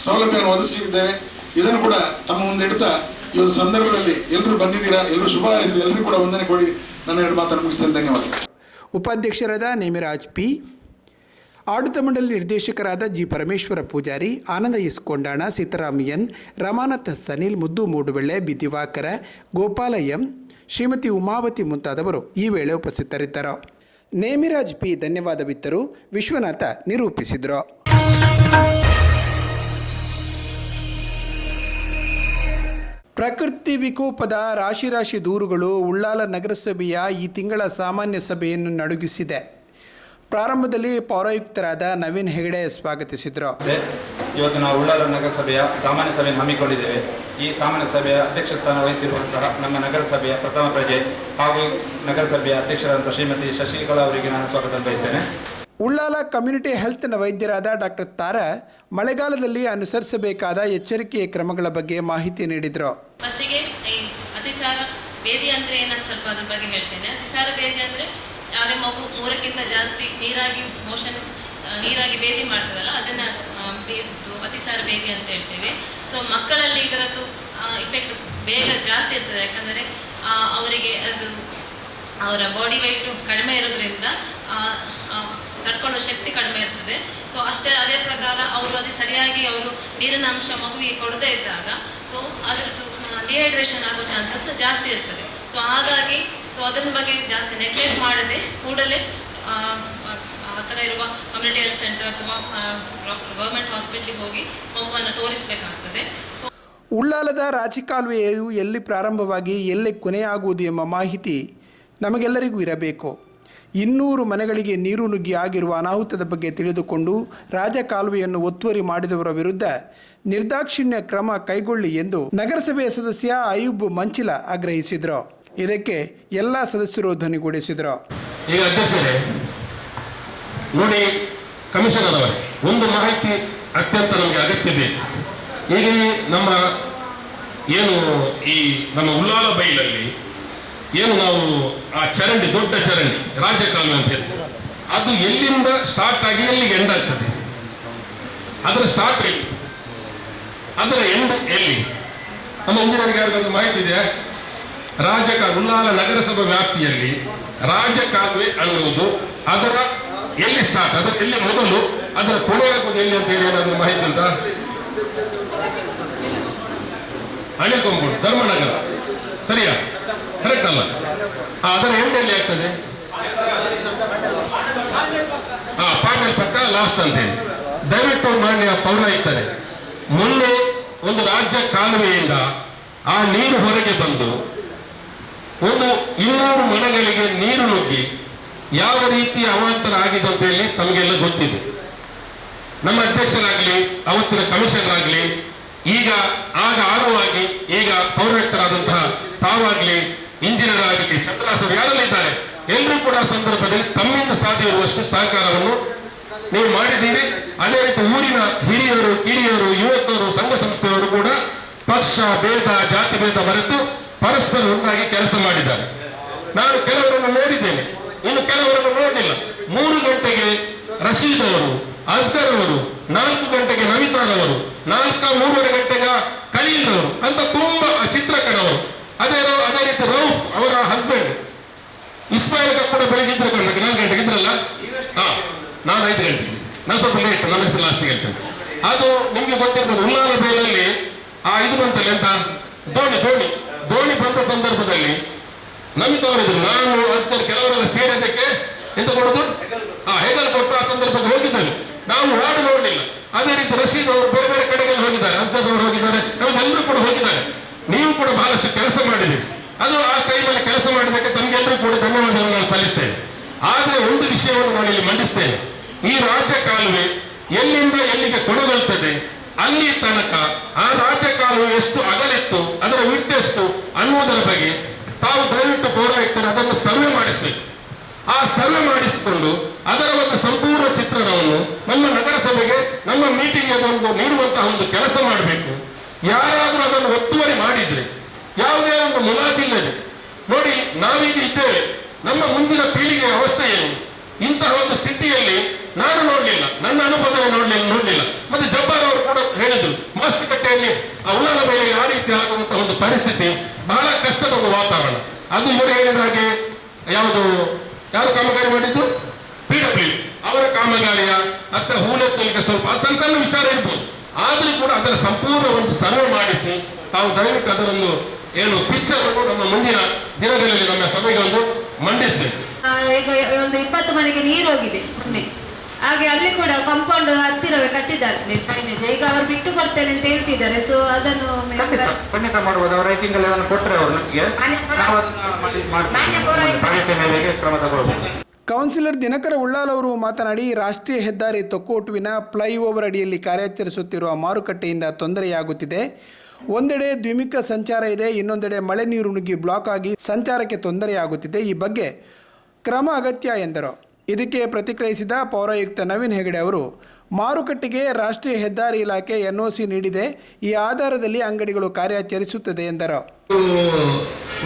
ಸೌಲಭ್ಯವನ್ನು ಒದಗಿಸಲಿದ್ದೇವೆ. ಇದನ್ನು ಕೂಡ ತಮ್ಮ ಮುಂದೆ ಇಡ್ತಾ ಈ ಒಂದು ಸಂದರ್ಭದಲ್ಲಿ ಎಲ್ಲರೂ ಬಂದಿದ್ದೀರಾ, ಎಲ್ಲರೂ ಶುಭ ಹಾರೈಸಿ, ಎಲ್ಲರೂ ಕೂಡ ವಂದನೆ ಕೊಡಿ. ನನ್ನ 2 ಮಾತನ್ನು ಮುಗಿಸ್ತೇನೆ. ಧನ್ಯವಾದ. ಉಪಾಧ್ಯಕ್ಷರಾದ ನೇಮಿರಾಜ್ ಪಿ, ಆಡಳಿತ ಮಂಡಳಿ ನಿರ್ದೇಶಕರಾದ ಜಿ ಪರಮೇಶ್ವರ ಪೂಜಾರಿ, ಆನಂದ ಎಸ್ ಕೊಂಡಾಣ, ಸೀತಾರಾಮ್ ಎನ್, ರಮಾನಾಥ್ ಸನಿಲ್, ಮುದ್ದು ಮೂಡುಬೆಳ್ಳೆ, ಬಿ ದಿವಾಕರ, ಗೋಪಾಲ ಎಂ, ಶ್ರೀಮತಿ ಉಮಾವತಿ ಮುಂತಾದವರು ಈ ವೇಳೆ ಉಪಸ್ಥಿತರಿದ್ದರು. ನೇಮಿರಾಜ್ ಪಿ ಧನ್ಯವಾದವಿತ್ತರು. ವಿಶ್ವನಾಥ ನಿರೂಪಿಸಿದರು. ಪ್ರಕೃತಿ ವಿಕೋಪದ ರಾಶಿ ದೂರುಗಳು ಉಳ್ಳಾಲ ನಗರಸಭೆಯ ಈ ತಿಂಗಳ ಸಾಮಾನ್ಯ ಸಭೆಯನ್ನು ನಡುಗಿಸಿದೆ. ಪ್ರಾರಂಭದಲ್ಲಿ ಪೌರಾಯುಕ್ತರಾದ ನವೀನ್ ಹೆಗಡೆ ಸ್ವಾಗತಿಸಿದರು. ಇವತ್ತು ನಾವು ಉಳ್ಳಾಲ ನಗರಸಭೆಯ ಸಾಮಾನ್ಯ ಸಭೆಯನ್ನು ಹಮ್ಮಿಕೊಂಡಿದ್ದೇವೆ. ಈ ಸಾಮಾನ್ಯ ಸಭೆಯ ಅಧ್ಯಕ್ಷ ಸ್ಥಾನ ವಹಿಸಿರುವಂತಹ ನಮ್ಮ ನಗರಸಭೆಯ ಪ್ರಥಮ ಪ್ರಜೆ ಹಾಗೂ ನಗರಸಭೆಯ ಅಧ್ಯಕ್ಷರಾದಂಥ ಶ್ರೀಮತಿ ಶಶಿಕಲಾ ಅವರಿಗೆ ನಾನು ಸ್ವಾಗತ ಬಯಸ್ತೇನೆ. ಉಳ್ಳಾಲ ಕಮ್ಯುನಿಟಿ ಹೆಲ್ತ್ನ ವೈದ್ಯರಾದ ಡಾಕ್ಟರ್ ತಾರಾ ಮಳೆಗಾಲದಲ್ಲಿ ಅನುಸರಿಸಬೇಕಾದ ಎಚ್ಚರಿಕೆಯ ಕ್ರಮಗಳ ಬಗ್ಗೆ ಮಾಹಿತಿ ನೀಡಿದರು. ಫಸ್ಟಿಗೆ ಈ ಅತಿಸಾರ ಬೇದಿ ಅಂದರೆ ಏನಂತ ಸ್ವಲ್ಪ ಅದ್ರ ಬಗ್ಗೆ ಹೇಳ್ತೇನೆ. ಅತಿಸಾರ ಬೇದಿ ಅಂದರೆ ಯಾವುದೇ ಮಗು 3ಕ್ಕಿಂತ ಜಾಸ್ತಿ ನೀರಾಗಿ ಬೇದಿ ಮಾಡ್ತದಲ್ಲ, ಅದನ್ನು ಅತಿಸಾರ ಬೇದಿ ಅಂತ ಹೇಳ್ತೇವೆ. ಸೊ ಮಕ್ಕಳಲ್ಲಿ ಇದರದ್ದು ಇಫೆಕ್ಟ್ ಬೇಗ ಜಾಸ್ತಿ ಇರ್ತದೆ, ಯಾಕಂದರೆ ಅವರಿಗೆ ಅದು ಅವರ ಬಾಡಿ ವೆಯ್ಟು ಕಡಿಮೆ ಇರೋದ್ರಿಂದ ತಡ್ಕೊಳ್ಳೋ ಶಕ್ತಿ ಕಡಿಮೆ ಇರ್ತದೆ. ಸೊ ಅದೇ ಪ್ರಕಾರ ಅವರು ಅದು ಸರಿಯಾಗಿ ಅವರು ನೀರಿನ ಅಂಶ ಮಗುವಿಗೆ ಕೊಡದೇ ಇದ್ದಾಗ ಸೊ ಅದರದ್ದು ಡಿಹೈಡ್ರೇಷನ್ ಆಗೋ ಚಾನ್ಸಸ್ ಜಾಸ್ತಿ ಇರ್ತದೆ. ಸೊ ಹಾಗಾಗಿ ಅದರ ಬಗ್ಗೆ ಜಾಸ್ತಿ ನೆಗ್ಲೆಕ್ಟ್ ಮಾಡದೆ ಕೂಡಲೇ ಆ ಥರ ಇರುವ ಕಮ್ಯುನಿಟಿ ಹೆಲ್ತ್ ಸೆಂಟರ್ ಅಥವಾ ಗೌರ್ಮೆಂಟ್ ಹಾಸ್ಪಿಟ್ಲಿಗೆ ಹೋಗಿ ಮಗುವನ್ನು ತೋರಿಸಬೇಕಾಗ್ತದೆ. ಉಳ್ಳಾಲದ ರಾಜಕಾಲುವೆಯು ಎಲ್ಲಿ ಪ್ರಾರಂಭವಾಗಿ ಎಲ್ಲಿ ಕೊನೆಯಾಗುವುದು ಎಂಬ ಮಾಹಿತಿ ನಮಗೆಲ್ಲರಿಗೂ ಇರಬೇಕು. 200 ಮನೆಗಳಿಗೆ ನೀರು ನುಗ್ಗಿ ಆಗಿರುವ ಅನಾಹುತದ ಬಗ್ಗೆ ತಿಳಿದುಕೊಂಡು ರಾಜಕಾಲುವೆಯನ್ನು ಒತ್ತುವರಿ ಮಾಡಿದವರ ವಿರುದ್ಧ ನಿರ್ದಾಕ್ಷಿಣ್ಯ ಕ್ರಮ ಕೈಗೊಳ್ಳಿ ಎಂದು ನಗರಸಭೆಯ ಸದಸ್ಯ ಅಯೂಬ್ ಮಂಚಿಲ ಆಗ್ರಹಿಸಿದರು. ಇದಕ್ಕೆ ಎಲ್ಲ ಸದಸ್ಯರು ಧ್ವನಿಗೂಡಿಸಿದರು. ಈಗ ಅಧ್ಯಕ್ಷರೇ ನೋಡಿ, ಕಮಿಷನರ್ ಅವರೇ, ಒಂದು ಮಾಹಿತಿ ಅತ್ಯಂತ ನಮಗೆ ಅಗತ್ಯ ಬೇಕು. ಈಗ ನಮ್ಮ ಉಳ್ಳಾಲ ಬೈಲಲ್ಲಿ ನಾವು ಆ ಚರಂಡಿ, ದೊಡ್ಡ ಚರಂಡಿ ರಾಜಕಾಲುವೆ ಅಂತ ಹೇಳ್ತೇವೆ, ಅದು ಎಲ್ಲಿಂದ ಸ್ಟಾರ್ಟ್ ಆಗಿ ಎಲ್ಲಿಗೆ ಎಂಡ್ ಆಗ್ತದೆ? ಅದರ ಸ್ಟಾರ್ಟ್ ಎಲ್ಲಿ, ಅದರ ಎಂಡ್ ಎಲ್ಲಿ? ನಮ್ಮ ಇಂಜಿನಿಯರ್ಗೆ ಯಾರಿಗಾದ್ರೂ ಮಾಹಿತಿ ಇದೆಯಾ? ಉಳ್ಳಾಲ ನಗರಸಭಾ ವ್ಯಾಪ್ತಿಯಲ್ಲಿ ರಾಜಕಾಲುವೆ ಅನ್ನುವುದು ಅದರ ಎಲ್ಲಿ ಸ್ಟಾರ್ಟ್, ಅದರ ಎಲ್ಲಿ ಮೊದಲು, ಅದರ ಕೊನೆಯಾಗುವುದು ಎಲ್ಲಿ ಅಂತ ಹೇಳಿ ಏನಾದರೂ ಮಾಹಿತಿ ಉಂಟಾ? ಅಣಿಕೊಂಬುಡು, ಧರ್ಮನಗರ, ಸರಿಯಾ? ಕರೆಕ್ಟ್ ಅಲ್ಲ? ಅದರ ಎಂಡ್ ಎಲ್ಲಿ ಆಗ್ತದೆ? ಪಾಟೀಲ್ ಪಕ್ಕ ಲಾಸ್ಟ್ ಅಂತ ಹೇಳಿ. ದಯವಿಟ್ಟು ಮಾನ್ಯ ಪೌರಾಯುಕ್ತರೆ, ಮೊನ್ನೆ ಒಂದು ರಾಜ್ಯ ಕಾಲುವೆಯಿಂದ ಆ ನೀರು ಹೊರಗೆ ಬಂದು ಒಂದು 200 ಮನೆಗಳಿಗೆ ನೀರು ನುಗ್ಗಿ ಯಾವ ರೀತಿಯ ಅವಾಂತರ ಆಗಿದೆ ಅಂತ ಹೇಳಿ ತಮಗೆಲ್ಲ ಗೊತ್ತಿದೆ. ನಮ್ಮ ಅಧ್ಯಕ್ಷರಾಗಲಿ, ಅವತ್ತಿನ ಕಮಿಷನರ್ ಆಗಲಿ, ಆಗ ಆರುವಾಗಿ ಈಗ ಪೌರಾಯುಕ್ತರಾದಂತಹ ತಾವಾಗಲಿ, ಇಂಜಿನಿಯರ್ ಆಗಲಿ, ಚಂದ್ರಾಸರು ಯಾರೆಲ್ಲಿದ್ದಾರೆ ಎಲ್ಲರೂ ಕೂಡ ಸಂದರ್ಭದಲ್ಲಿ ತಮ್ಮಿಂದ ಸಾಧ್ಯ ಇರುವಷ್ಟು ಸಹಕಾರವನ್ನು ನೀವು ಮಾಡಿದ್ದೀರಿ. ಅದೇ ರೀತಿ ಊರಿನ ಹಿರಿಯರು, ಕಿರಿಯರು, ಯುವಕರು, ಸಂಘ ಸಂಸ್ಥೆಯವರು ಕೂಡ ಪಕ್ಷ ಭೇದ, ಜಾತಿ ಭೇದ ಮರೆತು ಪರಸ್ಪರ ಒಂದಾಗಿ ಕೆಲಸ ಮಾಡಿದ್ದಾರೆ. ನಾನು ಕೆಲವರನ್ನು ನೋಡಿದ್ದೇನೆ, ಇನ್ನು ಕೆಲವರನ್ನು ನೋಡಲಿಲ್ಲ. 3 ಗಂಟೆಗೆ ರಶೀದ್ ಅವರು, ಅಸ್ಗರ್ ಅವರು, 4 ಗಂಟೆಗೆ ನವಿತಾನ್ ಅವರು, 3:30 ಗಂಟೆಗೆ ಖಲೀಲ್ ಅವರು ಅಂತ ತುಂಬಾ ಚಿತ್ರಕರವರು. ಅದೇ ರೀತಿ ರೌಫ್ ಅವರ ಹಸ್ಬೆಂಡ್ ಇಸ್ಮಾಯಿಲ್ ಕೂಡ ಬೆಳಿಗ್ಗೆ 4 ಗಂಟೆಗೆ ಇದ್ರಲ್ಲ. ನಾನು 5 ಗಂಟೆಗೆ, ನಾನು ಸ್ವಲ್ಪ ಲೇಟ್, ನನ್ನ ಹೆಸರು ಲಾಸ್ಟಿಗೆ ಹೇಳ್ತೇನೆ. ಅದು ನಿಮ್ಗೆ ಗೊತ್ತಿರ್ಬೋದು. ಉಳ್ಳಾಲ ಬೇಲಲ್ಲಿ ಇದು ಬಂತಲ್ಲ ಎಂತ ದೋಣಿ ಬಂದ ಸಂದರ್ಭದಲ್ಲಿ ನಮಗೆ ತಗೊಂಡಿದ್ರು. ನಾನು ಅಸ್ಕರ್ ಕೆಲವರೆಲ್ಲ ಸೇರಿದ್ದಕ್ಕೆ ಎಂತ ಕೊಡೋದು, ಹೆಗಲ್ ಕೊಟ್ಟು ಆ ಸಂದರ್ಭದಲ್ಲಿ ಹೋಗಿದ್ದಾರೆ. ನಾವು ವಾರ್ಡ್ ನೋಡಲಿಲ್ಲ. ಅದೇ ರೀತಿ ರಶೀದ್ ಅವರು ಬೇರೆ ಬೇರೆ ಕಡೆಗೆ ಹೋಗಿದ್ದಾರೆ, ಅಸ್ಕರ್ ಅವರು ಹೋಗಿದ್ದಾರೆ, ನಮಗೆಲ್ಲರೂ ಕೂಡ ಹೋಗಿದ್ದಾರೆ. ನೀವು ಕೂಡ ಬಹಳಷ್ಟು ಕೆಲಸ ಮಾಡಿದ್ದೀರಿ. ಅದು ಆ ಟೈಮಲ್ಲಿ ಕೆಲಸ ಮಾಡಿದ್ದಕ್ಕೆ ತಮಗೆಲ್ಲರೂ ಕೂಡ ಧನ್ಯವಾದಗಳನ್ನು ನಾನು ಸಲ್ಲಿಸ್ತೇನೆ. ಆದರೆ ಒಂದು ವಿಷಯವನ್ನು ನಾನು ಇಲ್ಲಿ ಮಂಡಿಸ್ತೇನೆ. ಈ ರಾಜ್ಯ ಕಾಲುವೆ ಎಲ್ಲಿಂದ ಎಲ್ಲಿಗೆ ಕೊಡಗೊಳ್ತದೆ, ಅಲ್ಲಿ ತನಕ ಆ ರಾಜ್ಯ ಕಾಲುವೆ ಎಷ್ಟು ಅಗಲಿತ್ತು, ಅದರ ವಿಡ್ತ್ ಎಷ್ಟು ಅನ್ನುವುದರ ಬಗ್ಗೆ ತಾವು ದಯವಿಟ್ಟು ಪೌರಾಯುಕ್ತರು ಅದನ್ನು ಸರ್ವೆ ಮಾಡಿಸಬೇಕು. ಆ ಸರ್ವೆ ಮಾಡಿಸಿಕೊಂಡು ಅದರ ಒಂದು ಸಂಪೂರ್ಣ ಚಿತ್ರಣವನ್ನು ನಮ್ಮ ನಗರಸಭೆಗೆ, ನಮ್ಮ ಮೀಟಿಂಗ್ಗೆ ನೀಡುವಂತಹ ಒಂದು ಕೆಲಸ ಮಾಡಬೇಕು. ಯಾರಾದರೂ ಅದನ್ನು ಒತ್ತುವರಿ ಮಾಡಿದ್ರೆ ಯಾವುದೇ ಒಂದು ಮುಲಾಜಿಲ್ಲದೆ ನೋಡಿ, ನಾವೀಗ ಇದ್ದೇವೆ, ನಮ್ಮ ಮುಂದಿನ ಪೀಳಿಗೆಯ ಅವಸ್ಥೆ ಏನು? ಇಂತಹ ಒಂದು ಸ್ಥಿತಿಯಲ್ಲಿ ನಾನು ನೋಡಲಿಲ್ಲ, ನನ್ನ ಅನುಭವ ನೋಡಲಿಲ್ಲ. ಮತ್ತೆ ಜಬ್ಬಾರ್ ಅವರು ಕೂಡ ಹೇಳಿದ್ರು, ಮಾಸ್ತಿಕಟ್ಟೆಯಲ್ಲಿ ಉಳ್ಳಾಲ ಮೇಲೆ ಆ ರೀತಿ ಆಗುವಂತಹ ಒಂದು ಪರಿಸ್ಥಿತಿ, ಬಹಳ ಕಷ್ಟದ ಒಂದು ವಾತಾವರಣ. ಅದು ಇವರು ಹೇಳಿದ ಹಾಗೆ ಯಾರು ಕಾಮಗಾರಿ ಮಾಡಿದ್ದು? PW ಅವರ ಕಾಮಗಾರಿಯ ಅಥವಾ ಹೂಳೆತ್ತಲಿಕ್ಕೆ ಸ್ವಲ್ಪ ಸಣ್ಣ ಸಣ್ಣ ವಿಚಾರ ಇರ್ಬೋದು. ಆದರೂ ಕೂಡ ಅದರ ಸಂಪೂರ್ಣ ಒಂದು ಸರ್ವೆ ಮಾಡಿಸಿ ತಾವು ದಯವಿಟ್ಟು ಅದರನ್ನು ಪಿಕ್ಚರ್ ಅನ್ನು ನಮ್ಮ ಮುಂದಿನ ದಿನಗಳಲ್ಲಿ ನಮ್ಮ ಸಭೆಗೆ ಒಂದು ಮಂಡಿಸಬೇಕು. ಈಗ ಒಂದು 20 ಮನೆಗೆ ನೀರು ಹೋಗಿದೆ ಮೊನ್ನೆ. ಹಾಗೆ ಅಲ್ಲಿ ಕೂಡ ಕಾಂಪೌಂಡ್ ಹತ್ತಿರವೇ ಕಟ್ಟಿದ್ದಾರೆ ಡ್ರೈನೇಜ್. ಈಗ ಅವರು ಬಿಟ್ಟು ಕೊಡ್ತೇನೆ ಅಂತ ಹೇಳ್ತಿದ್ದಾರೆ. ಸೊ ಅದನ್ನು ಖಂಡಿತ ಮಾಡಬಹುದು. ಅವರ ರೈಟಿಂಗ್ ಅಲ್ಲಿ ಅದನ್ನು ಕೊಟ್ಟರೆ ಅವರು ನಮಗೆ ಕ್ರಮ ತಗೊಳ್ಬಹುದು. ಕೌನ್ಸಿಲರ್ ದಿನಕರ ಉಳ್ಳಾಲ್ ಅವರು ಮಾತನಾಡಿ, ರಾಷ್ಟ್ರೀಯ ಹೆದ್ದಾರಿ ತೊಕ್ಕೋಟುವಿನ ಫ್ಲೈಓವರ್ ಅಡಿಯಲ್ಲಿ ಕಾರ್ಯಾಚರಿಸುತ್ತಿರುವ ಮಾರುಕಟ್ಟೆಯಿಂದ ತೊಂದರೆಯಾಗುತ್ತಿದೆ. ಒಂದೆಡೆ ದ್ವಿಮುಖ ಸಂಚಾರ ಇದೆ, ಇನ್ನೊಂದೆಡೆ ಮಳೆ ನೀರು ನುಗ್ಗಿ ಬ್ಲಾಕ್ ಆಗಿ ಸಂಚಾರಕ್ಕೆ ತೊಂದರೆಯಾಗುತ್ತಿದೆ. ಈ ಬಗ್ಗೆ ಕ್ರಮ ಅಗತ್ಯ ಎಂದರು. ಇದಕ್ಕೆ ಪ್ರತಿಕ್ರಿಯಿಸಿದ ಪೌರಾಯುಕ್ತ ನವೀನ್ ಹೆಗಡೆ ಅವರು, ಮಾರುಕಟ್ಟೆಗೆ ರಾಷ್ಟ್ರೀಯ ಹೆದ್ದಾರಿ ಇಲಾಖೆ NOC ನೀಡಿದೆ. ಈ ಆಧಾರದಲ್ಲಿ ಅಂಗಡಿಗಳು ಕಾರ್ಯಾಚರಿಸುತ್ತದೆ ಎಂದರು.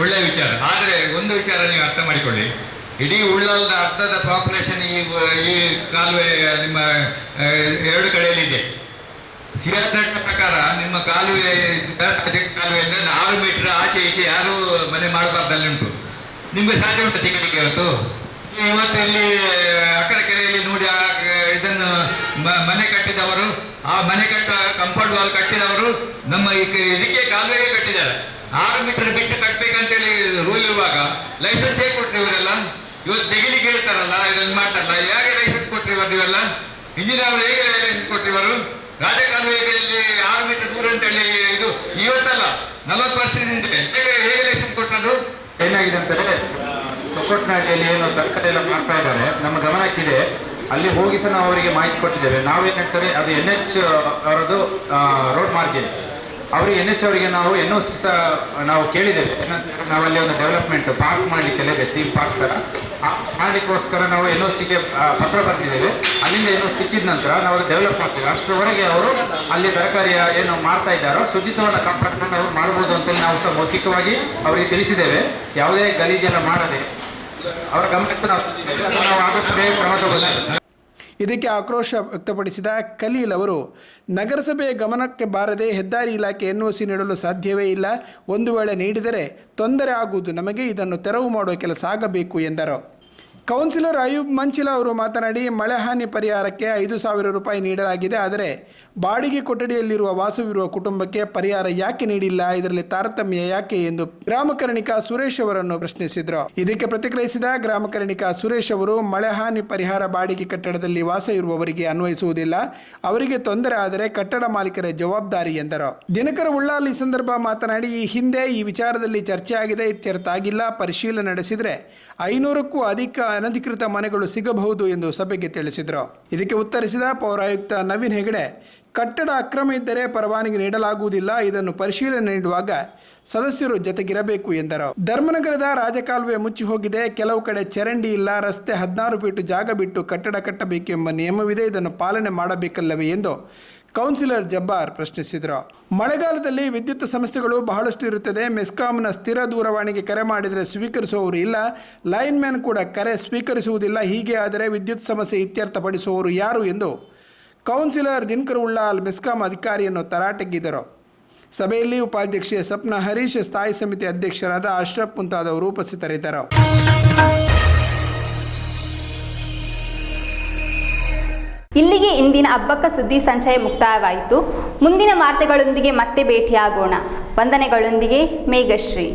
ಒಳ್ಳೆಯ ವಿಚಾರ. ಆದರೆ ಒಂದು ವಿಚಾರ ನೀವು ಅರ್ಥ ಮಾಡಿಕೊಳ್ಳಿ, ಇಡೀ ಉಳ್ಳಾಲದ ಅರ್ಧದ ಪಾಪ್ಯುಲೇಷನ್ ಈ ಕಾಲುವೆ ನಿಮ್ಮ 2 ಕಡೆಯಲ್ಲಿದೆ. ಸಿಆರ್‌ಝಡ್ ಪ್ರಕಾರ ನಿಮ್ಮ ಕಾಲುವೆ ಕಾಲುವೆಯಿಂದ 6 ಮೀಟರ್ ಆಚೆ ಈಚೆ ಯಾರು ಮನೆ ಮಾಡಬಾರ್ದಲ್ಲಿ ಉಂಟು. ನಿಮಗೆ ಸಾಧ್ಯ ಉಂಟು ತಿಂಗಳಿಗೆ ಇವತ್ತು ಇಲ್ಲಿ ಅಕ್ಕರಕೆರೆಯಲ್ಲಿ ನೋಡಿ ಇದನ್ನು ಮನೆ ಕಟ್ಟಿದವರು, ಆ ಮನೆ ಕಾಂಪೌಂಡ್ ವಾಲ್ ಕಟ್ಟಿದವರು ನಮ್ಮ ಇದಕ್ಕೆ ಕಾಲುವೆಗೆ ಕಟ್ಟಿದ್ದಾರೆ. 6 ಮೀಟರ್ ಬಿಟ್ಟು ಕಟ್ಟಬೇಕಂತೇಳಿ ರೂಲ್ ಇರುವಾಗ ಲೈಸೆನ್ಸ್ ಹೇಗೆ ಕೊಟ್ಟರು ಇವರೆಲ್ಲ? ಇವತ್ತು ತೆಗಿಲಿಕ್ಕೆ ಹೇಳ್ತಾರಲ್ಲ, ಇದನ್ನು ಮಾಡ್ತಾರಲ್ಲ, ಹೇಗೆ ಲೈಸೆನ್ಸ್ ಕೊಟ್ಟಿವರು ನೀವೆಲ್ಲ? ಇಂಜಿನಿಯರ್ ಹೇಗೆ ಲೈಸೆನ್ಸ್ ಕೊಟ್ಟಿವರು? ರಾಜಕಾಲುವೆಯಲ್ಲಿ 6 ಮೀಟರ್ ದೂರ ಅಂತೇಳಿ ಇದು ಇವತ್ತಲ್ಲ 40 ವರ್ಷದಿಂದ ಹೇಗೆ ಲೈಸೆನ್ಸ್ ಕೊಟ್ಟದ್ದು? ಏನಾಗಿದೆ ಅಂತಂದರೆ ತೊಕ್ಕೊಟ್ನಾಡಿಯಲ್ಲಿ ಏನು ತರಕಾರಿ ಎಲ್ಲ ಮಾಡ್ತಾ ಇದ್ದಾರೆ, ನಮ್ಮ ಗಮನಕ್ಕಿದೆ. ಅಲ್ಲಿ ಹೋಗಿ ಸಹ ನಾವು ಅವರಿಗೆ ಮಾಹಿತಿ ಕೊಟ್ಟಿದ್ದೇವೆ. ನಾವೇನು ಹೇಳ್ತಾರೆ, ಅದು NH ಅವರದ್ದು ರೋಡ್ ಮಾರ್ಜಿನ್, ಅವರಿಗೆ NH ಅವರಿಗೆ ನಾವು NOC ಸಹ ನಾವು ಕೇಳಿದ್ದೇವೆ. ನಾವಲ್ಲಿ ಒಂದು ಡೆವಲಪ್ಮೆಂಟ್ ಪಾರ್ಕ್ ಮಾಡಲಿಕ್ಕೆಲ್ಲ ಥೀಮ್ ಪಾರ್ಕ್ ಥರ ಮಾಡಲಿಕ್ಕೋಸ್ಕರ ನಾವು NOCಗೆ ಪತ್ರ ಬರ್ತಿದ್ದೇವೆ. ಅಲ್ಲಿಂದ NOC ಸಿಕ್ಕಿದ ನಂತರ ನಾವು ಡೆವಲಪ್ ಮಾಡ್ತೇವೆ. ಅಷ್ಟರವರೆಗೆ ಅವರು ಅಲ್ಲಿ ತರಕಾರಿ ಏನು ಮಾಡ್ತಾ ಇದ್ದಾರೋ ಶುಚಿತ್ವವನ್ನು ಕಾಪಾಡಿಕೊಂಡು ಅವರು ಮಾಡ್ಬೋದು ಅಂತೇಳಿ ನಾವು ಸಹ ಮೌಖಿಕವಾಗಿ ಅವರಿಗೆ ತಿಳಿಸಿದ್ದೇವೆ. ಯಾವುದೇ ಗಲೀಜೆಲ್ಲ ಮಾಡದೆ ಅವರ ಗಮನಕ್ಕೆ ನಾವು ಆದಷ್ಟು ಬೇಗ ಕ್ರಮ ತಗೊಳ್ಳುತ್ತೇವೆ. ಇದಕ್ಕೆ ಆಕ್ರೋಶ ವ್ಯಕ್ತಪಡಿಸಿದ ಖಲೀಲ್ ಅವರು, ನಗರಸಭೆಯ ಗಮನಕ್ಕೆ ಬಾರದೆ ಹೆದ್ದಾರಿ ಇಲಾಖೆ NOC ನೀಡಲು ಸಾಧ್ಯವೇ ಇಲ್ಲ. ಒಂದು ವೇಳೆ ನೀಡಿದರೆ ತೊಂದರೆ ಆಗುವುದು ನಮಗೆ. ಇದನ್ನು ತೆರವು ಮಾಡುವ ಕೆಲಸ ಆಗಬೇಕು ಎಂದರು. ಕೌನ್ಸಿಲರ್ ಅಯೂಬ್ ಮಂಚಿಲ ಅವರು ಮಾತನಾಡಿ, ಮಳೆ ಹಾನಿ ಪರಿಹಾರಕ್ಕೆ 5,000 ರೂಪಾಯಿ ನೀಡಲಾಗಿದೆ. ಆದರೆ ಬಾಡಿಗೆ ಕೊಠಡಿಯಲ್ಲಿರುವ ವಾಸವಿರುವ ಕುಟುಂಬಕ್ಕೆ ಪರಿಹಾರ ಯಾಕೆ ನೀಡಿಲ್ಲ? ಇದರಲ್ಲಿ ತಾರತಮ್ಯ ಯಾಕೆ ಎಂದು ಗ್ರಾಮಕರ್ಣಿಕ ಸುರೇಶ್ ಅವರನ್ನು ಪ್ರಶ್ನಿಸಿದರು. ಇದಕ್ಕೆ ಪ್ರತಿಕ್ರಿಯಿಸಿದ ಗ್ರಾಮಕರ್ಣಿಕ ಸುರೇಶ್ ಅವರು, ಮಳೆ ಹಾನಿ ಪರಿಹಾರ ಬಾಡಿಗೆ ಕಟ್ಟಡದಲ್ಲಿ ವಾಸ ಇರುವವರಿಗೆ ಅನ್ವಯಿಸುವುದಿಲ್ಲ. ಅವರಿಗೆ ತೊಂದರೆ ಆದರೆ ಕಟ್ಟಡ ಮಾಲೀಕರ ಜವಾಬ್ದಾರಿ ಎಂದರು. ದಿನಕರ ಉಳ್ಳಾಲ್ ಈ ಸಂದರ್ಭ ಮಾತನಾಡಿ, ಈ ಹಿಂದೆ ಈ ವಿಚಾರದಲ್ಲಿ ಚರ್ಚೆ ಆಗಿದೆ, ಇತ್ಯರ್ಥ ಆಗಿಲ್ಲ. ಪರಿಶೀಲನೆ ನಡೆಸಿದರೆ 500ಕ್ಕೂ ಅಧಿಕ ಅನಧಿಕೃತ ಮನೆಗಳು ಸಿಗಬಹುದು ಎಂದು ಸಭೆಗೆ ತಿಳಿಸಿದರು. ಇದಕ್ಕೆ ಉತ್ತರಿಸಿದ ಪೌರಾಯುಕ್ತ ನವೀನ್ ಹೆಗಡೆ, ಕಟ್ಟಡ ಅಕ್ರಮ ಇದ್ದರೆ ಪರವಾನಗಿ ನೀಡಲಾಗುವುದಿಲ್ಲ. ಇದನ್ನು ಪರಿಶೀಲನೆ ನೀಡುವಾಗ ಸದಸ್ಯರು ಜೊತೆಗಿರಬೇಕು ಎಂದರು. ಧರ್ಮನಗರದ ರಾಜಕಾಲುವೆ ಮುಚ್ಚಿ ಹೋಗಿದೆ. ಕೆಲವು ಕಡೆ ಚರಂಡಿ ಇಲ್ಲ. ರಸ್ತೆ 16 ಫೀಟ್ ಜಾಗ ಬಿಟ್ಟು ಕಟ್ಟಡ ಕಟ್ಟಬೇಕು ಎಂಬ ನಿಯಮವಿದೆ. ಇದನ್ನು ಪಾಲನೆ ಮಾಡಬೇಕಲ್ಲವೇ ಎಂದು ಕೌನ್ಸಿಲರ್ ಜಬ್ಬಾರ್ ಪ್ರಶ್ನಿಸಿದರು. ಮಳೆಗಾಲದಲ್ಲಿ ವಿದ್ಯುತ್ ಸಮಸ್ಯೆಗಳು ಬಹಳಷ್ಟು ಇರುತ್ತದೆ. ಮೆಸ್ಕಾಂನ ಸ್ಥಿರ ದೂರವಾಣಿಗೆ ಕರೆ ಮಾಡಿದರೆ ಸ್ವೀಕರಿಸುವವರು ಇಲ್ಲ. ಲೈನ್ ಮ್ಯಾನ್ ಕೂಡ ಕರೆ ಸ್ವೀಕರಿಸುವುದಿಲ್ಲ. ಹೀಗೆ ಆದರೆ ವಿದ್ಯುತ್ ಸಮಸ್ಯೆ ಇತ್ಯರ್ಥಪಡಿಸುವವರು ಯಾರು ಎಂದು ಕೌನ್ಸಿಲರ್ ದಿನಕರ ಉಳ್ಳಾಲ್ ಮೆಸ್ಕಾಂ ಅಧಿಕಾರಿಯನ್ನು ತರಾಟೆಗಿದ್ದರು. ಸಭೆಯಲ್ಲಿ ಉಪಾಧ್ಯಕ್ಷೆ ಸಪ್ನಾ ಹರೀಶ್, ಸ್ಥಾಯಿ ಸಮಿತಿ ಅಧ್ಯಕ್ಷರಾದ ಅಶ್ರಫ್ ಮುಂತಾದವರು ಉಪಸ್ಥಿತರಿದ್ದರು. ಇಲ್ಲಿಗೆ ಇಂದಿನ ಅಬ್ಬಕ್ಕ ಸುದ್ದಿ ಸಂಚಯ ಮುಕ್ತಾಯವಾಯಿತು. ಮುಂದಿನ ವಾರ್ತೆಗಳೊಂದಿಗೆ ಮತ್ತೆ ಭೇಟಿಯಾಗೋಣ. ವಂದನೆಗಳೊಂದಿಗೆ ಮೇಘಶ್ರೀ.